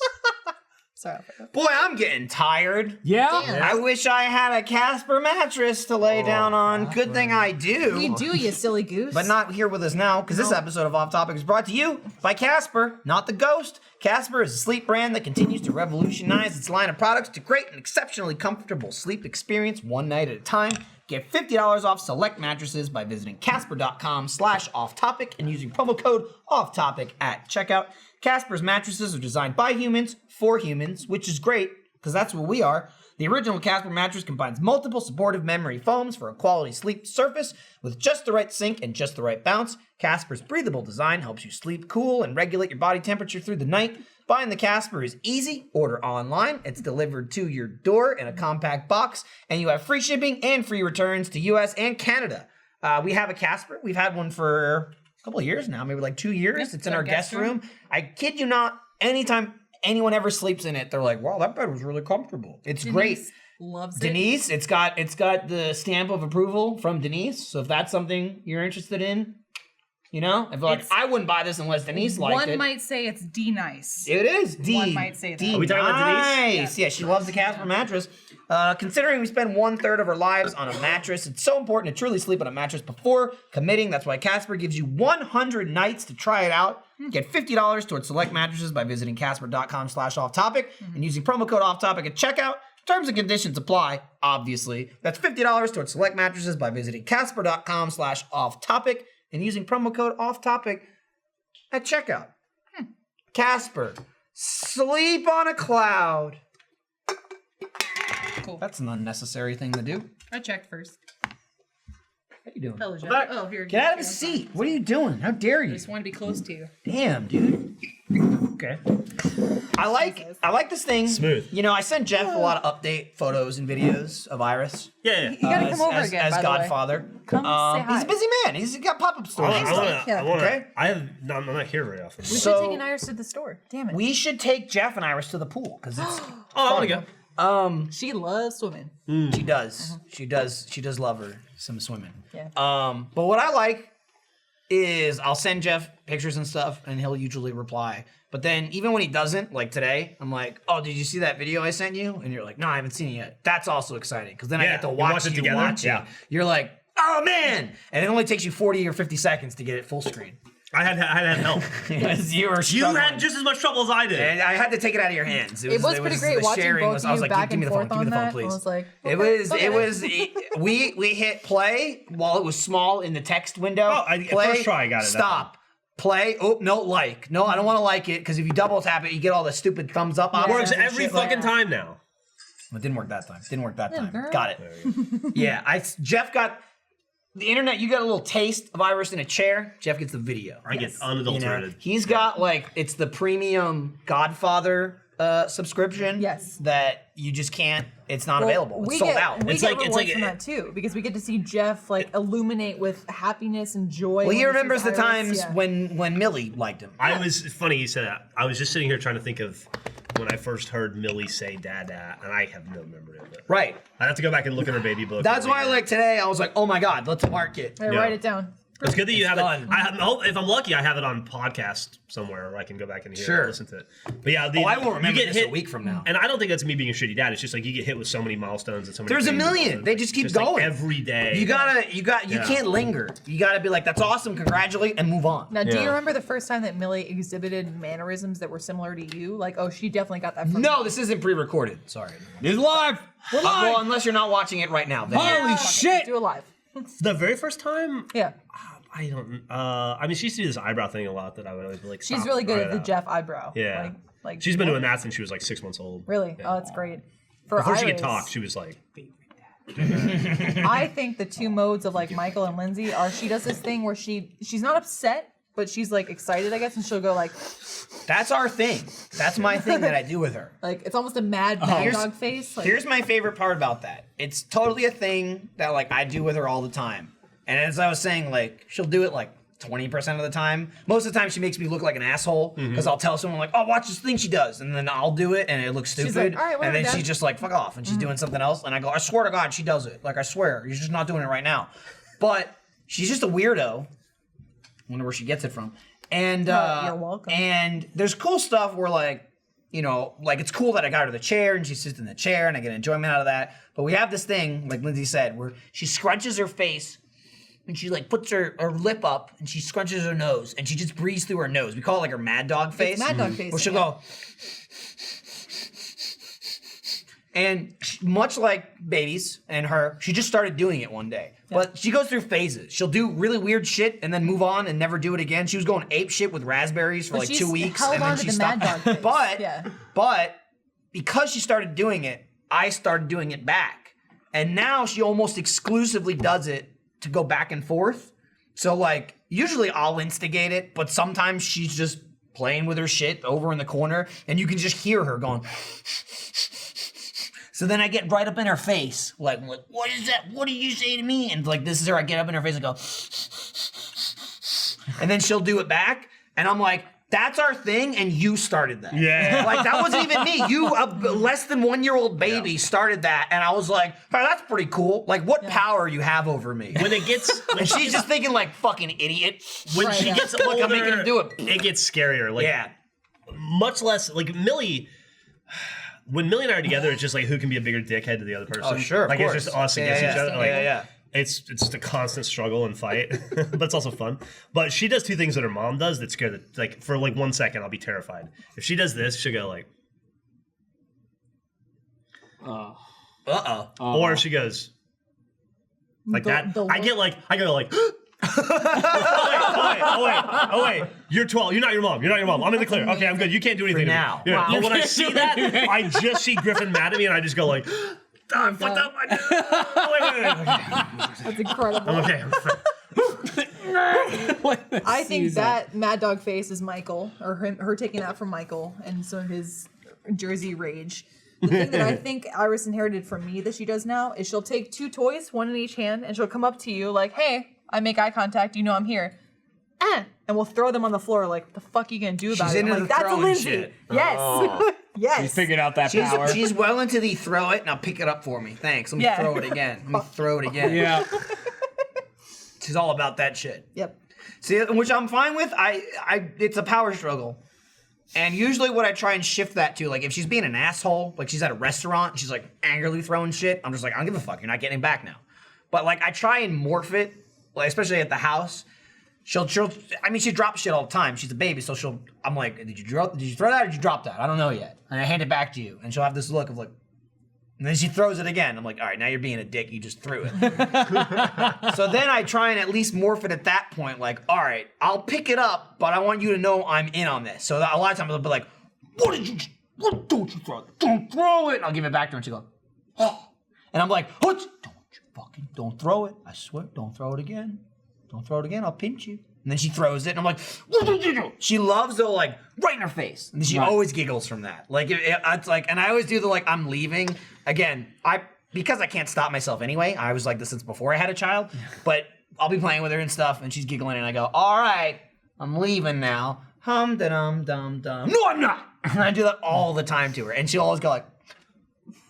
Sorry, Alfredo. Boy, I'm getting tired. Yeah. Damn. I wish I had a Casper mattress to lay down on. Good thing I do. You do, you silly goose. But not here with us now, because this episode of Off Topic is brought to you by Casper, not the ghost. Casper is a sleep brand that continues to revolutionize its line of products to create an exceptionally comfortable sleep experience one night at a time. Get $50 off select mattresses by visiting casper.com/offtopic and using promo code OFFTOPIC at checkout. Casper's mattresses are designed by humans for humans, which is great, because that's what we are. The original Casper mattress combines multiple supportive memory foams for a quality sleep surface with just the right sink and just the right bounce. Casper's breathable design helps you sleep cool and regulate your body temperature through the night. Buying the Casper is easy. Order online. It's delivered to your door in a compact box, and you have free shipping and free returns to US and Canada. We have a Casper. We've had one for a couple of years now, maybe like 2 years. Yep, it's in our guest room. I kid you not, anytime anyone ever sleeps in it, they're like, wow, that bed was really comfortable. It's great. Loves it. Denise, it's got the stamp of approval from Denise. So if that's something you're interested in, you know, if like I wouldn't buy this unless Denise liked it. One might say it's D-nice. It is D. One might say that. D. Are we talking about Denise? Nice. Yeah, she loves the Casper mattress. Considering we spend 1/3 of our lives on a mattress, it's so important to truly sleep on a mattress before committing. That's why Casper gives you 100 nights to try it out. Get $50 towards select mattresses by visiting casper.com/offtopic and using promo code offtopic at checkout. Terms and conditions apply, obviously. That's $50 towards select mattresses by visiting casper.com/offtopic and using promo code offtopic at checkout. Casper, sleep on a cloud. Cool. That's an unnecessary thing to do. I checked first. How you doing? Hello, Jeff. back. Oh, here. Get out of the seat. What are you doing? How dare I you? just want to be close to you. Damn, dude. Okay. I like this thing. Smooth. You know, I sent Jeff a lot of update photos and videos of Iris. Yeah. You gotta come over as, again, as by the way. Godfather. Come say hi. He's a busy man. He's got pop-up stores. Okay. I'm not here very often. We So- should take an Iris to the store. Damn it. We should take Jeff and Iris to the pool because it's. I want to go. She loves swimming. She does. She does love her some swimming. Yeah. But what I like is I'll send Jeff pictures and stuff, and he'll usually reply. But then even when he doesn't, like today, I'm like, "Oh, did you see that video I sent you?" And you're like, "No, I haven't seen it yet." That's also exciting because then I Yeah, get to you watch watch it you together. watch it. Yeah. You're like, "Oh man!" And it only takes you 40 or 50 seconds to get it full screen. I had help. Because you were You struggling. had just as much trouble as I did. And I had to take it out of your hands. It was pretty great the watching sharing both was, of I was you like, back give me and the phone, forth give me on the phone, that. please. I was like, It okay. was. We hit play while it was small in the text window. Oh, play, first try I got it. Stop. Play. Oh no, like. No, I don't want to like it because if you double tap it, you get all the stupid thumbs up. Yeah. It works options and every shit like fucking that. time now. It didn't work that time. girl. Got it. Yeah, Jeff got the internet. You got a little taste of Iris in a chair. Jeff gets the video. I get You unadulterated. know, he's got like it's the premium Godfather subscription. Yes. That you just can't. It's not Well, available. It's we sold get, out. We It's get like- it's rewards like- from that too because we get to see Jeff like illuminate with happiness and joy. Well, when he sees remembers the Iris. times Yeah. when Millie liked him. I was funny you said that. I was just sitting here trying to think of when I first heard Millie say "Dada," and I have no memory of it. Right. I'd have to go back and look at her baby book. That's why, like today, I was like, "Oh my God, let's mark it." Hey, Yeah. write it down. It's good that you have done. it. If I'm lucky, I have it on podcast somewhere where I can go back and hear it Sure. and listen to it. But yeah, I will remember you get this hit, a week from now. And I don't think that's me being a shitty dad. It's just like you get hit with so many milestones and so many. There's a things million. and, They like, just keep like, going. every day. You Yeah. can't linger. You gotta be like, "That's awesome, congratulate," and move on. Now, do you Yeah. remember the first time that Millie exhibited mannerisms that were similar to you? Like, oh, she definitely got that from No, you. this isn't pre-recorded. Sorry. It's live. We're live. Well, unless you're not watching it right now. Then Holy shit. Do it live. The very first time, Yeah. I don't. I mean, she used to do this eyebrow thing a lot that I would always be like. She's "Stop, really good write at it the out." Jeff eyebrow. Yeah. Like She's been doing that since she was like 6 months old. Really? Yeah. Oh, that's great. For Before she Iris, could talk, she was like. I think the two modes of like Michael and Lindsay are she does this thing where she's not upset, but she's like excited, I guess, and she'll go like that's our thing. That's my thing that I do with her. it's almost a mad Here's- dog face. Like, Here's my favorite part about that. It's totally a thing that like I do with her all the time. And as I was saying, like she'll do it like 20% of the time. Most of the time she makes me look like an asshole because I'll tell someone like, "Oh, watch this thing she does," and then I'll do it and it looks stupid. like, "All right, and whatever, then Dad." she's just like, "Fuck off," and she's doing something else. And I go, "I swear to God, she does it. Like I swear, you're just not doing it right now." But she's just a weirdo. Wonder where she gets it from. And you're welcome. And there's cool stuff where like, you know, like it's cool that I got her the chair and she sits in the chair and I get enjoyment out of that. But we have this thing, like Lindsay said, where she scrunches her face and she like puts her lip up and she scrunches her nose and she just breathes through her nose. We call it like her mad dog face. mad dog face, Where she'll yeah. go. And much like babies and her, she just started doing it one day. But she goes through phases. She'll do really weird shit and then move on and never do it again. She was going ape shit with raspberries for But like she's 2 weeks held and then on to she the mad stopped. dog face. But Yeah. but because she started doing it, I started doing it back. And now she almost exclusively does it to go back and forth. So like, usually I'll instigate it, but sometimes she's just playing with her shit over in the corner and you can just hear her going. So then I get right up in her face, like, what is that? What did you say to me? And like, this is her, I get up in her face and go, and then she'll do it back. And I'm like, that's our thing, and you started that. Yeah. Like, that wasn't even me. You, a less than 1-year-old baby, started that, and I was like, oh, that's pretty cool. Like, what power you have over me. When it gets... And she's just thinking, like, fucking idiot. When she gets older, Look, I'm making her do it. It gets scarier. Like, much less... Like, Millie... When Millie and I are together, it's just like, who can be a bigger dickhead to the other person? Oh, sure, of Like, course. it's just us against each other. Like, yeah. It's just a constant struggle and fight, but it's also fun. But she does two things that her mom does that scare the, like, for like 1 second, I'll be terrified. If she does this, she'll go like, or she goes like that. I go like, oh wait, you're 12. You're not your mom. I'm in the clear. Okay, I'm good. You can't do anything now. Yeah. But when I see that, I just see Griffin mad at me, and I just go like, I fucked up. Wait. That's incredible. I'm okay. I think that Mad Dog face is Michael, or her taking that from Michael and some of his Jersey rage. The thing that I think Iris inherited from me that she does now is she'll take 2 toys, one in each hand, and she'll come up to you like, hey, I make eye contact, you know I'm here. And we'll throw them on the floor like, what the fuck are you gonna do about She's it? into I'm the like, that's a throwing Lindsay. shit. Yes. Oh. Yes. She's figured out that power. She's well into the throw it, now pick it up for me. Thanks. Let me throw it again. Yeah. She's all about that shit. Yep. See, which I'm fine with. It's a power struggle. And usually what I try and shift that to, like if she's being an asshole, like she's at a restaurant and she's like angrily throwing shit, I'm just like, I don't give a fuck, you're not getting it back now. But like I try and morph it, like especially at the house. She drops shit all the time. She's a baby, so I'm like, did you throw that or did you drop that? I don't know yet. And I hand it back to you. And she'll have this look of like, and then she throws it again. I'm like, all right, now you're being a dick. You just threw it. So then I try and at least morph it at that point. Like, all right, I'll pick it up, but I want you to know I'm in on this. So a lot of times I'll be like, don't you throw it? Don't throw it. And I'll give it back to her and she'll go, oh. And I'm like, what? Don't throw it. I swear, don't throw it again. Don't throw it again. I'll pinch you. And then she throws it, and I'm like, what did you do? She loves the like right in her face, and she always giggles from that. Like it's like, and I always do the like I'm leaving. Again, because I can't stop myself anyway. I was like this since before I had a child, but I'll be playing with her and stuff, and she's giggling, and I go, all right, I'm leaving now. Hum da dum dum dum. No, I'm not. And I do that all the time to her, and she'll always go like.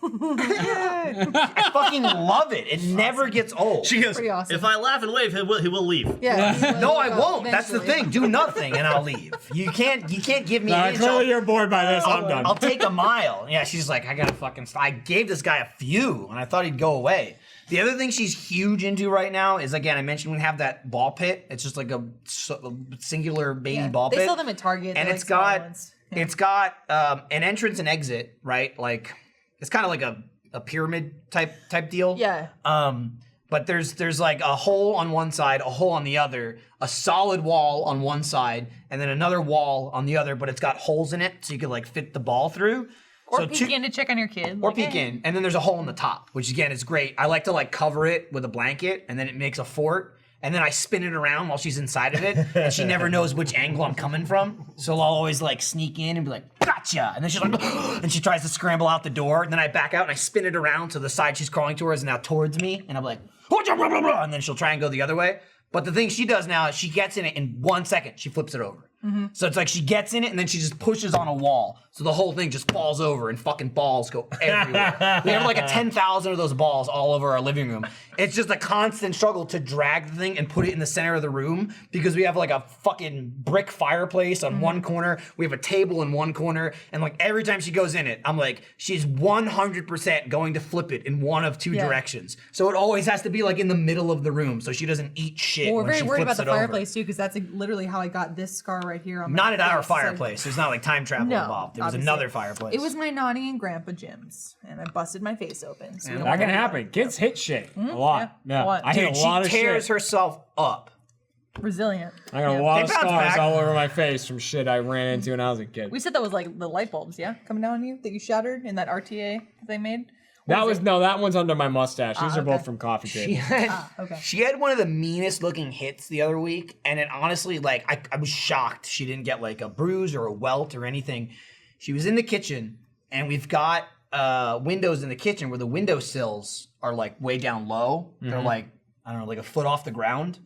I fucking love it. It never gets old. She goes, awesome. if I laugh and wave, he will leave. Yeah. No, I won't. That's the thing. Do nothing and I'll leave. You can't give me an inch. Clearly you're bored by this. I'm done. I'll take a mile. Yeah, she's like, I gotta fucking stop. I gave this guy a few and I thought he'd go away. The other thing she's huge into right now is, again, I mentioned we have that ball pit. It's just like a singular baby ball pit. They sell them at Target. And it's got an entrance and exit, right? Like, it's kind of like a pyramid type deal. Yeah. But there's like a hole on one side, a hole on the other, a solid wall on one side, and then another wall on the other, but it's got holes in it so you could like fit the ball through. Or peek in to check on your kid. Or peek in. And then there's a hole in the top, which again is great. I like to like cover it with a blanket and then it makes a fort. And then I spin it around while she's inside of it. And she never knows which angle I'm coming from. So I'll always like sneak in and be like, gotcha. And then she's like, and she tries to scramble out the door. And then I back out and I spin it around to the side she's crawling towards is now towards me. And I'm like, and then she'll try and go the other way. But the thing she does now is she gets in it in 1 second. She flips it over. Mm-hmm. So it's like she gets in it and then she just pushes on a wall. So the whole thing just falls over and fucking balls go everywhere. We have like a 10,000 of those balls all over our living room. It's just a constant struggle to drag the thing and put it in the center of the room because we have like a fucking brick fireplace on one corner. We have a table in one corner. And like every time she goes in it, I'm like, she's 100% going to flip it in one of two directions. So it always has to be like in the middle of the room so she doesn't eat shit. Well, we're when very she worried about flips the it over. fireplace too because that's literally how I got this scar right here on my Not at our face. fireplace. There's not like time travel No, involved. There was obviously. another fireplace. It was my Nani and Grandpa Jim's, and I busted my face open. So we don't That can worry about happen. Kids hit shit a lot. Yeah, Yeah, a lot. I hit Dude, a lot she of tears shit. herself up. it. Resilient. I got Yeah. a lot They of bounce scars back. all over my face from shit I ran into when I was a kid. We said that was like the light bulbs, yeah, coming down on you that you shattered in that RTA they made. That one's under my mustache. These are both okay. from coffee She table. had, Okay. she had one of the meanest looking hits the other week, and it honestly, like, I was shocked she didn't get like a bruise or a welt or anything. She was in the kitchen, and we've got windows in the kitchen where the windowsills are like way down low. They're like, I don't know, like a foot off the ground.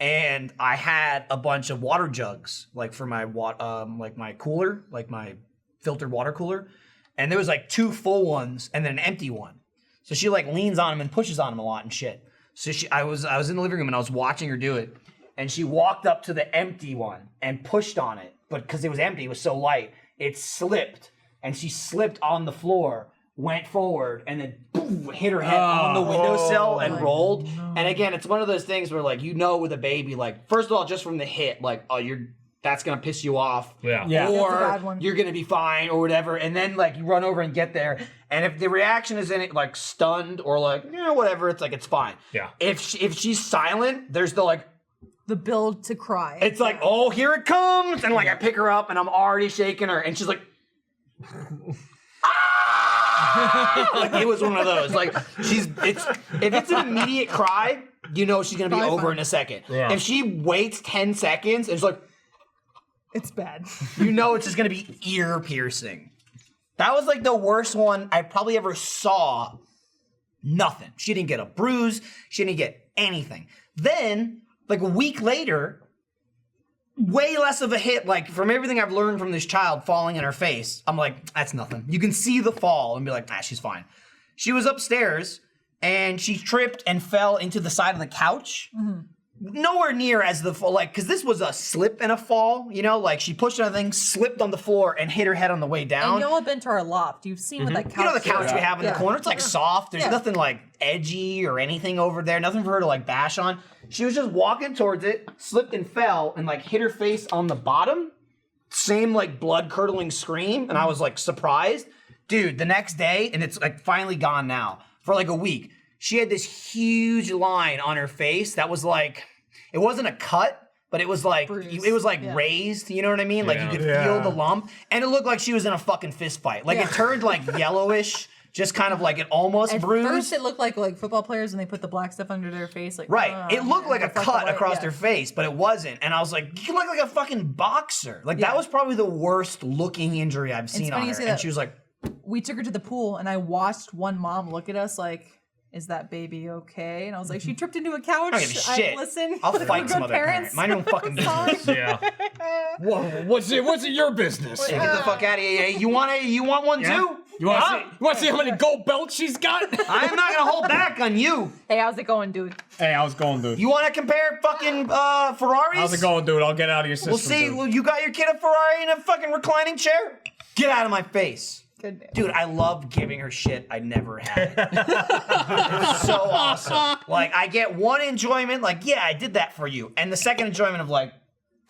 And I had a bunch of water jugs, like for my like my cooler, like my filtered water cooler. And there was like 2 full ones and then an empty one. So she like leans on them and pushes on them a lot and shit. So I was in the living room and I was watching her do it. And she walked up to the empty one and pushed on it. But because it was empty, it was so light, it slipped. And she slipped on the floor, went forward, and then boom, hit her head on the windowsill and rolled. And again, it's one of those things where like, with a baby, like, first of all, just from the hit, like, oh, that's gonna piss you off. Yeah. Yeah. That's a Or bad one. you're gonna be fine or whatever. And then like you run over and get there. And if the reaction is in it like stunned or like, whatever, it's like it's fine. Yeah. If she's silent, there's the like, The build to cry. it's like, oh, here it comes. And like I pick her up and I'm already shaking her and she's like, ah! Like it was one of those. Like if it's an immediate cry, she's gonna be Probably over fine. in a second. Yeah. If she waits 10 seconds and it's like, It's bad. it's just gonna be ear piercing. That was like the worst one I probably ever saw. Nothing. She didn't get a bruise. She didn't get anything. Then, like a week later, way less of a hit. Like from everything I've learned from this child falling in her face, I'm like, that's nothing. You can see the fall and be like, she's fine. She was upstairs and she tripped and fell into the side of the couch. Nowhere near as the fall, like, because this was a slip and a fall, like she pushed on a thing, slipped on the floor, and hit her head on the way down. And y'all have been to our loft. You've seen what that couch The couch we have in the Yeah. corner, it's like soft. There's Yeah. nothing like edgy or anything over there, nothing for her to like bash on. She was just walking towards it, slipped and fell, and like hit her face on the bottom. Same like blood curdling scream, and I was like surprised. Dude, the next day, and it's like finally gone now, for like a week, she had this huge line on her face that was like, it wasn't a cut, but it was like, Bruise. it was like Yeah. raised, you know what I mean? Like you could Yeah. feel the lump, and it looked like she was in a fucking fist fight. Like it turned like yellowish, just kind of like it almost At bruised. first, it looked like football players when they put the black stuff under their face. Like Right. It looked like a reflect the cut light, across yeah. her face, but it wasn't. And I was like, you look like a fucking boxer. Like that was probably the worst looking injury I've seen funny on you her. say And that. she was like, We took her to the pool, and I watched one mom look at us like, "Is that baby okay?" And I was like, "She tripped into a couch." I don't give a shit. Listen, I'll we're fight some good other parent. parents. Mind your own fucking business. Yeah. Whoa, what's it your business? Hey, get the fuck out of here. Hey, you want one too? You want Huh? to see how many gold belts she's got? I'm not gonna hold back on you. Hey, how's it going, dude? Hey, how's it going, dude? You want to compare fucking Ferraris? How's it going, dude? I'll get out of your system. We'll see. dude. You got your kid a Ferrari in a fucking reclining chair? Get out of my face. Good. Dude, I loved giving her shit I never had. It was so awesome. Like, I get one enjoyment, like, yeah, I did that for you. And the second enjoyment of like,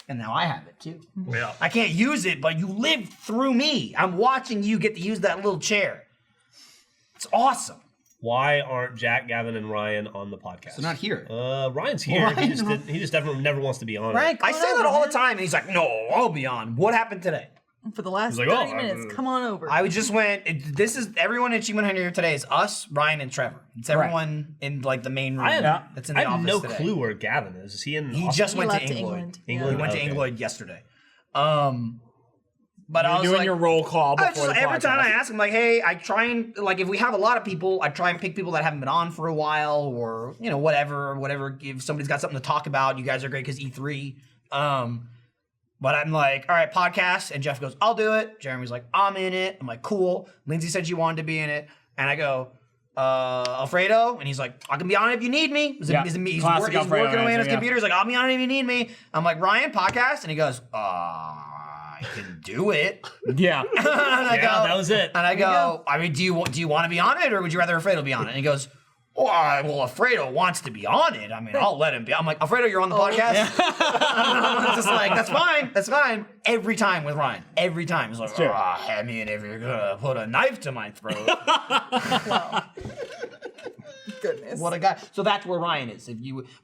and now I have it too. Yeah. I can't use it, but you lived through me. I'm watching you get to use that little chair. It's awesome. Why aren't Jack, Gavin, and Ryan on the podcast? They're not here. Ryan's here. He just never wants to be on Right, it. I say that all the time, and he's like, no, I'll be on. What happened today? For the last He's like, 30 "Oh, minutes, come on over. I just went. This is everyone in Achievement Hunter here today is us, Ryan, and Trevor. It's everyone in like the main room I have, that's in the I have office no today. clue where Gavin is. Is he in? He Austin? just He went to left to England. England. He went to Okay. England yesterday. But I You're was doing like, your roll call I before just, the every time I podcast. ask him, like, hey, I try and like if we have a lot of people, I try and pick people that haven't been on for a while, or whatever. If somebody's got something to talk about, you guys are great because E3. But I'm like, all right, podcast, and Jeff goes, I'll do it. Jeremy's like, I'm in it. I'm like, cool. Lindsay said she wanted to be in it, and I go, Alfredo, and he's like, I can be on it if you need me. He's Classic Alfredo working away on his answer, yeah. computer. He's like, I'll be on it if you need me. I'm like, Ryan, podcast, and he goes, I can do it. Yeah. And I Yeah, go, that was it. And I go, I mean, do you want to be on it, or would you rather Alfredo be on it? And he goes, well, Alfredo wants to be on it. I mean, I'll let him be. I'm like, Alfredo, you're on the podcast? I'm just like, that's fine. Every time with Ryan. Every time. He's like, I mean, if you're going to put a knife to my throat. Goodness. What a guy. So that's where Ryan is.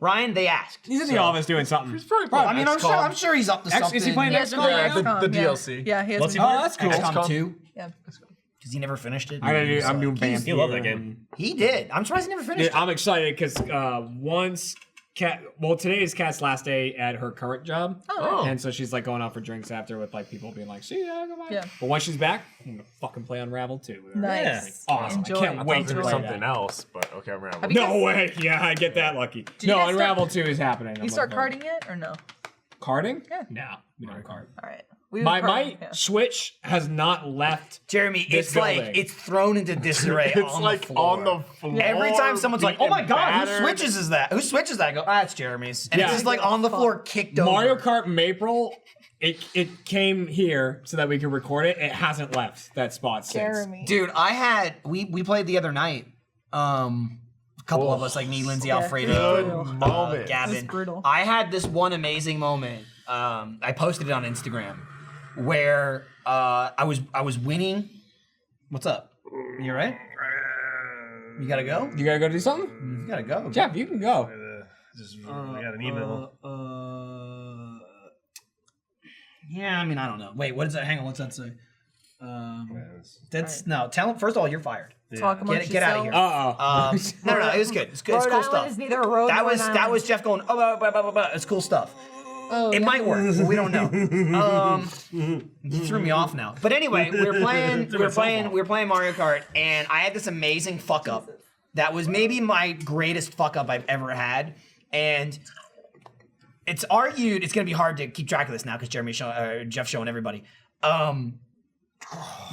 Ryan, they asked. He's in the office doing something. He's probably playing I mean, I'm sure he's up to something. Is he playing He has XCOM? been playing The XCOM, DLC. Yeah, he has What's been he playing doing? that's cool. XCOM 2. Yeah. Because he never finished it. I'm doing Vampire. You love that game. He did. I'm surprised he never finished I'm excited because once today is Kat's last day at her current job. Oh. And so she's like going out for drinks after with like people being like, see ya, goodbye. Yeah. But once she's back, I'm gonna fucking play Unravel 2 with her. Nice. Awesome. Enjoy. I can't wait to Or play something that. else, but okay, I'm around. Have you No guys- way. Yeah, I get that lucky. Did you No, guys Unravel 2 is happening. You start karting yet or no? Karting? Yeah. No, we don't kart. All right. We My were karting, yeah. Switch has not left. Jeremy, This it's like building. it's thrown into disarray. It's on like the floor. on the floor. Every time someone's like, "Oh my god, who battered. switches is that? Who switches that?" I go, "Ah, it's Jeremy's," and it's Yeah. just like on the floor, kicked over. Mario Kart Maple, it came here so that we could record it. It hasn't left that spot since. Jeremy. Dude, we played the other night. A couple of us, like me, Lindsay, Yeah. Alfredo, Good moment. Gavin. This is brutal. I had this one amazing moment. I posted it on Instagram where I was winning. What's up? You all right? You gotta go? You gotta go do something? You gotta go. Jeff, you can go. I got an email. Yeah, I mean, I don't know. Wait, what is that? Hang on, what's that say? That's no. Tell him first of all, you're fired. Talk amongst Get out of yourselves. here. Uh-oh. No, it was good. It's good. It's Rhode cool Island stuff. is neither a road That nor was an that island. was Jeff going. Oh, blah, blah, blah, blah, blah. It's cool stuff. Oh, It yeah. might work, but we don't know. You threw me off now. But anyway, we were playing Mario Kart, and I had this amazing fuck up. That was maybe my greatest fuck up I've ever had, and it's argued it's gonna be hard to keep track of this now because Jeff's showing everybody.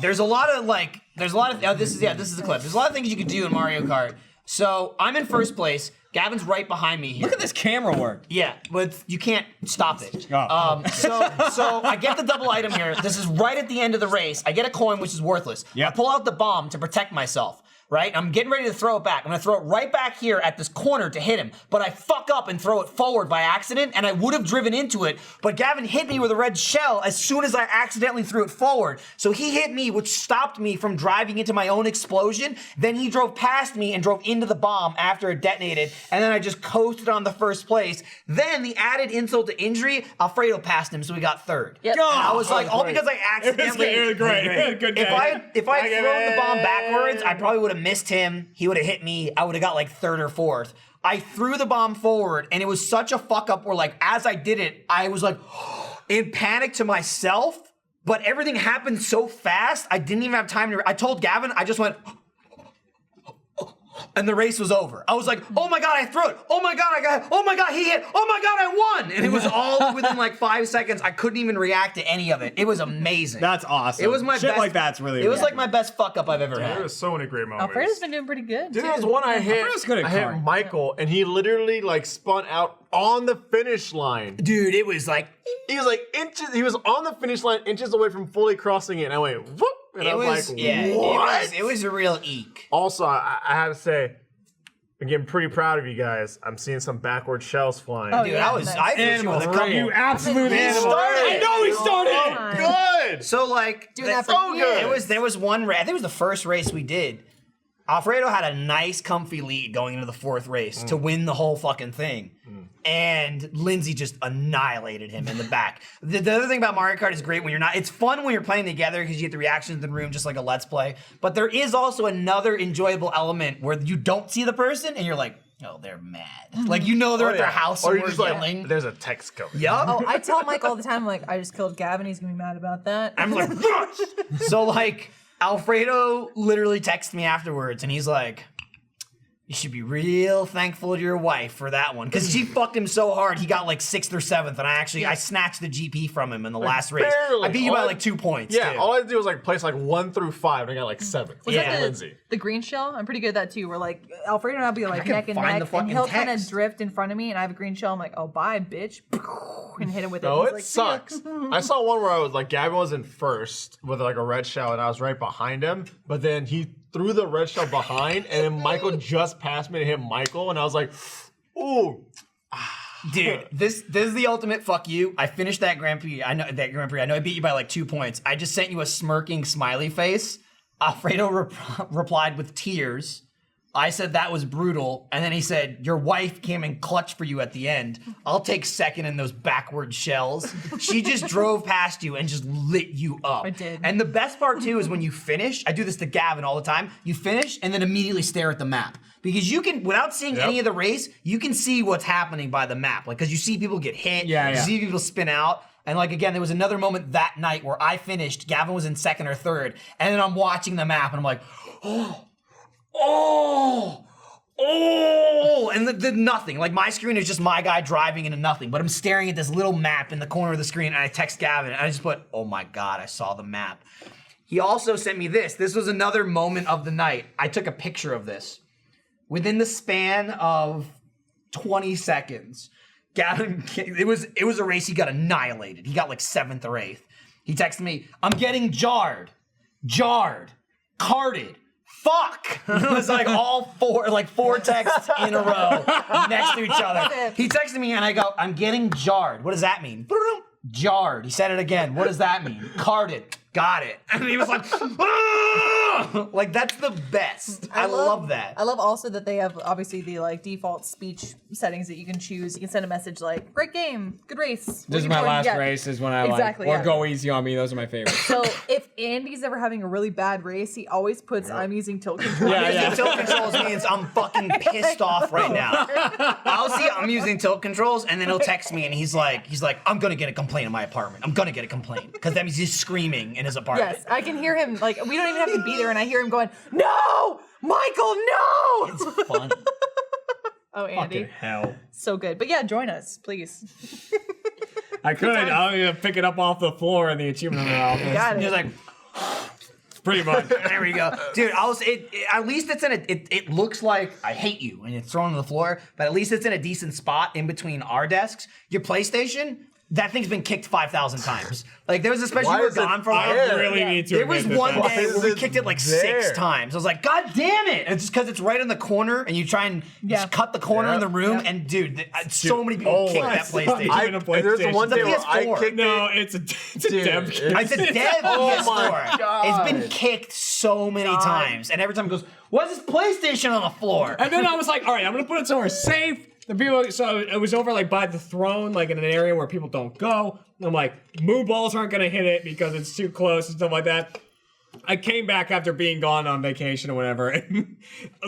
There's a lot of this is the clip. There's a lot of things you could do in Mario Kart. So I'm in first place. Gavin's right behind me here. Look at this camera work. Yeah, but you can't stop it. Oh. So I get the double item here. This is right at the end of the race. I get a coin, which is worthless. Yep. I pull out the bomb to protect myself. Right? I'm getting ready to throw it back. I'm gonna throw it right back here at this corner to hit him. But I fuck up and throw it forward by accident, and I would have driven into it, but Gavin hit me with a red shell as soon as I accidentally threw it forward. So he hit me, which stopped me from driving into my own explosion. Then he drove past me and drove into the bomb after it detonated, and then I just coasted on the first place. Then the added insult to injury, Alfredo passed him, so we got third. Yep. And I was like, all great. because I accidentally. It was great. Good If day. if I had thrown the bomb backwards, I probably would have missed him. He would have hit me. I would have got like third or fourth. I threw the bomb forward, and it was such a fuck up where, like, as I did it, I was like in panic to myself. But everything happened so fast, I didn't even have time to. I told Gavin, I just went. And the race was over. I was like, oh my God, I threw it. Oh my God, oh my God, he hit. Oh my God, I won. And it was all within like 5 seconds. I couldn't even react to any of it. It was amazing. That's awesome. It was my Shit best. like that's really It was like amazing. my best fuck up I've ever There had. was so many great moments. Alfredo's been doing pretty good. Dude, too. there was one I hit. Alfredo's good at I hit kart. Michael, and he literally like spun out on the finish line. Dude, it was like He was like inches. He was on the finish line, inches away from fully crossing it, and I went whoop, and I was like, what? it was a real eek. Also, I have to say, I'm getting pretty proud of you guys. I'm seeing some backward shells flying. Oh, Dude, yeah, I nice. finished with a couple. You absolute He animal. started. I know he started. Oh, Good. So like Doing that for years. There was one race. I think it was the first race we did. Alfredo had a nice, comfy lead going into the fourth race to win the whole fucking thing. And Lindsay just annihilated him in the back. The other thing about Mario Kart is great when you're not. It's fun when you're playing together because you get the reactions in the room just like a Let's Play. But there is also another enjoyable element where you don't see the person and you're like, oh, they're mad. Like, you know they're at their house or and you're we're just like, yelling. there's a text coming. Yup. Oh, I tell Mike all the time, like, I just killed Gavin. He's gonna be mad about that. I'm like, so like, Alfredo literally texted me afterwards and he's like, you should be real thankful to your wife for that one. Because she fucked him so hard, he got like 6th or 7th. And I snatched the GP from him in the last race. barely. I beat you by like 2 points. Yeah, too. all I had to do was like place like 1 through 5, and I got like 7. Was Yeah. that Lindsay. the green shell? I'm pretty good at that too. Where like Alfredo and I'll be like can neck and find the neck, and fucking he'll kind of text. drift in front of me, and I have a green shell. I'm like, oh bye, bitch, and hit him with it. No, He's it like, "See ya." sucks. I saw one where I was like, Gavin was in first with like a red shell, and I was right behind him. But then he threw the red shell behind, and then Michael just passed me to hit Michael, and I was like, ooh. Dude, this is the ultimate fuck you. I finished that Grand Prix. I know I beat you by like 2 points. I just sent you a smirking smiley face. Alfredo replied with tears. I said that was brutal. And then he said, your wife came in clutch for you at the end. I'll take second in those backward shells. She just drove past you and just lit you up. I did. And the best part too is when you finish, I do this to Gavin all the time, you finish and then immediately stare at the map. Because you can, without seeing any of the race, you can see what's happening by the map. Like, because you see people get hit, you see people spin out. And like, again, there was another moment that night where I finished, Gavin was in second or third, and then I'm watching the map and I'm like, and the nothing. Like, my screen is just my guy driving into nothing, but I'm staring at this little map in the corner of the screen, and I text Gavin, and I just put, oh my God, I saw the map. He also sent me this. This was another moment of the night. I took a picture of this. Within the span of 20 seconds, Gavin, it was a race he got annihilated. He got like 7th or 8th. He texted me, I'm getting jarred, carted, fuck. It was like all four texts in a row next to each other. He texted me and I go, I'm getting jarred. What does that mean? Jarred. He said it again. What does that mean? Carted. Got it. And he was like, ah! Like, that's the best. I love that. I love also that they have obviously the like default speech settings that you can choose. You can send a message like, great game, good race. This is my last race is when I exactly, like, or go easy on me. Those are my favorites. So if Andy's ever having a really bad race, he always puts, I'm using tilt controls. Using tilt controls means I'm fucking pissed off right now. I'll see I'm using tilt controls and then he'll text me and he's like, I'm gonna get a complaint in my apartment. I'm gonna get a complaint. Because that means he's screaming in his apartment. Yes, I can hear him, like, we don't even have to be there and I hear him going, no! Michael, no! It's funny. Oh, Andy. Fucking hell. So good. But yeah, join us, please. I could. I'll pick it up off the floor in the achievement office. Got it. He's like, Pretty much. there we go. Dude, at least it's in it looks like I hate you and it's thrown on the floor, but at least it's in a decent spot in between our desks. Your PlayStation, that thing's been kicked 5,000 times. Like, there was especially we were gone for a while. I really need to There was admit one that. day where we kicked it like 6 times. I was like, God damn it! It's just because it's right in the corner, and you try and just cut the corner in the room, and dude, so many people kicked that PlayStation. There's one day where I kicked No, it's a dev. It's a dev PS4. It's been kicked so many times, and every time it goes, why is this PlayStation on the floor? And then I was like, all right, I'm gonna put it somewhere safe. The people, so it was over like by the throne, like in an area where people don't go. I'm like, moo balls aren't gonna hit it because it's too close and stuff like that. I came back after being gone on vacation or whatever, and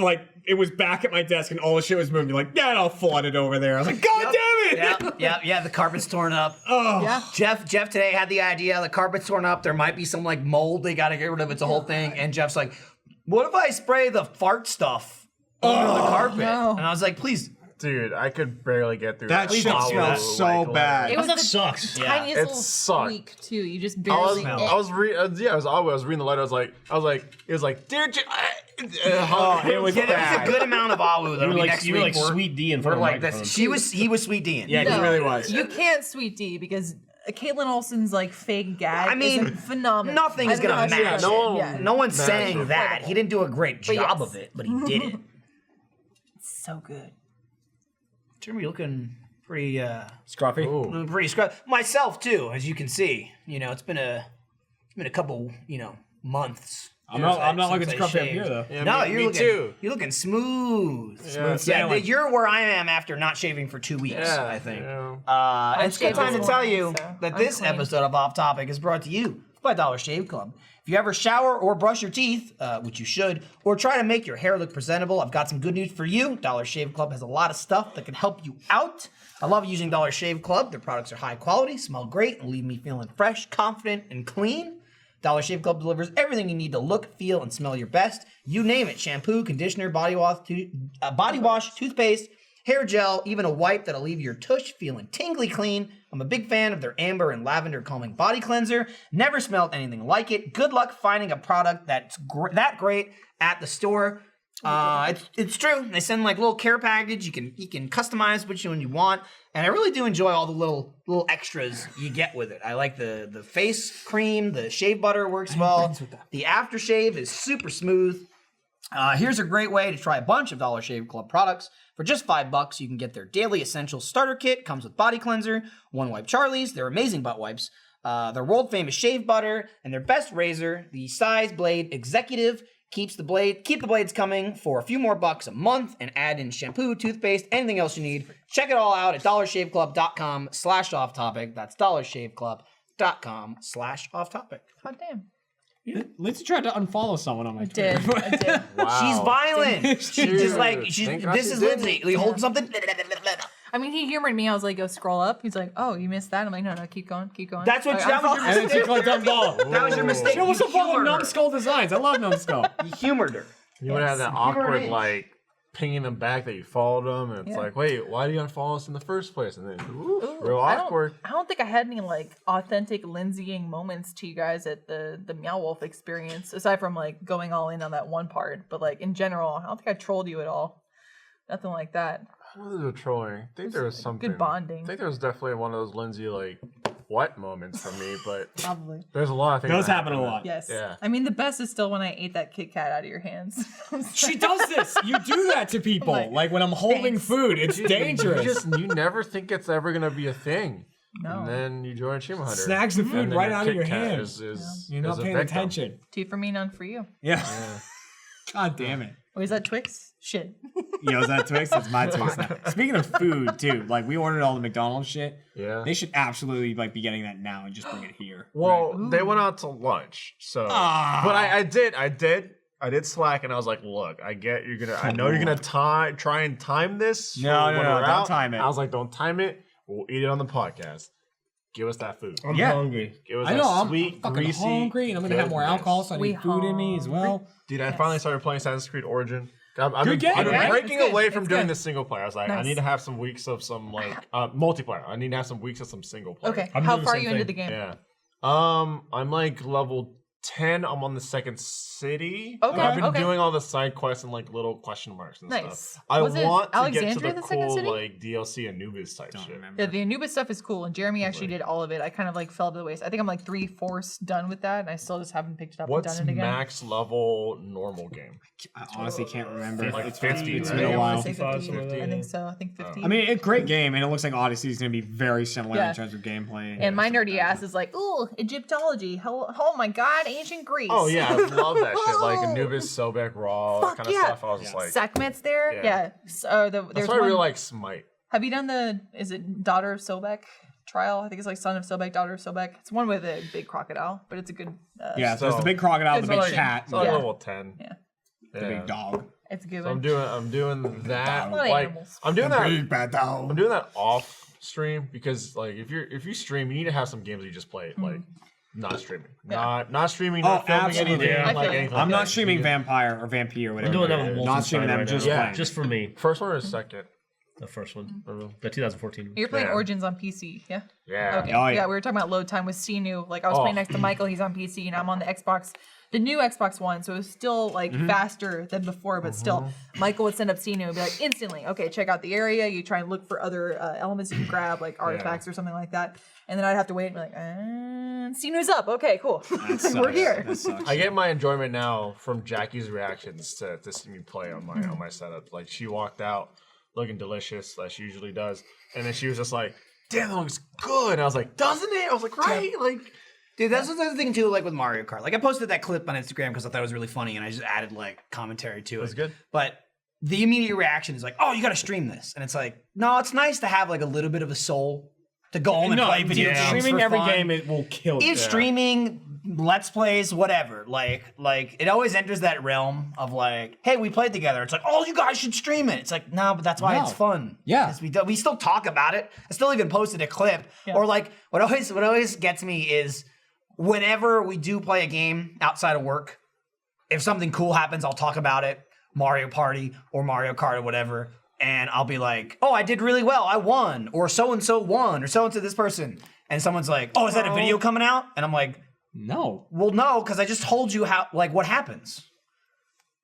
like it was back at my desk and all the shit was moving. Like, yeah, I'll flood it over there. I was like, God damn it! Yeah, the carpet's torn up. Oh, Yeah. Jeff today had the idea, the carpet's torn up, there might be some like mold they gotta get rid of, it's a whole thing, and Jeff's like, what if I spray the fart stuff over the carpet? no. And I was like, please. Dude, I could barely get through That that. shit Follow, smells so like, bad. It was That the sucks. tiniest It little sucked. squeak too. You just I was barely. I was reading the letter. I was like, it was like, dude, it was Yeah, there was a good amount of awu that'll be next You were week. like Sweet D in front of like the this. microphone. He was Sweet D. Yeah, he really was. You can't Sweet D because Caitlin Olsen's like fake gag. I mean, is phenomenal. nothing is I don't gonna know how she match does it. Yeah. No one's Match saying it. that. He didn't do a great But job yes. of it, but he did it. So good. Jeremy looking pretty Scruffy. Ooh. pretty scrub. Myself too, as you can see. You know, it's been a couple, months. I'm not looking since I scruffy up shaved. here though. Yeah, No, me you're looking too. You're looking smooth. Yeah. Yeah, sailing. you're where I am after not shaving for 2 weeks, Yeah, I think. yeah. It's a good time to shaving tell as you well, so that I'm this clean. episode of Off Topic is brought to you by Dollar Shave Club. If you ever shower or brush your teeth, which you should, or try to make your hair look presentable, I've got some good news for you. Dollar Shave Club has a lot of stuff that can help you out. I love using Dollar Shave Club. Their products are high quality, smell great, and leave me feeling fresh, confident, and clean. Dollar Shave Club delivers everything you need to look, feel, and smell your best. You name it: shampoo, conditioner, body wash, toothpaste, hair gel, even a wipe that'll leave your tush feeling tingly clean. I'm a big fan of their amber and lavender calming body cleanser. Never smelled anything like it. Good luck finding a product that's that great at the store. It's true. They send like little care package. You can customize which one you want, and I really do enjoy all the little extras you get with it. I like the face cream, the shave butter works well. The aftershave is super smooth. Here's a great way to try a bunch of Dollar Shave Club products. For just $5, you can get their Daily Essentials Starter Kit. Comes with body cleanser, One Wipe Charlie's, their amazing butt wipes, their world famous shave butter, and their best razor, the Size Blade Executive. keep the blades coming for a few more bucks a month and add in shampoo, toothpaste, anything else you need. Check it all out at dollarshaveclub.com/off-topic. That's dollarshaveclub.com/off-topic. God damn. Lindsay tried to unfollow someone on my I Twitter. did. I did. Wow. She's violent. She's just like, Thank God this she is didn't. Lindsay. You hold something. I mean, he humored me. I was like, go scroll up. He's like, oh, you missed that. I'm like, no, keep going. That was your And then she clicked unfollow. That was your mistake. She also You followed humored her. Numbskull Designs. I love Numbskull. You humored her. You would have that Yes. awkward, Humor like, pinging them back that you followed them, and it's Yeah. like, wait, why do you unfollow us in the first place? And then, Ooh, real awkward. I don't think I had any like authentic Lindsaying moments to you guys at the Meow Wolf experience, aside from like going all in on that one part. But like in general, I don't think I trolled you at all. Nothing like that. I don't think they were trolling. I think there was something. bonding. I think there was definitely one of those Lindsay, like, what moments for me, but Probably. there's a lot of things. Those that happen a lot. Yes. Yeah. I mean, the best is still when I ate that Kit Kat out of your hands. She does this. You do that to people. Like, Like when I'm holding thanks. food, it's dangerous. You never think it's ever gonna be a thing. No. And then you join Achievement Hunter. Snags the And food then right out of your Kit Kat hands. You're not is a paying victim. attention. 2 for me, none for you. Yeah. Yeah. God damn it. Or is that Twix? Shit. Yo, is that Twix? That's my Twix now. Speaking of food, too, like we ordered all the McDonald's shit. Yeah. They should absolutely like be getting that now and just bring it here. Well, Right. they went out to lunch, so. Ah. But I did slack, and I was like, "Look, I get you're gonna. I know you're gonna try and time this. No, for no, when no, we're don't out." time it. I was like, "Don't time it. We'll eat it on the podcast. Give us that food. I'm Yeah. hungry. Give us I that know, I'm sweet, fucking greasy. hungry and I'm going to have more goodness. alcohol, so I We need food in me as well. Dude, I Yes. finally started playing Assassin's Creed Origin. I've Good been, game, I've been right? breaking It's good. away from It's doing good. the single player. I was like, I Nice. need to have some weeks of some like multiplayer. I need to have some weeks of some single player. Okay. I'm How doing the far are same you into thing. the game? Yeah. I'm like level 10. I'm on the second city. Okay, But I've been okay. doing all the side quests and like little question marks and Nice. stuff. I Was it want to get to Alexandria, the the second cool city? like DLC Anubis type Don't shit. remember. Yeah, the Anubis stuff is cool, and Jeremy actually did all of it. I kind of like fell to the waist. I think I'm like 3/4 done with that, and I still just haven't picked it up What's and done it again. max level normal game? I honestly can't remember. Like It's 50, it's right? been Yeah, a I while. wanna say 50. 50. I think so. I think 50. I mean, it's a great game, and it looks like Odyssey is going to be very similar Yeah. in terms of gameplay. and my nerdy ass is like, ooh, Egyptology. Oh my god, ancient Greece. Oh yeah, I love that shit. Like Anubis, Sobek, Raw, that Fuck kind of yeah. stuff. I was just like, Sekhmet's there. Yeah. Yeah. So that's there's why I one. really like Smite. Have you done the? Is it Daughter of Sobek trial? I think it's like Son of Sobek, Daughter of Sobek. It's one with a big crocodile, but it's a good. yeah, so it's the So- big crocodile, the It's big like- cat, It's only Yeah. level 10. Yeah. the big dog. It's a good So one. I'm doing that. A lot of Like animals. I'm doing that. bad dog. I'm doing that off stream because like if you stream, you need to have some games that you just play like not streaming, not streaming, not Oh, filming absolutely. anything, Yeah. I like feel anything. I'm like not that. streaming You- Vampire or Vampire or whatever. I'm doing that it with is. Wolfenstein Not streaming them, right just now. Yeah. playing. Just for me. First one or second? The first one. The 2014. You're playing Yeah. Origins on PC, yeah? Yeah. Okay. Oh, yeah. Yeah, we were talking about load time with Sinu. Like I was Oh. playing next to Michael, he's on PC, and I'm on the Xbox, the new Xbox One, so it was still like faster than before, but still, Michael would send up Sinu and be like, instantly, okay, check out the area. You try and look for other elements you can grab, like artifacts or something like that, and then I'd have to wait and be like, Sinu's up. Okay, cool, That sucks. we're here. That sucks. I get my enjoyment now from Jackie's reactions to see me play on my setup. Like she walked out looking delicious, like she usually does, and then she was just like, "Damn, that looks good." And I was like, "Doesn't it?" I was like, "Right." Like, Dude, that's the thing too, like with Mario Kart. Like I posted that clip on Instagram because I thought it was really funny, and I just added like commentary to it. That's good. But the immediate reaction is like, "Oh, you got to stream this," and it's like, no, it's nice to have like a little bit of a soul to go home and play video games. Streaming for every fun. game it will kill you. If streaming, let's plays, whatever. Like it always enters that realm of like, hey, we played together. It's like, oh, you guys should stream it. It's like, no, but that's why No. it's fun. Yeah. 'Cause we still talk about it. I still even posted a clip. Or like, what always gets me is whenever we do play a game outside of work, if something cool happens, I'll talk about it. Mario Party or Mario Kart or whatever. And I'll be like, oh, I did really well. I won. Or so-and-so won. Or so-and-so this person. And someone's like, oh, is that a video coming out? And I'm like, No. well, no, because I just told you how, like, what happens.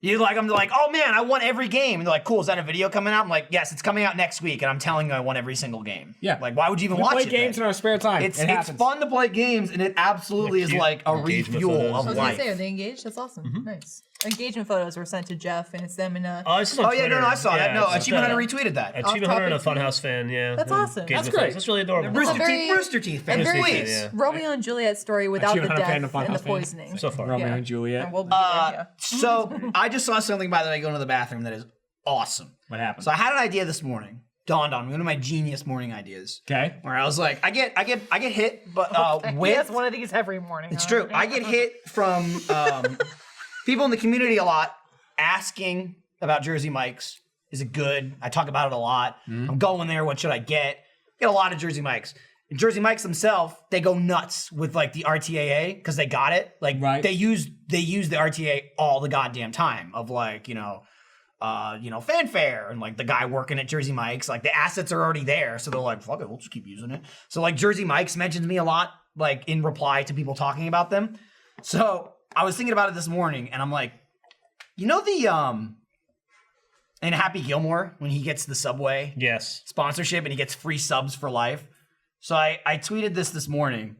I'm like, oh man, I won every game. And they're like, cool, is that a video coming out? I'm like, yes, it's coming out next week. And I'm telling you I won every single game. Yeah. Like, why would you even We watch play it games then? in our spare time. It's It happens. fun to play games, and it absolutely is like a engagement refuel photos. of I was gonna life. say, are they engaged? That's awesome. Nice. engagement photos were sent to Jeff, and it's them in a. Oh, this is on Oh yeah, Twitter. no, I saw that. No, it's Achievement Hunter just, retweeted that. Achievement Hunter and a Off-topic Funhouse fan, yeah. That's awesome. Engagement That's great. That's really adorable. Rooster very- Teeth, Rooster Teeth fan, a very please. yeah. Romeo and Juliet story without the Achievement Hunter death fan and and the Funhouse fan. poisoning. So far. Romeo Yeah. and Juliet. And we'll be there, yeah. So I just saw something, by the way, going to the bathroom that is awesome. What happened? So I had an idea this morning. Dawned on me, one of my genius morning ideas. Okay. Where I was like, I get hit, but He with has one of these every morning. it's huh? true. I get hit from people in the community a lot asking about Jersey Mike's. Is it good? I talk about it a lot. I'm going there. What should I get? Get a lot of Jersey Mike's. And Jersey Mike's themselves, they go nuts with like the RTAA because they got it. Like Right. they use the RTAA all the goddamn time of like, fanfare and like the guy working at Jersey Mike's, like the assets are already there. So they're like, fuck it, we'll just keep using it. So like Jersey Mike's mentions me a lot, like in reply to people talking about them. So I was thinking about it this morning and I'm like, in Happy Gilmore, when he gets the Subway Yes. sponsorship and he gets free subs for life. So I tweeted this morning.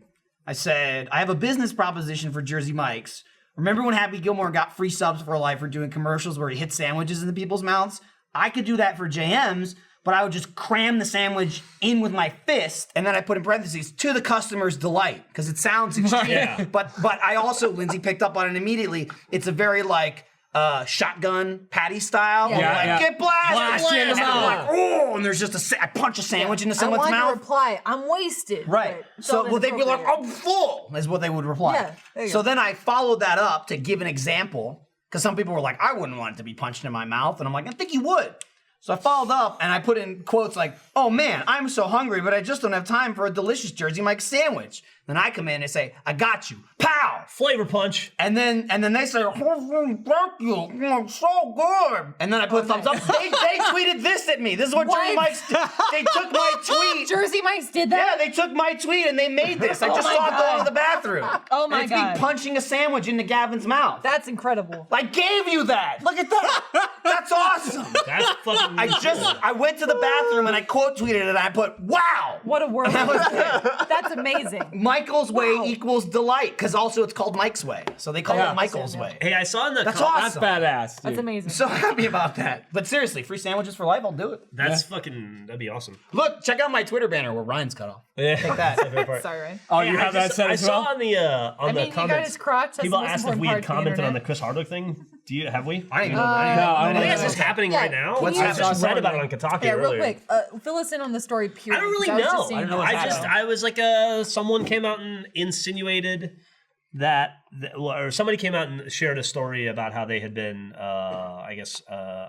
I said, I have a business proposition for Jersey Mike's. Remember when Happy Gilmore got free subs for life for doing commercials where he hit sandwiches into people's mouths? I could do that for JM's, but I would just cram the sandwich in with my fist, and then I put in parentheses, to the customer's delight, because it sounds extreme. Yeah. But I also, Lindsay picked up on it immediately. It's a very like shotgun patty style. Yeah. Where like, Yeah. get blasted! Blast you in the And I'm mouth. like, oh, and there's just I punch a sandwich into someone's I want mouth. to reply, I'm wasted. Right. but it's So, all well, they'd be like, inappropriate. I'm full, is what they would reply. Yeah, there you so go. then I followed that up to give an example, because some people were like, I wouldn't want it to be punched in my mouth. And I'm like, I think you would. So I followed up and I put in quotes like, oh man, I'm so hungry, but I just don't have time for a delicious Jersey Mike sandwich. Then I come in and say, I got you. Pow! Flavor punch. And then they say, thank you, so good. And then I put thumbs up. They tweeted this at me. This is what Jersey What? Mike's. They took my tweet. Jersey Mike's did Yeah, that? they took my tweet and they made this. I just my saw it go God. to the bathroom. Oh my and it's God. me punching a sandwich into Gavin's mouth. That's incredible. I gave you that. Look at that. That's awesome. That's fucking. I went to the bathroom and I quote tweeted it and I put, wow. What a word. That was it. That's amazing. Michael's way Wow. equals delight, because also it's called Mike's way. So they call Yeah. it Michael's Yeah. way. Hey, I saw in the. That's That's awesome. badass. That's dude. amazing. I'm so happy about that. But seriously, free sandwiches for life, I'll do it. That's fucking. That'd be awesome. Look, check out my Twitter banner where Ryan's cut off. Yeah. Take that. Sorry, Ryan. Oh, Yeah, you have that set I as saw well? on the I mean, you got comments. his crotch. That's People the most asked if important we part had of the commented on the internet. Chris Hardwick thing. Do you? Have we? I didn't even know that. No, I I don't think know. it's just happening Yeah. right now. What's I happening? just read about it on Kotaku Yeah, real earlier. quick. Fill us in on the story. Period. I don't really I was just know. seeing I don't know that. what's happening. I was like, someone came out and insinuated that, or somebody came out and shared a story about how they had been,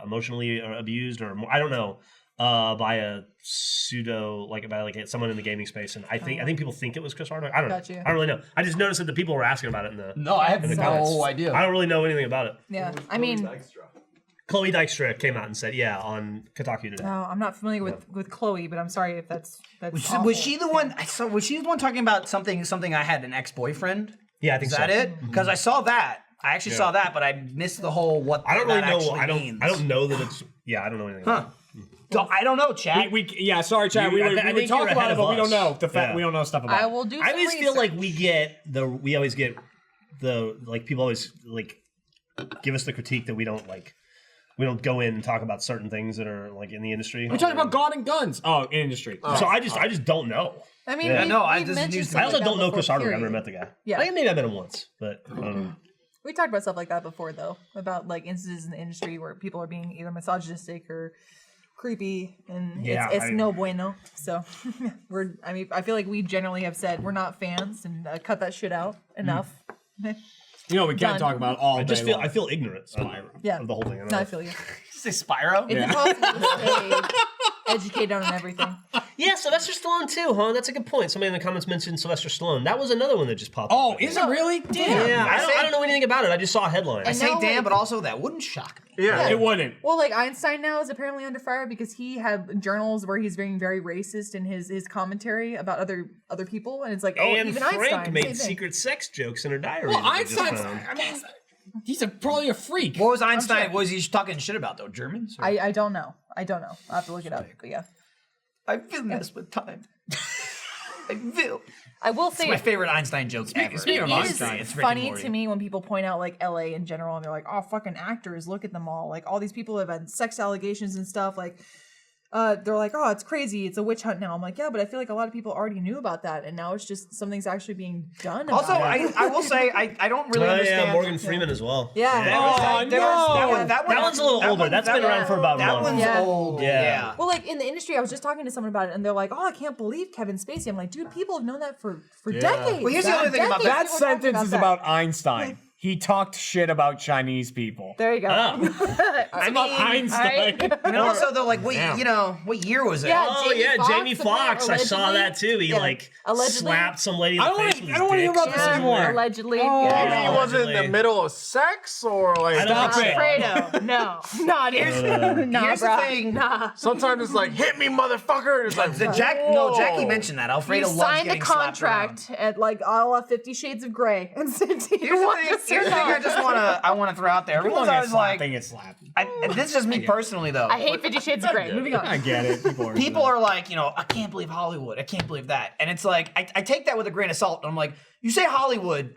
emotionally abused, or more, I don't know, by a pseudo, by someone in the gaming space, and I think people think it was Chris Hardwick. I don't know. Gotcha. I don't really know. I just noticed that the people were asking about it in the. No, I have in the no comments. idea. I don't really know anything about it. Yeah, I mean, Chloe Dykstra came out and said, "Yeah," on Kotaku today. no, I'm not familiar with Chloe, but I'm sorry if that's Was awful. she the one? Was she the one talking about something I had an ex-boyfriend? Yeah, I think Is that so. it? Because I saw that. I actually saw that, but I missed the whole what I don't that really know. actually means. I don't know that it's. Yeah, I don't know anything. About Huh. it. So, I don't know, Chad. Yeah, sorry, Chad. You- We I would think talk you're about ahead it, of but we don't us. know the fact. Yeah. We don't know stuff about I it. will do. I some always feel like research. we always get people always give us the critique that we don't go in and talk about certain things that are in the industry. We're talking about God and guns. Oh, industry. So I just don't know. I mean, Yeah, we, no, we this is mentioned news to stuff I also like that don't know Chris before, Hardwick. I've period. never met the guy. Yeah. I think maybe I met him once, but I don't know. We talked about stuff like that before, though, about instances in the industry where people are being either misogynistic or creepy, and Yeah, it's no bueno. So I feel like we generally have said we're not fans and cut that shit out enough. You know, we can't Done. talk about all I just day long. I feel ignorant Yeah, of the whole thing. no, I feel you. Did you say Spyro? It's impossible to stay educated on everything. Yeah, Sylvester Stallone too, huh? That's a good point. Somebody in the comments mentioned Sylvester Stallone. That was another one that just popped Oh, up. is it really? Damn. Yeah, I don't know anything about it. I just saw a headline. I say know, damn, like- but also that wouldn't shock me. Yeah. It wouldn't. Well, Einstein now is apparently under fire because he had journals where he's being very racist in his commentary about other people, and it's like, oh, Anne even Frank Einstein made same thing. secret sex jokes in her diary. Well, that they just Einstein's. found. I mean, he's probably a freak. What was Einstein? sure. What was he talking shit about though? Germans? Or- I don't know. I'll have to look it up. But yeah. I feel this with time. I will It's say my favorite Einstein joke ever. speaking of it Einstein, is it's Rick and funny Morty. to me when people point out like LA in general and they're like, oh, fucking actors, look at them all. Like all these people have had sex allegations and stuff. Like they're like, oh, it's crazy. It's a witch hunt now. I'm like, yeah, but I feel like a lot of people already knew about that. And now it's just something's actually being done about Also, it. I will say, I don't really understand. Yeah, Morgan Freeman as well. Yeah. That one's a little older. That's been around for about a That month. one's Yeah. old. Yeah. Yeah. Well, like in the industry, I was just talking to someone about it, and they're like, "Oh, I can't believe Kevin Spacey." I'm like, "Dude, people have known that for decades." Well, here's the other thing about Decades That people talking sentence is that. about Einstein. He talked shit about Chinese people. There you go. I mean, Einstein. and also though, like, what year was it? Yeah. Oh Jamie yeah, Foxx, Jamie Foxx. I saw allegedly. that too. He Yeah. like Allegedly. slapped some lady in I the don't face wanna- with I his don't wanna hear dick. about this Yeah. anymore. Allegedly. Oh. Maybe Yeah. he was in the Allegedly. middle of sex, or like I don't Stop know. it. Fredo. No. Not it. Nah, Here's the bro. thing. Nah. sometimes it's like, hit me, motherfucker. It's like, Jackie whoa. mentioned that. You Alfredo loves signed a getting slapped around. contract at like a la 50 Shades of Grey and said, Here's the thing I just want to throw out there. Everyone's always like, It's slapping. this is just me personally though. I hate 50 Shades of Grey. Moving I on. get it. People are like, I can't believe Hollywood. I can't believe that. And it's like, I take that with a grain of salt. And I'm like, you say Hollywood,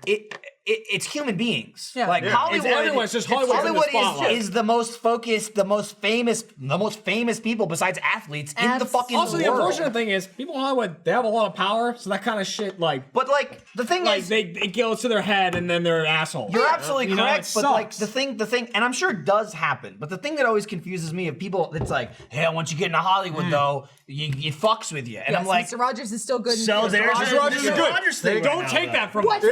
it's human beings. Yeah. Like Yeah. Hollywood, It's everyone, it's just Hollywood's in the spotlight. is the most focused, the most famous people besides athletes in the fucking Also, world. the unfortunate thing is, people in Hollywood, they have a lot of power, so that kind of shit, like, But like the thing is, it goes to their head and then they're assholes. you're absolutely You know, correct, it but like sucks. the thing, and I'm sure it does happen, but the thing that always confuses me of people, it's like, hey, once you get into Hollywood, though, it fucks with you, and Yes, I'm like, Mr. Rogers is still good. So Mr. there's Rogers a Rogers is Mr. good. Rogers thing. Don't right take now, that from What? us.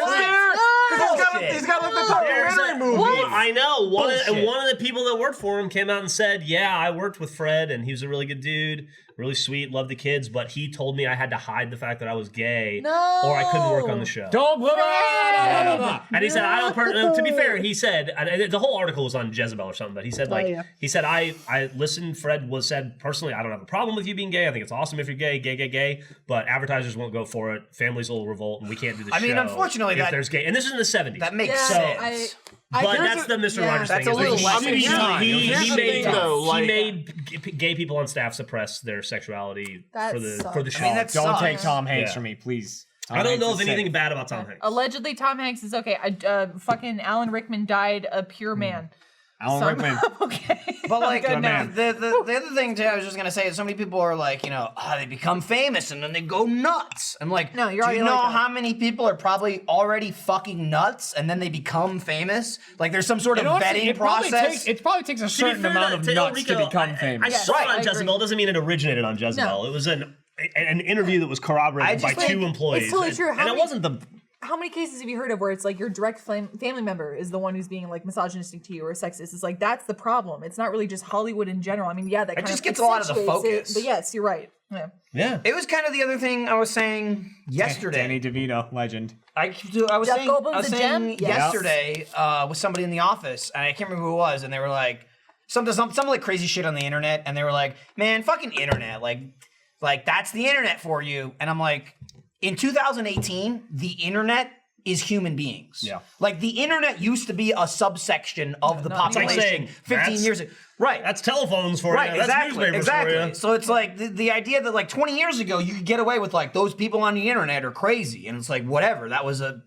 He's got like the documentary movie. I know. One Bullshit. of the people that worked for him came out and said, "Yeah, I worked with Fred, and he was a really good dude, really sweet, loved the kids, but he told me I had to hide the fact that I was gay, No. or I couldn't work on the show." Don't blah, blah, blah, blah. And he said, "I don't." To be fair, he said, and the whole article was on Jezebel or something, but he said, like, yeah. he said, I listened. Fred said personally, I don't have a problem with you being gay. I think it's awesome if you're gay, but advertisers won't go for it. Families will revolt, and we can't do the show. I mean, unfortunately, if that- there's gay, and this is in the '70s. that makes Yeah, sense. But that's the Mr. Rogers That's thing. a little is less he, extreme. he, Here's he the made, thing, though, he like- made gay people on staff suppress their sexuality That for the sucks. show. I mean, that Don't sucks. take Tom Hanks Yeah. from me, please. I don't know of of anything bad about Tom Hanks. Allegedly, Tom Hanks is okay. Fucking Alan Rickman died a pure man. Alan So- Rickman. Okay. But like Good now. the other thing too, I was just gonna say is so many people are like, they become famous and then they go nuts. I'm like, No, you're do you already know like that. how many people are probably already fucking nuts and then they become famous? Like there's some sort of vetting process. It probably takes a certain amount of nuts to become famous. I saw Right, it on I agree. Jezebel. Doesn't mean it originated on Jezebel. No. It was an interview that was corroborated by just think two employees. it's totally true. How And it many- wasn't the. How many cases have you heard of where it's like your direct family member is the one who's being like misogynistic to you or sexist? It's like that's the problem. It's not really just Hollywood in general. I mean, yeah, that kind just of gets a lot of the accentuates it, focus. but yes, you're right. Yeah. Yeah. It was kind of the other thing I was saying yesterday. Danny DeVito, legend. I was Jeff saying, Goldblum's a gem? Yes. yesterday with somebody in the office, and I can't remember who it was, and they were like some like crazy shit on the internet, and they were like, "Man, fucking internet, like that's the internet for you." And I'm like, in 2018, the internet is human beings. Yeah. Like the internet used to be a subsection of the not anymore. population It's like saying, 15 that's- years ago. Right. That's telephones for Right, you. That's exactly, newspapers exactly. for you. So it's like the idea that like 20 years ago you could get away with like those people on the internet are crazy, and it's like whatever. That was a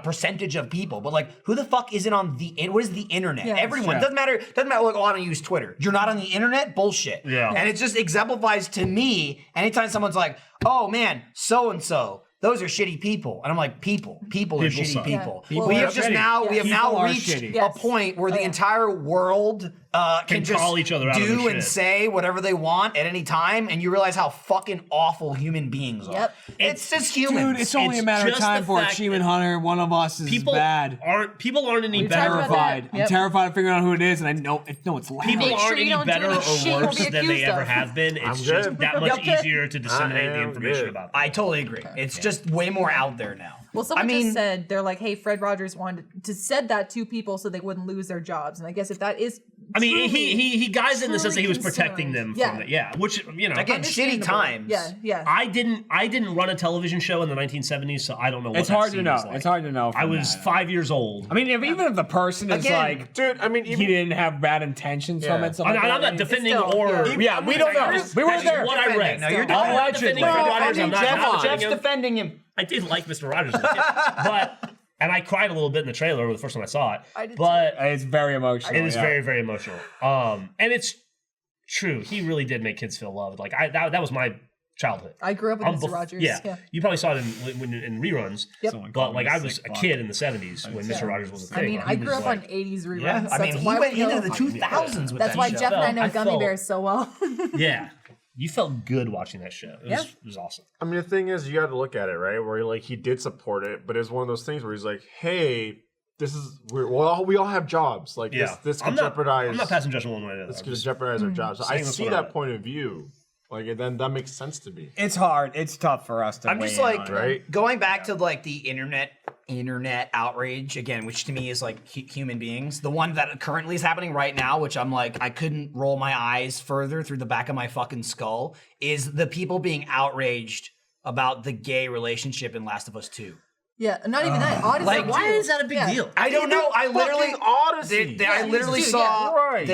percentage of people, but like who the fuck isn't on what is the internet? Yeah. Everyone. Yeah. Doesn't matter. Like, oh, I don't use Twitter. You're not on the internet. Bullshit. Yeah. And it just exemplifies to me anytime someone's like, oh man, so and so. Those are shitty people, and I'm like, people are shitty suck. people. People we are have just shitty. now, we have People now are reached shitty. a Yes. point where the yeah. entire world can just call each other out of do their and shit. say whatever they want at any time, and you realize how fucking awful human beings are. Yep. It's just humans. Dude, it's only It's a matter of just time the for fact Achievement Hunter. One of us is People bad. aren't any We've better. talked about Terrified. that. I'm Yep. terrified of figuring out who it is, and I know it's loud. People Make sure aren't you any don't do better any or shit you'll worse be than they accused ever of. have been. It's I'm just good. that much Yep. easier to disseminate the am information good. about them. I totally agree. It's just way more out there now. Well, someone I mean, just said they're like, "Hey, Fred Rogers wanted to said that to people so they wouldn't lose their jobs." And I guess if that is I mean, he guys in the sense that he was truly protecting them concerned. from it. Yeah, which Again, shitty Understandable. times. Yeah. I didn't run a television show in the 1970s, so I don't know what It's that hard to scene know. was like. It's hard to know. I from was that. 5 years old. I mean, even if the person is Again, like, Dude, I mean, he even didn't have bad intentions from it. I'm not defending still, or. yeah. Yeah, we don't know. We weren't there. What I read. No, you're I'm not defending defending Mr. Mr. Rogers. Rogers. I'm not Jeff's defending him. defending him. I did like Mr. Rogers, as a kid, but and I cried a little bit in the trailer the first time I saw it. I did but It's very emotional. it is yeah. very, very emotional. And it's true. He really did make kids feel loved. Like that was my childhood. I grew up with Mr. Rogers. Yeah, you probably saw it in reruns. Yep. Someone But called like me I a was sick a fuck. kid in the 70s when Mr. Rogers was a thing. I mean, He I was grew up like- on 80s reruns. Yeah, I mean, that's he why went we know- into the 2000s with That's that why show. Jeff and I know I Gummy felt- Bears so well. Yeah, you felt good watching that show. It was awesome. I mean, the thing is, you got to look at it, right? Where like he did support it, but it's one of those things where he's like, "Hey, this is we all have jobs. Like this could jeopardize. I'm not passing judgment one way or the other. This could jeopardize our jobs." So I saying that's see what I that read. point of view. Like, and then that makes sense to me. It's hard. It's tough for us to. I'm weigh just in like on it. Right? going back to like the internet outrage again, which to me is like human beings. The one that currently is happening right now, which I'm like I couldn't roll my eyes further through the back of my fucking skull, is the people being outraged about the gay relationship in Last of Us 2. Yeah, not even that. Odyssey. Like, Why is that a big Yeah. deal? I don't know. I literally Fucking Odyssey. I literally Dude, saw. yeah. Right.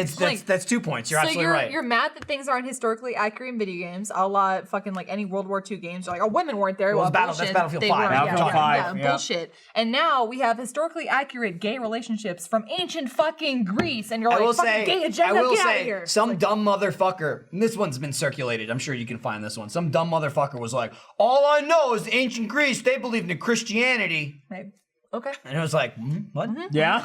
That's 2 points. You're So absolutely you're right. you're mad that things aren't historically accurate in video games, a la fucking like any World War II games. You're like, oh, women weren't there. Well, Well, that's bullshit. Battlefield They 5. were, Battlefield 5, yeah. bullshit. And now we have historically accurate gay relationships from ancient fucking Greece, and you're I like, will fucking say, gay agenda, I will get out of say, here. some dumb motherfucker. And this one's been circulated. I'm sure you can find this one. Some dumb motherfucker was like, "All I know is ancient Greece. They believed in Christianity." Right. Okay. And I was like, "What? Yeah.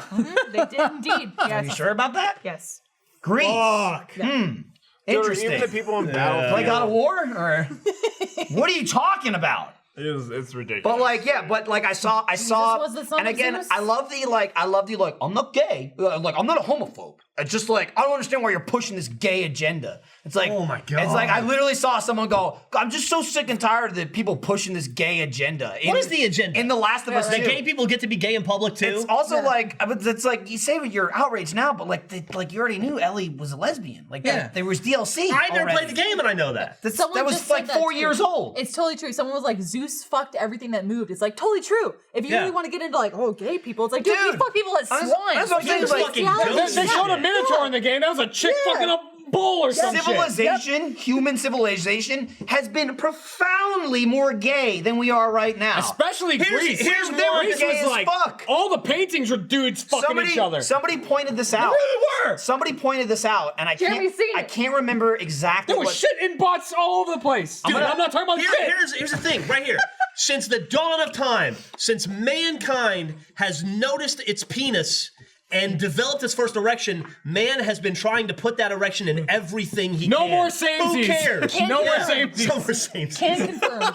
They did indeed. Are Yes. you sure about that?" Yes. Greece. Fuck. Dude, Interesting. even the people in Battlefield. Play God of War, or what are you talking about? It's ridiculous. But like, yeah, but like I saw, was the son and of again, Zeus? I love the like, I'm not gay, like I'm not a homophobe. It's just like I don't understand why you're pushing this gay agenda. It's like, Oh my God. It's like I literally saw someone go, I'm just so sick and tired of the people pushing this gay agenda. What is the agenda? in The Last of Us That 2? gay people get to be gay in public too? It's also like, but it's like you say you're outraged now, but like you already knew Ellie was a lesbian. Like Yeah. there was DLC. I never already. played the game and I know that. That was just like said that 4 too. years old. It's totally true. Someone was like, Zeus fucked everything that moved. It's like totally true. If you Yeah. really want to get into like, oh, gay people, it's like, dude, you Dude, fuck people as that's- swine. that's what I'm saying, There's like, fucking bestiality. ghosts. They showed a minotaur in the game. That was a chick fucking a bull or some shit. Civilization, human civilization, has been profoundly more gay than we are right now. Especially Greece. here's Greece one was gay as like fuck. all the paintings were dudes fucking each other. Somebody pointed this out. really were. Somebody pointed this out, and I Jeremy can't. seen I it. can't remember exactly There was what. shit in bots all over the place. Dude, I'm not talking about shit. Here's the thing, right here. Since the dawn of time, since mankind has noticed its penis and developed its first erection, man has been trying to put that erection in everything he No can. more samesies. Who cares? No more Yeah. samesies. No more samesies. Can confirm.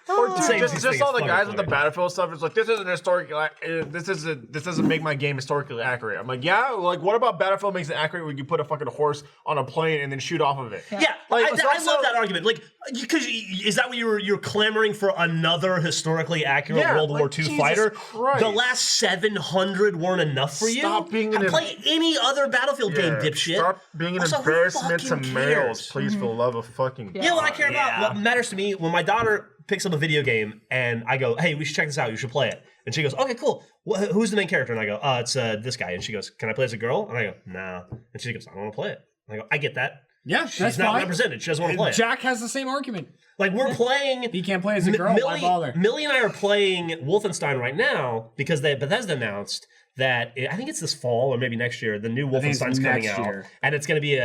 Or dude, Same just thing all is the guys fucking with the funny. Battlefield stuff. It's like this isn't historical. This doesn't make my game historically accurate. I'm like, yeah. Like, what about Battlefield makes it accurate? Where you put a fucking horse on a plane and then shoot off of it. Yeah, Like, I it's love also- that argument. Like, because is that what you're clamoring for another historically accurate Yeah, World War like, II Jesus fighter? Christ. The last 700 weren't enough for you. Stop being an play any other Battlefield game, dipshit. Stop being an Also, who embarrassment to fucking males, cares? please, for the love of fucking. You know what I care Yeah. about? What matters to me when my daughter picks up a video game and I go, "Hey, we should check this out. You should play it." And she goes, "Okay, cool. Who's the main character?" And I go, "It's this guy." And she goes, "Can I play as a girl?" And I go, "No." And she goes, "I don't want to play it." And I go, "I get that. Yeah, She's that's not fine. represented. She doesn't want to play it." Jack has the same argument. Like we're playing. He can't play as a girl. Why bother? Millie and I are playing Wolfenstein right now because Bethesda announced that I think it's this fall or maybe next year. The new think it's Wolfenstein's coming next out, year. and it's going to be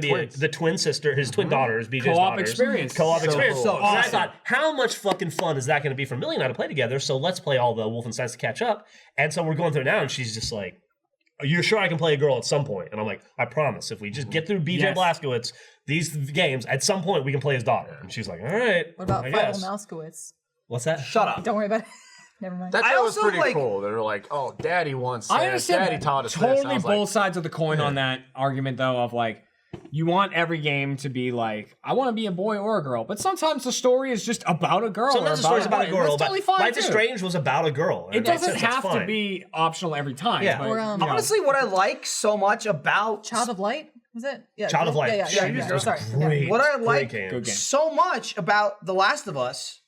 twins. the twin sister, his twin daughters, BJ's Co-op daughters. experience. Co-op So experience. cool. So I Awesome. thought, how much fucking fun is that going to be for Millie and I to play together? So let's play all the Wolfensteins to catch up. And so we're going through it now, and she's just like, "You're sure I can play a girl at some point?" And I'm like, "I promise. If we just get through BJ Yes. Blazkowicz, these games, at some point we can play his daughter." And she's like, "All right." What about I Final guess. Mousekowitz? What's that? Shut up. Don't worry about it. Never mind. That I show was also, pretty like- cool. They were like, "Oh, Daddy wants I this. understand Daddy taught us this." And I totally was both like, sides of the coin on that argument, though, of like, you want every game to be like, I want to be a boy or a girl, but sometimes the story is just about a girl. Sometimes the story's about a boy. girl. That's totally fine Life is too. Strange was about a girl. It doesn't That's have to fine. be optional every time. Yeah. but, Or, you know. Honestly, what I like so much about Child of Light, was it? Yeah, Child of Light. Yeah. Sorry. Great. what I Great like game. Good game. so much about The Last of Us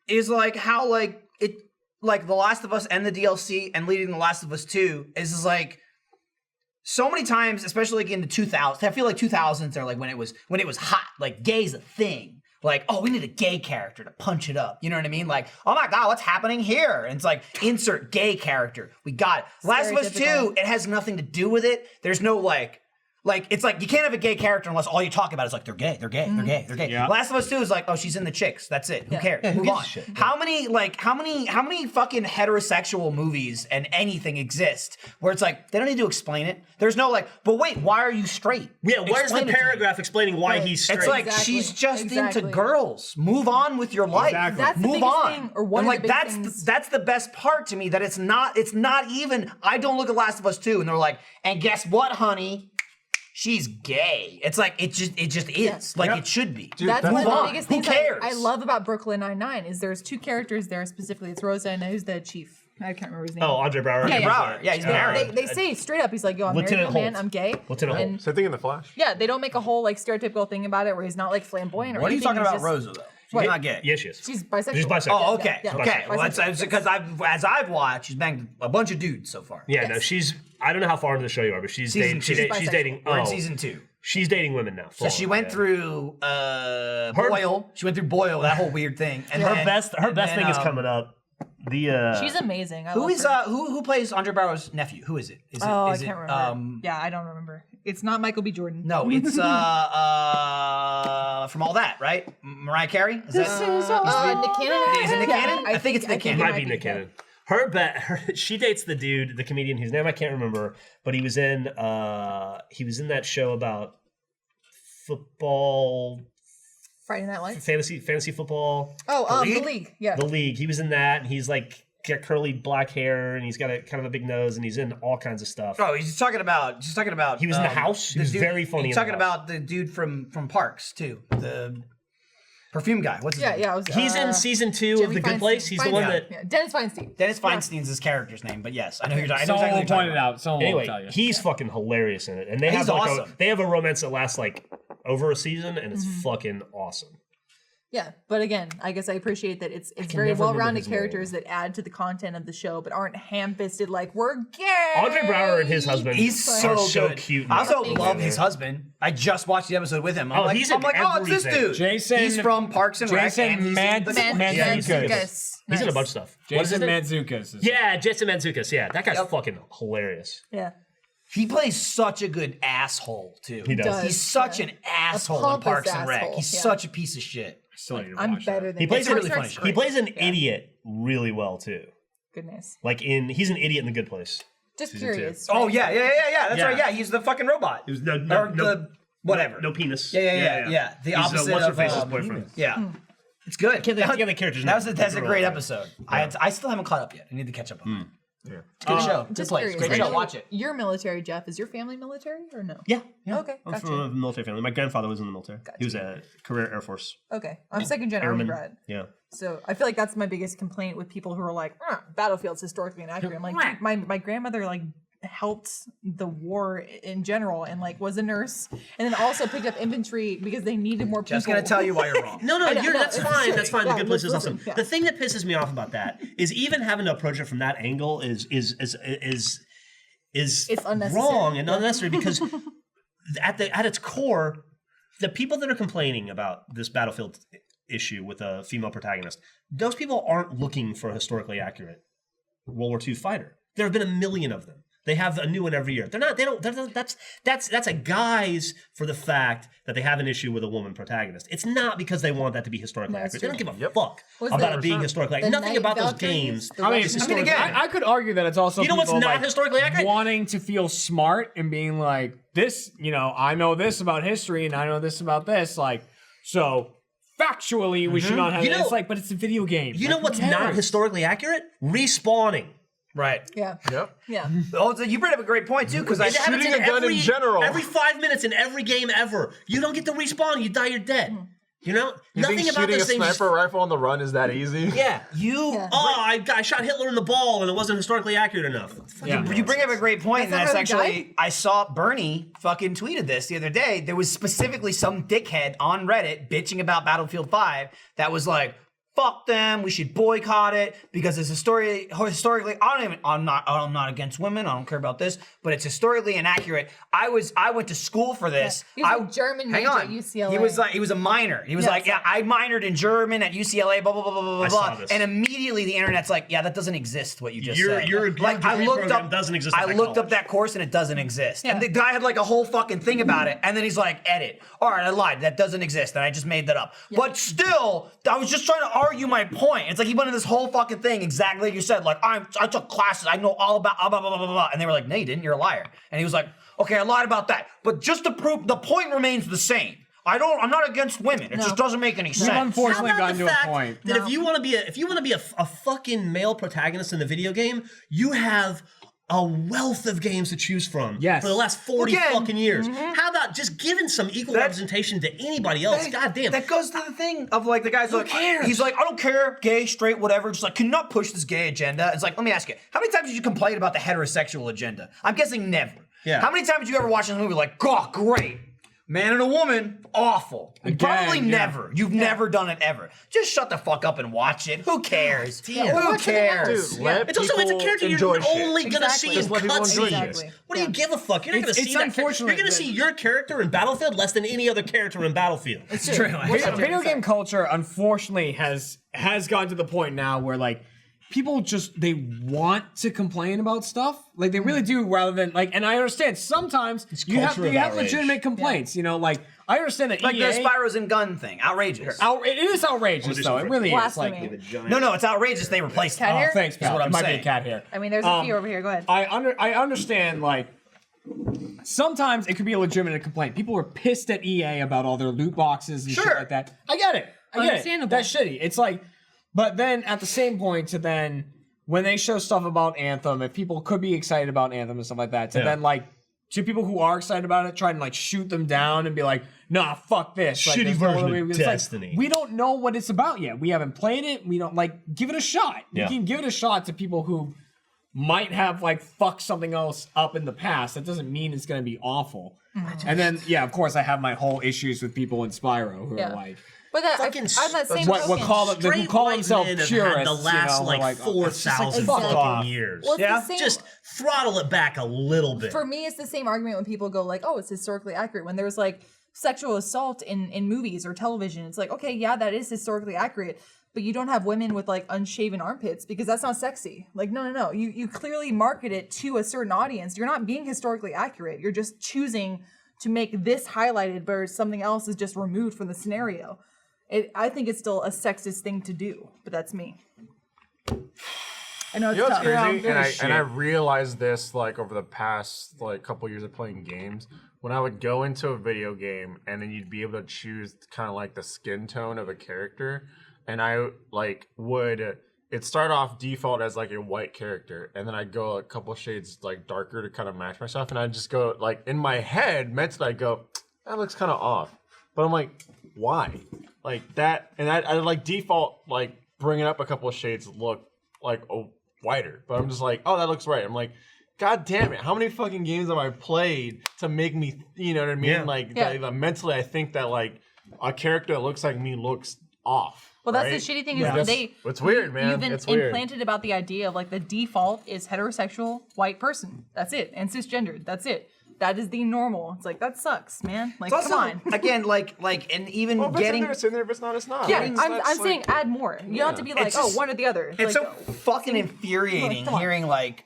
is like how like it like The Last of Us and the DLC and leading The Last of Us 2 is like so many times, especially like in the 2000s. I feel like 2000s are like when it was hot, like gay's a thing. Like, oh, we need a gay character to punch it up. You know what I mean? Like, oh my God, what's happening here? And it's like, insert gay character. We got it. Last of Us 2, Stereotypical. it has nothing to do with it. There's no like, it's like you can't have a gay character unless all you talk about is like they're gay. Yeah. Last of Us 2 is like, oh, she's in the chicks. That's it. Who cares? who Move gives on. a shit? How many fucking heterosexual movies and anything exist where it's like they don't need to explain it? There's no like, but wait, why are you straight? Yeah, where's Explain the it to me. paragraph explaining why Right. he's straight? It's like Exactly. she's just into Exactly. girls. Move on with your life. Exactly. That's the Move biggest on. thing, or one and of like the big that's things. that's the best part to me. That it's not even. I don't look at Last of Us 2 and they're like, and guess what, honey? She's gay. It's like it just is. Like it should be. Dude, That's that's one of Move the on. biggest Who things cares? I love about Brooklyn Nine-Nine is there's two characters there specifically. It's Rosa and who's the chief? I can't remember his name. Oh, Andre Brower. Yeah, yeah. Brower. Yeah, he's married. They say straight up, he's like, yo, I'm married to Lieutenant a man, Holt. I'm gay. Lieutenant Holt. And Same thing in the Flash. yeah, they don't make a whole like stereotypical thing about it where he's not like flamboyant or What are you anything. talking He's about, just- Rosa though? She's What? not gay. Yeah, she is. She's bisexual. She's bisexual. Oh, okay. Yeah, yeah. Okay. Well, Bisexual. that's because as I've watched, she's banged a bunch of dudes so far. Yeah, no, Yes. she's. I don't know how far into the show you are, but she's Season dating. two. She's She's dating. We're in Oh, season 2. she's dating women now. So she went through Boyle. She went through Boyle, that whole weird thing. And her then, best and then, thing is coming up. She's amazing. I Who love is her. who plays Andre Barrow's nephew? Who is it? Is it Oh, I is can't it, remember. Yeah, I don't remember. It's not Michael B. Jordan. No, it's from All That, right? Mariah Carey? Is that Nick Cannon. Is it Nick Cannon? I think it's Nick It Cannon. might be Nick Cannon. She dates the dude, the comedian whose name I can't remember, but he was in that show about football, Friday Night Lights. fantasy football. Oh, The The League? League. Yeah. The League. He was in that, and he's like got curly black hair, and he's got a kind of a big nose, and he's in all kinds of stuff. Oh, he's talking about. He was in The House. He the was dude- very funny He's in The talking House. about the dude from Parks too, the perfume guy. What's his name? Yeah. It was, He's in season 2 of Jimmy The Good Feinstein. Place. He's the one Feinstein. that. Yeah, Dennis Feinstein. Dennis Feinstein's his character's name, but yes, I know who you're talking. I know Someone exactly will who you're point talking it about. out. Someone will Anyway, tell you. he's fucking hilarious in it, and they He's have like awesome. they have a romance that lasts like over a season, and it's Mm-hmm. fucking awesome. Yeah, but again, I guess I appreciate that it's can very never remember well-rounded his name. characters that add to the content of the show, but aren't ham-fisted like we're gay. Andre Brower and his husband He's are so so good. cute. I also Amazing. love his husband. I just watched the episode with him. I'm Oh, like, he's in oh, it's this everything. dude. Jason- He's from Parks and Rec. Jason and he's in Mad- the- Mad- Yeah, Mantzoukas. He's in a bunch of stuff. What is his Jason name? Mantzoukas. Yeah, Jason Mantzoukas. Yeah, that guy's Yep. fucking hilarious. Yeah. He plays such a good asshole too. He does. He's such an asshole in pompous Parks and Rec. asshole, He's yeah. such a piece of shit. Still need to I'm watch better that. than He plays a really It's funny show. He great. plays an idiot really well too. Goodness. He's an idiot in The Good Place. Just Season two. curious. Oh yeah. That's Yeah. right. Yeah, he's the fucking robot. It was Or the whatever. no penis. Yeah. The He's, opposite what's her of face's boyfriend. Yeah, it's good. I can't think of the character's That's name. a great episode. I still haven't caught up yet. I need to catch up on that. Yeah. It's a good show. Good Just place. curious. Great I show. know Watch it. You're military, Jeff. Is your family military or no? Yeah. Okay, I'm gotcha. from a military family. My grandfather was in the military. He was a career Air Force Okay. I'm second gen Army airman. grad. Yeah. So I feel like that's my biggest complaint with people who are like, battlefield's historically inaccurate. I'm like, my grandmother like helped the war in general and like was a nurse and then also picked up infantry because they needed more people. Just gonna tell you why you're wrong. No, I know, that's it's fine. true. That's fine. Yeah, The Good Place is listen, awesome. yeah. The thing that pisses me off about that is even having to approach it from that angle is It's unnecessary. wrong and Yeah. unnecessary because at its core, the people that are complaining about this Battlefield issue with a female protagonist, those people aren't looking for a historically accurate World War II fighter. There have been a million of them. They have a new one every year. That's a guise for the fact that they have an issue with a woman protagonist. It's not because they want that to be historically No, it's accurate. They don't true. give a fuck Was about the- it being historically accurate. the Nothing Night about those Valkyries, games. the I mean, Russian I mean, again, I could argue that it's also You know what's people, not like, historically accurate? wanting to feel smart and being like, this, I know this about history and I know this about this. Like, so factually, we should not have You it. know- It's like, but it's a video game. You know Like, what's who not cares? historically accurate? Respawning. Right. Yeah. Yep. Yeah. Oh, so you bring up a great point too, because I It happens Shooting a gun in general. Every 5 minutes in every game ever. You don't get to respawn. You die. You're dead. You know, You nothing think about shooting this a thing. sniper rifle on the run is that easy? Yeah, Yeah. Oh, I shot Hitler in the ball and it wasn't historically accurate enough. Yeah. you bring up a great point, and That's that's not how he actually I saw Bernie fucking tweeted this the other day. There was specifically some dickhead on Reddit bitching about Battlefield 5 that was like, fuck them, we should boycott it because it's historically I'm not against women, I don't care about this, but it's historically inaccurate. I went to school for this. He was a German hang major on. at UCLA. He was a minor. He was Yeah, like, yeah, I minored in German at UCLA, blah blah blah blah blah I blah. saw this. And immediately the internet's like, yeah, that doesn't exist. What you just said. Your like I degree looked program up doesn't exist at I that looked up college. that course and it doesn't exist. Yeah. And the guy had like a whole fucking thing about it, and then he's like, edit. All right, I lied. That doesn't exist, and I just made that up. But still, I was just trying to argue my point. It's like he went into this whole fucking thing exactly like you said. Like I took classes, I know all about blah blah blah blah blah. And they were like, no, you didn't. You're a liar. And he was like, okay, I lied about that, but just to prove the point remains the same. I'm not against women. It just doesn't make any sense. unfortunately How about gotten the to a fact point. that if you want to be a fucking male protagonist in a video game, you have a wealth of games to choose from Yes. for the last 40 Again, fucking years. How about just giving some equal representation to anybody else? God damn. That goes to the thing of like the guy's like, cares? he's like, I don't care, gay, straight, whatever. Just like, cannot push this gay agenda. It's like, let me ask you, how many times did you complain about the heterosexual agenda? I'm guessing never. Yeah. How many times did you ever watch this movie like, oh, great. Man and a woman, awful. Again, Probably yeah. never. You've never done it ever. Just shut the fuck up and watch it. Who cares? damn. Who Watch something else. cares? Dude, let It's also it's a people character enjoy you're shit. only gonna Exactly. see Just in let people enjoy cutscenes. Exactly. What do you give a fuck? You're not gonna It's see that. unfortunate You're gonna that- see your character in Battlefield less than any other character in Battlefield. It's true. Video game culture, unfortunately, has gotten to the point now where like people just they want to complain about stuff, like they really do, rather than like. And I understand sometimes you have culture of outrage. legitimate complaints. You know, like I understand that Like EA, the Spyros and gun thing. Outrageous. it is outrageous though. It really is. Blasphemy. Like, No, it's outrageous they replaced Cat it. hair? thanks, pal. what I'm It might saying. be a cat hair. I mean, there's a few over here. Go ahead. I understand like sometimes it could be a legitimate complaint. People were pissed at EA about all their loot boxes and shit Sure. like that. I get it. I get it. Understandable. That's shitty. It's like, but then at the same point, to then when they show stuff about Anthem, if people could be excited about Anthem and stuff like that, to Yeah. then like to people who are excited about it, try and like shoot them down and be like, nah, fuck this. Like, Shitty there's no version other of way. It's like, Destiny. we don't know what it's about yet. We haven't played it. We don't like give it a shot. Yeah. You can give it a shot to people who might have like fucked something else up in the past. That doesn't mean it's going to be awful. And then, yeah, of course, I have my whole issues with people in Spyro who Yeah. are like, But that, Fucking on that same what token, call it, who Straight call white themselves men have purists. had the last you know, like like, oh, it's just 4,000 fuck fucking off. years. well, it's Yeah. the same, Just throttle it back a little bit. for me, it's the same argument when people go like, "Oh, it's historically accurate." When there's like sexual assault in movies or television, it's like, okay, yeah, that is historically accurate, but you don't have women with like unshaven armpits because that's not sexy. Like, no. You clearly market it to a certain audience. You're not being historically accurate. You're just choosing to make this highlighted, whereas something else is just removed from the scenario. I think it's still a sexist thing to do, but that's me. I know it's You know what's tough. crazy? Yeah, And I realized this like over the past like couple years of playing games. When I would go into a video game and then you'd be able to choose kind of like the skin tone of a character, and I like would it start off default as like a white character, and then I'd go a couple shades like darker to kind of match myself, and I'd just go like in my head mentally I'd go, that looks kind of off, but I'm like, why? Like that, and I like default like bring it up a couple of shades look like whiter, but I'm just like, oh, that looks right. I'm like, god damn it, how many fucking games have I played to make me, you know what I mean? Yeah. Like Yeah. that mentally I think that like a character that looks like me looks off. Well, that's right? the shitty thing Yeah. is they. It's weird, man. You've It's weird. implanted about the idea of like the default is heterosexual white person. That's it, and cisgendered. That's it. That is the normal. It's like that sucks, man. Like, It's come also, on. again, like, and even Well, if it's in getting. there, it's in there. If it's not, it's not. Yeah, Like, I'm that's, like- saying add more. You don't have to be like, It's oh, just- one or the other. It's like, so fucking infuriating come on. hearing like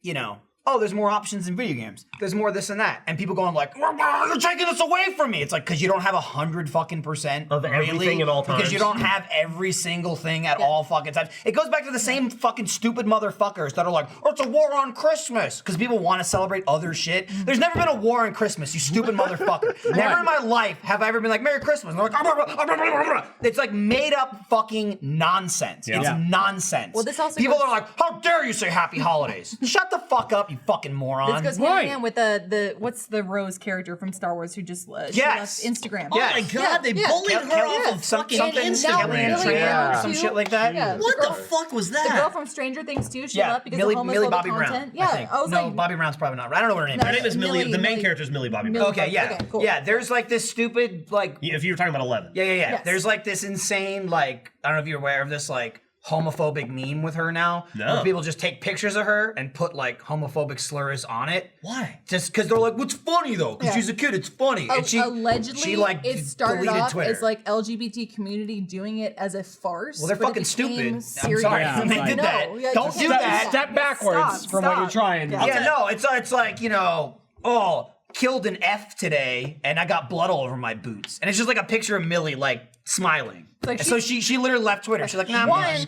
you know, oh, there's more options in video games. There's more this and that. And people going like, you're taking this away from me. It's like, because you don't have 100% of everything at all times. Because you don't have every single thing at all fucking times. It goes back to the same fucking stupid motherfuckers that are like, oh, it's a war on Christmas. Because people want to celebrate other shit. There's never been a war on Christmas, you stupid motherfucker. Never in my life have I ever been like, Merry Christmas. And they're like, it's like made up fucking nonsense. It's nonsense. Well, this also people goes- are like, how dare you say happy holidays? Shut the fuck up, you fucking moron. This goes hand in hand with the what's the Rose character from Star Wars who just she Yes. left Instagram. Oh my god, they bullied her off of fucking Instagram. Some shit like that. Yeah. What girl- the fuck was The girl that? from Stranger Things too. She Yeah, left because Millie of homophobic Bobby content. Brown. Yeah, I think. I was no, like, Bobby Brown's probably not right. I don't know what her name No, is. Her name is Millie. The main Millie- character is Millie Bobby Millie- Brown. Okay, yeah. Okay, cool. Yeah, there's like this stupid, like, If you were talking about 11. yeah. Yes. There's like this insane, like, I don't know if you're aware of this, like, homophobic meme with her now. No. Where people just take pictures of her and put, like, homophobic slurs on it. Why? Just because they're like, what's funny, though? Because Yeah. she's a kid, it's funny. And Allegedly, like, it started deleted off Twitter. as like LGBT community doing it as a farce. Well, they're but it fucking became stupid. I'm sorry. Yeah, they right. did that. No, yeah, Don't you do can't that. Step backwards from what you're trying. Yeah, no, it's like, you know, oh, killed an F today, and I got blood all over my boots. And it's just like a picture of Millie, like, smiling. Like And so she literally left Twitter. She's like, nah, I'm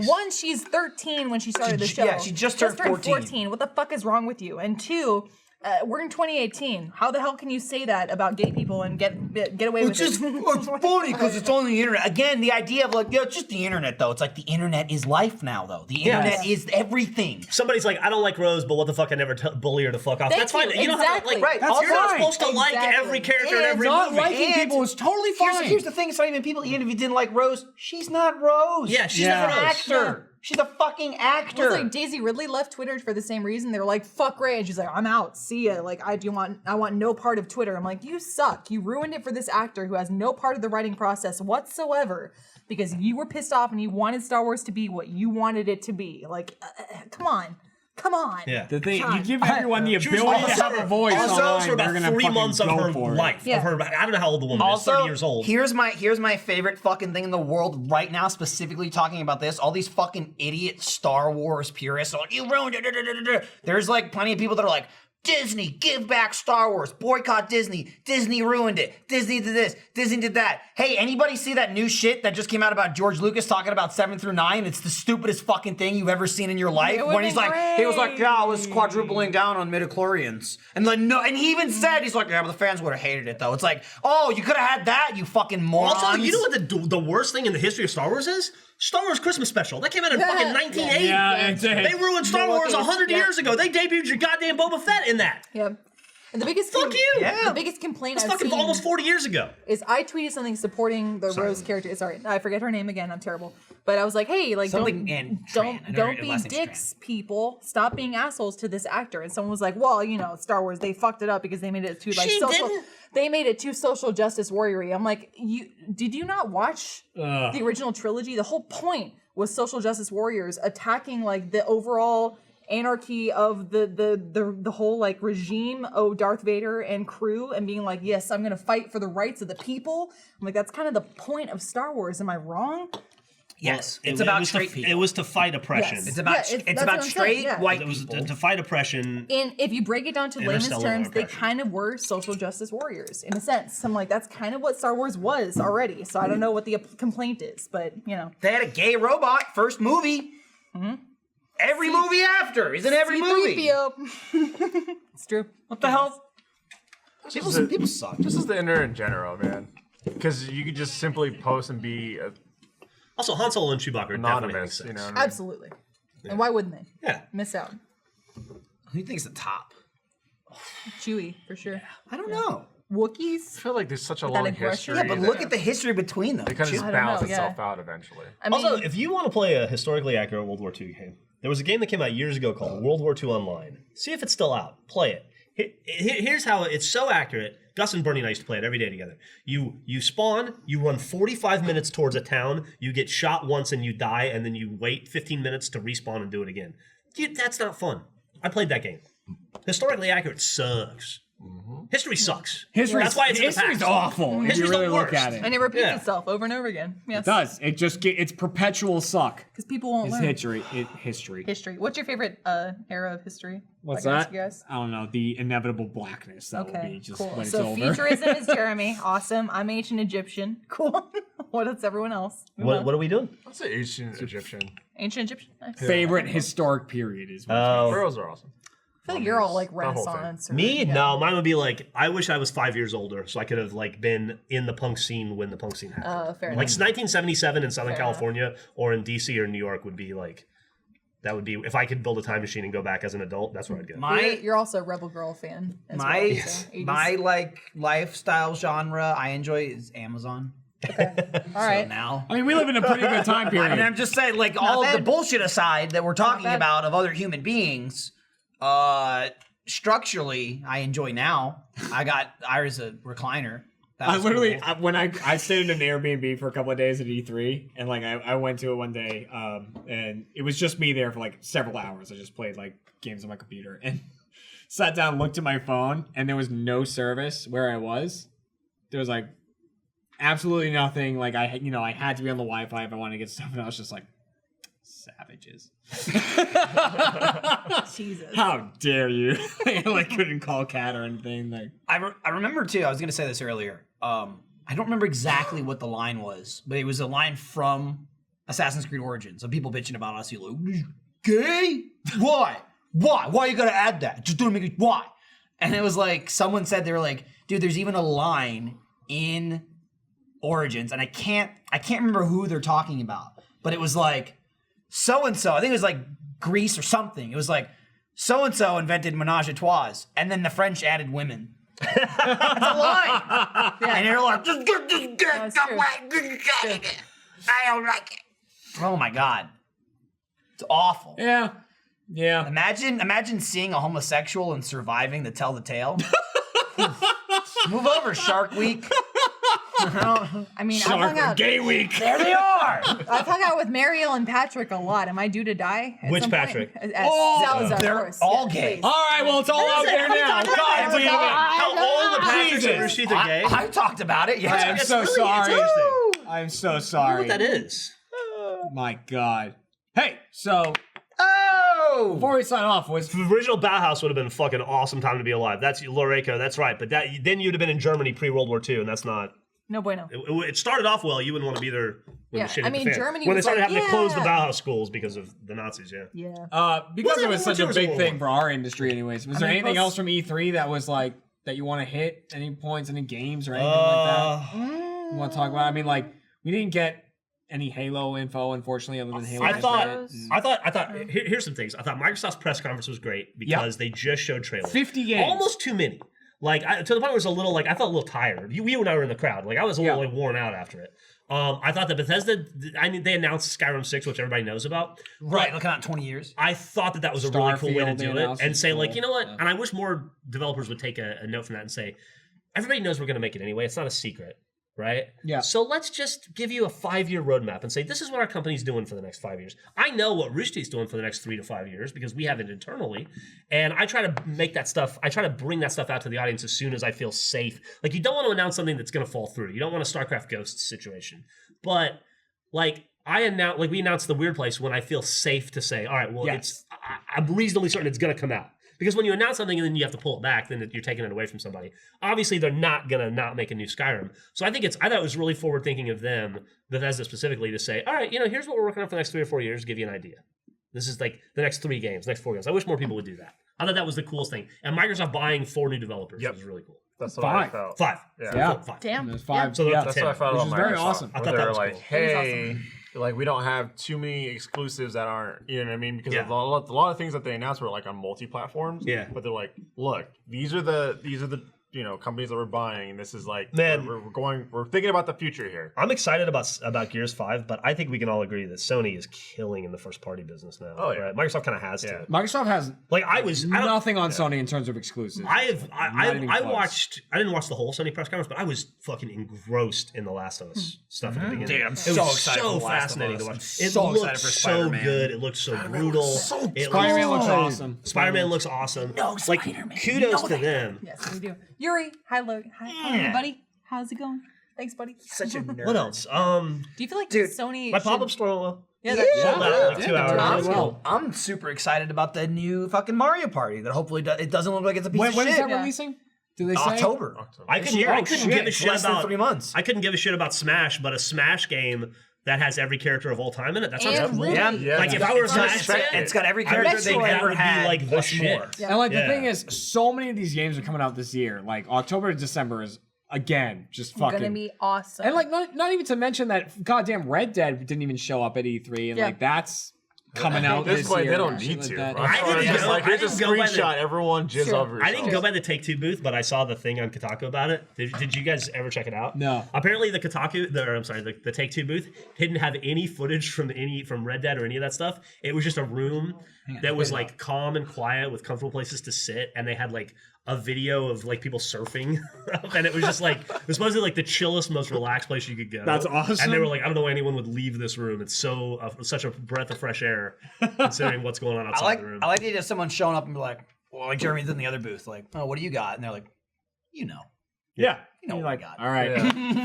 One, she's 13 when she started the show. yeah, she just turned 14. What the fuck is wrong with you? And two, we're in 2018. How the hell can you say that about gay people and get away with It's just it? it's funny because it's on the internet. Again, the idea of like, yeah, it's just the internet though. It's like the internet is life now though. The internet is everything. Somebody's like, I don't like Rose, but what the fuck? I never bully her to fuck off. Thank That's fine. you. You don't have to, Exactly. like, Right. That's you're not fine. supposed to like Exactly. every character in And every Not movie. liking And people is totally fine. Here's the thing, it's not even people, even if you didn't like Rose, she's not Rose. Yeah, she's Yeah. not an Rose. actor. She's a fucking actor. It's like Daisy Ridley left Twitter for the same reason. They were like, "Fuck Ray," and she's like, "I'm out. See ya." Like, I want no part of Twitter. I'm like, you suck. You ruined it for this actor who has no part of the writing process whatsoever because you were pissed off and you wanted Star Wars to be what you wanted it to be. Like, come on. Yeah. The thing, you God. give everyone the She was ability to also- have a voice also online, for they're about gonna 3 fucking months of go her for it. life. Yeah. Of her, I don't know how old the woman is. 30 years old. Here's my favorite fucking thing in the world right now, specifically talking about this. All these fucking idiot Star Wars purists are like, you ruined it. There's like plenty of people that are like, Disney, give back Star Wars, boycott Disney, Disney ruined it, Disney did this, Disney did that. Hey, anybody see that new shit that just came out about George Lucas talking about 7 through 9? It's the stupidest fucking thing you've ever seen in your life. It would've When he's been like, he was like, yeah, I was great. quadrupling down on midichlorians. And like, no, and he even said, he's like, yeah, but the fans would have hated it though. It's like, oh, you could have had that, you fucking morons. Also, you know what the worst thing in the history of Star Wars is? Star Wars Christmas Special. That came out in fucking 1980. Yeah, it's They ruined Star Wars 100 years ago. They debuted your goddamn Boba Fett in that. Yep. And the biggest Fuck you. Yeah. The biggest complaint That's I've fucking seen almost 40 years ago. is I tweeted something supporting the Rose character. Sorry, I forget her name again. I'm terrible. But I was like, hey, like Something in Tran. I know don't her be last name's dicks, people. Stop being assholes to this actor. And someone was like, well, you know, Star Wars, they fucked it up because they made it too like She social. didn't. They made it too social justice warrior-y. I'm like, did you not watch the original trilogy? The whole point was social justice warriors attacking like the overall anarchy of the whole like regime of Darth Vader and crew and being like, yes, I'm gonna fight for the rights of the people. I'm like, that's kind of the point of Star Wars. Am I wrong? Yes, It it's about was straight to, people. It was to fight oppression. Yes. It's about Yeah, it's that's about what I'm straight saying, yeah. white It was people. to fight oppression. And if you break it down to layman's Interstellar terms, they oppression. kind of were social justice warriors in a sense. I'm like, that's kind of what Star Wars was already. So I don't know what the complaint is, but you know. They had a gay robot first movie. Every movie after. He's in every movie. C-3PO. It's true. What the hell? People suck. This is the internet in general, man. Because you could just simply post and be Also, Han Solo and Chewbacca are definitely anonymous, makes you know sense. what I mean? Absolutely. And why wouldn't they? Yeah. Miss out. Who do you think's the top? Chewie, for sure. I don't know. Wookiees? I feel like there's such a That long aggression? history. Yeah, but that look at the history between them. it kind of just I don't know, balances yeah. itself out eventually. I mean, Also, if you want to play a historically accurate World War II game, there was a game that came out years ago called World War II Online. See if it's still out. Play it. Here's how it's so accurate. Gus and Bernie and I used to play it every day together. You spawn, you run 45 minutes towards a town, you get shot once and you die, and then you wait 15 minutes to respawn and do it again. Dude, that's not fun. I played that game. Historically accurate sucks. History sucks. That's why it's in the history's past. awful. If you History's the really look worst. at it. And it repeats Yeah. itself over and over again. Yes. It does. It just it's perpetual suck. Because people won't It's learn. history. History. What's your favorite era of history? What's I can ask that? you guys? I don't know. The inevitable blackness that will Okay, be just cool. when it's So over. futurism is Jeremy. Awesome. I'm ancient Egyptian. Cool. What is everyone else? Move on. What are we doing? I'd say ancient Egyptian. Ancient Egyptian. Nice. Favorite historic period is. Pharaohs are awesome. I feel like you're all like The whole thing. Renaissance. Or, Me? yeah. No, mine would be like, I wish I was 5 years older so I could have like been in the punk scene when the punk scene happened. Fair Like enough. 1977 in Southern Fair California or in DC or New York would be like, that would be, if I could build a time machine and go back as an adult, that's where I'd go. You're also a Rebel Girl fan. As My well, so 80s. my like lifestyle genre I enjoy is Amazon. All right. So now. I mean, we live in a pretty good time period. And I'm just saying, like, all of the bad. bullshit aside that we're talking bad. about of other human beings, structurally, I enjoy now. I got Ira's a recliner. That I was literally, cool. when I stayed in an Airbnb for a couple of days at E3, and like I went to it one day, and it was just me there for like several hours. I just played like games on my computer and sat down, looked at my phone, and there was no service where I was. There was like absolutely nothing. Like I had to be on the Wi-Fi if I wanted to get stuff, and I was just like, savages. Jesus. How dare you? I like couldn't call Cat or anything. Like I remember too. I was gonna say this earlier. I don't remember exactly what the line was, but it was a line from Assassin's Creed Origins. Some people bitching about us. You like, gay? Why? Why you gotta add that? Just don't make it. Why? And it was like someone said they were like, dude, there's even a line in Origins, and I can't remember who they're talking about, but it was like so and so. I think it was like Greece or something. It was like so and so invented menage a trois, and then the French added women. That's a line. And you're like, just get this That's true. I don't like it. Oh my god, it's awful. yeah. Imagine seeing a homosexual and surviving to tell the tale. Move over, Shark Week. I mean, I've hung out. Gay week. There they are. I've hung out with Mariel and Patrick a lot. Am I due to die? At Which some point? Patrick? Salazar, they're of course. all Yeah, gay. please. All right, well, it's all out there now. God damn it. How all the Patricks and Jesus. Rashid are gay? I talked about it. Yeah. I'm It's so really sorry. interesting. I'm so I sorry. don't know what that is. My God. Hey, so Oh. before we sign off, was The original Bauhaus would have been a fucking awesome time to be alive. That's Loreco, that's right. But then you'd have been in Germany pre-World War II, and that's not... No bueno. It started off well. You wouldn't want to be there when Yeah, the shit I hit the mean, fan. Germany when they was started like, having to close the yeah. Bauhaus schools because of the Nazis, yeah. Yeah. because it was such a Was it big World thing War? for our industry anyways. Was there mean, anything plus- else from E3 that was like, that you want to hit? Any points, any games or anything like that? You want to talk about? I mean, like, we didn't get any Halo info, unfortunately, other than Halo. I thought, Astros. here's some things. I thought Microsoft's press conference was great because they just showed trailers. 50 games. Almost too many. Like, to the point where it was a little, like, I felt a little tired. You and I were in the crowd. Like, I was a little, like, worn out after it. I thought that Bethesda, they announced Skyrim 6, which everybody knows about. Right, looking at 20 years. I thought that was a really cool way to Starfield, they do it. announced And was say, cool. like, you know what? Yeah. And I wish more developers would take a note from that and say, everybody knows we're going to make it anyway. It's not a secret, right? Yeah. So let's just give you a 5-year roadmap and say, this is what our company's doing for the next 5 years. I know what Roosty's doing for the next 3 to 5 years because we have it internally. And I try to bring that stuff out to the audience as soon as I feel safe. Like, you don't want to announce something that's going to fall through. You don't want a StarCraft Ghosts situation. But, like, we announced the Weird Place when I feel safe to say, all right, well, Yes. I'm reasonably certain it's going to come out. Because when you announce something and then you have to pull it back, then you're taking it away from somebody. Obviously, they're not going to not make a new Skyrim. So I thought it was really forward thinking of them, Bethesda specifically, to say, all right, here's what we're working on for the next 3 or 4 years, to give you an idea. This is like the next 3 games, next 4 games. I wish more people would do that. I thought that was the coolest thing. And Microsoft buying 4 new developers was really cool. That's what I 5. felt. 5. Yeah. 5. Damn. There's 5. So yeah. that's That's what I felt Which about is very Microsoft. awesome. I Where thought that they're was like, cool. hey, like we don't have too many exclusives that aren't, you know what I mean? Because Yeah. a lot of things that they announced were like on multi-platforms. Yeah. But they're like, look, these are the companies that we're buying, and this is like, Man. we're thinking about the future here. I'm excited about Gears 5, but I think we can all agree that Sony is killing in the first party business now. Oh, yeah. Right? Microsoft kind of has Yeah. to. Microsoft has nothing on Sony in terms of exclusives. I close. watched. I didn't watch the whole Sony press conference, but I was fucking engrossed in the Last of Us stuff at the beginning. Dude, I'm it so was excited so for The Last of fascinating Us. to I'm watch. so It excited looked for so Spider-Man. good. It looked so brutal. Spider-Man looks awesome. Spider-Man looks awesome. No, like Spider-Man. kudos No, to them. Yes, we do. Yuri, hi, Logan. Hi, buddy. How's it going? Thanks, buddy. Such a nerd. What else? Do you feel like Dude, Sony? My should- pop-up store went well. Yeah, Sold out in like 2 hours. I'm super excited about the new fucking Mario Party that hopefully it doesn't look like it's a piece of When is shit. that releasing? Do they say? October. I couldn't give a shit Less than about 3 months. I couldn't give a shit about Smash, but a Smash game that has every character of all time in it. That sounds And cool. really- Yeah. Like if I were a It's Smash got- fan, it's got every I would character think they've that ever would be had. like the plus shit. more. Yeah. And like the Yeah. thing is, so many of these games are coming out this year. Like October and December is again just fucking. gonna be awesome. And like not even to mention that goddamn Red Dead didn't even show up at E3, and Yeah. like that's coming out At this this point, year. they don't and shit need like to. that. Bro. I didn't It's just go- like, I here's a didn't go by the- screenshot. Everyone jizz Sure. over I didn't yourself. go by the Take-Two booth, but I saw the thing on Kotaku about it. Did you guys ever check it out? No. Apparently, the the Take-Two booth didn't have any footage from Red Dead or any of that stuff. It was just a room that was like calm and quiet with comfortable places to sit, and they had like a video of like people surfing, and it was just like it was supposedly like the chillest, most relaxed place you could go. That's awesome. And they were like, I don't know why anyone would leave this room. It's so such a breath of fresh air, considering what's going on outside the room. I like the idea of someone showing up and be like, well, like Jeremy's in the other booth, like, oh, what do you got? And they're like, you know Yeah. what You're like, we got. all right,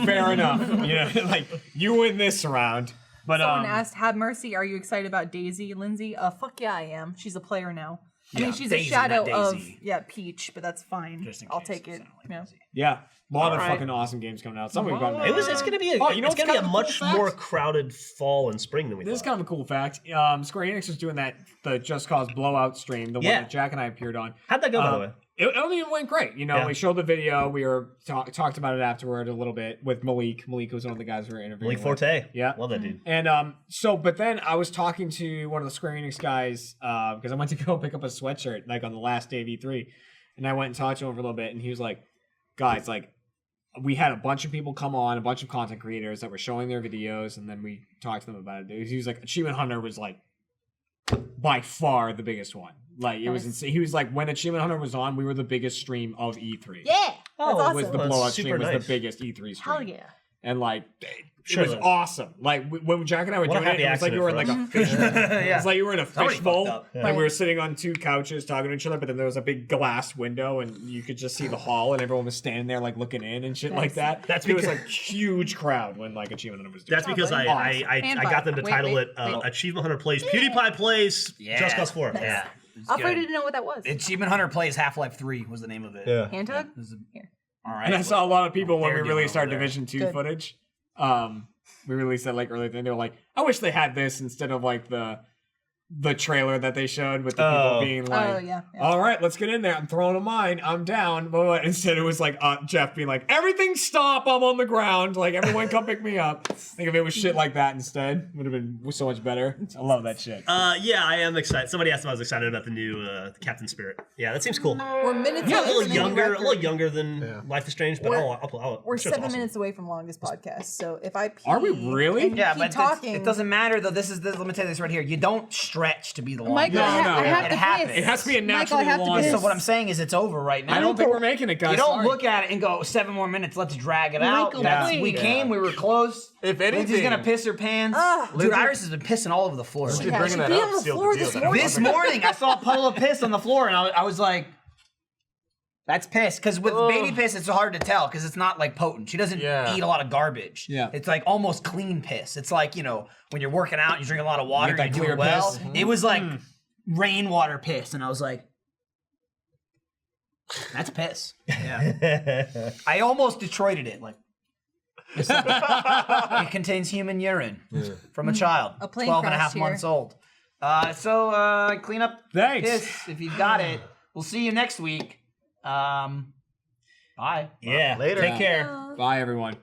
fair enough. You know, like you win this round. But Someone asked, "Have mercy. Are you excited about Daisy, Lindsay?" Fuck yeah, I am. She's a player now. I mean, she's Daisy, a shadow not of Daisy. Peach, but that's fine. Just in I'll case take it. sounded like Yeah. Daisy. yeah, a lot of All right. fucking awesome games coming out. Some we've got. It's gonna be Oh, you know it's what's gonna be kind a of a much cool fact? more crowded fall and spring than we This is thought. kind of a cool fact. Square Enix was doing the Just Cause Blowout stream, the one Yeah. that Jack and I appeared on. How'd that go, by the way? It went great. You know, Yeah. we showed the video. We were talked about it afterward a little bit with Malik. Malik was one of the guys we were interviewing. Malik with. Forte. Yeah. Love that dude. And but then I was talking to one of the Square Enix guys because I went to go pick up a sweatshirt like on the last day of E3, and I went and talked to him for a little bit, and he was like, "Guys, like, we had a bunch of people come on, a bunch of content creators that were showing their videos, and then we talked to them about it. He was like, Achievement Hunter was like by far the biggest one. Like it was insane. He was like, when Achievement Hunter was on, we were the biggest stream of E3. Yeah, that's awesome. Was the That's blowout super stream was nice. the biggest E3 stream. Hell yeah. And like Sure it was that- awesome. Like when Jack and I were What a doing it, happy it was like you were in like accident a fish. Yeah. It was like you were in a Somebody fishbowl, fucked up. and we were sitting on two couches talking to each other. But then there was a big glass window, and you could just see the hall, and everyone was standing there like looking in and shit like that. That's it was because- like huge crowd when like Achievement Hunter was doing. That's because I And got them to wait, title wait, it wait. Achievement Hunter Plays Pewdiepie Plays Just Cause 4. Yeah. Alfred didn't know what that was. Achievement Hunter Plays Half-Life 3 was the name of it. Yeah. Hand tug? All right. And I saw a lot of people when we They're doing released our over there. Division 2 Good. footage. We released that like earlier, and they were like, "I wish they had this instead of like the trailer that they showed with the people being like, Oh, yeah. all right, let's get in there. I'm throwing a mine. I'm down." But instead, it was like Jeff being like, "Everything stop. I'm on the ground. Like, everyone come pick me up." Think if it was shit like that instead, would have been so much better. I love that shit. Yeah, I am excited. Somebody asked if I was excited about the new Captain Spirit. Yeah, that seems cool. We're minutes Yeah, a away little from the younger, a record. little younger than Life is Strange, but I'll We're I'm sure it's 7 awesome. minutes away from longest podcast, so if I pee Are we really? and Yeah, keep but talking, it doesn't matter though. Let me tell you this right here. You don't stretch to be the longest. Michael, I have it to happens. piss. It has to be a Michael, naturally I have to long. piss. So what I'm saying is it's over right now. I don't think we're making it, guys. You don't Sorry. look at it and go 7 more minutes. Let's drag it out. Michael, That's, please. we came. We were close. If Lindsay's anything, gonna piss her pants. Ugh. Dude, Iris has been pissing all over the floor. Lindsay Yeah, bringing she that peed up on the sealed floor the deal. this That morning. This morning, I saw Polo piss on the floor, and I was like, "That's piss." Because with baby piss, it's hard to tell because it's not like potent. She doesn't eat a lot of garbage. Yeah. It's like almost clean piss. It's like when you're working out, and you drink a lot of water, that you do clear it well. piss. It was like rainwater piss, and I was like, "That's piss." Yeah. I almost Detroited it. Like, it contains human urine from a child, A plane 12 and a half crashed here. months old. So clean up Thanks. piss if you've got it. We'll see you next week. Bye. Yeah. Later. Take care. Bye, everyone.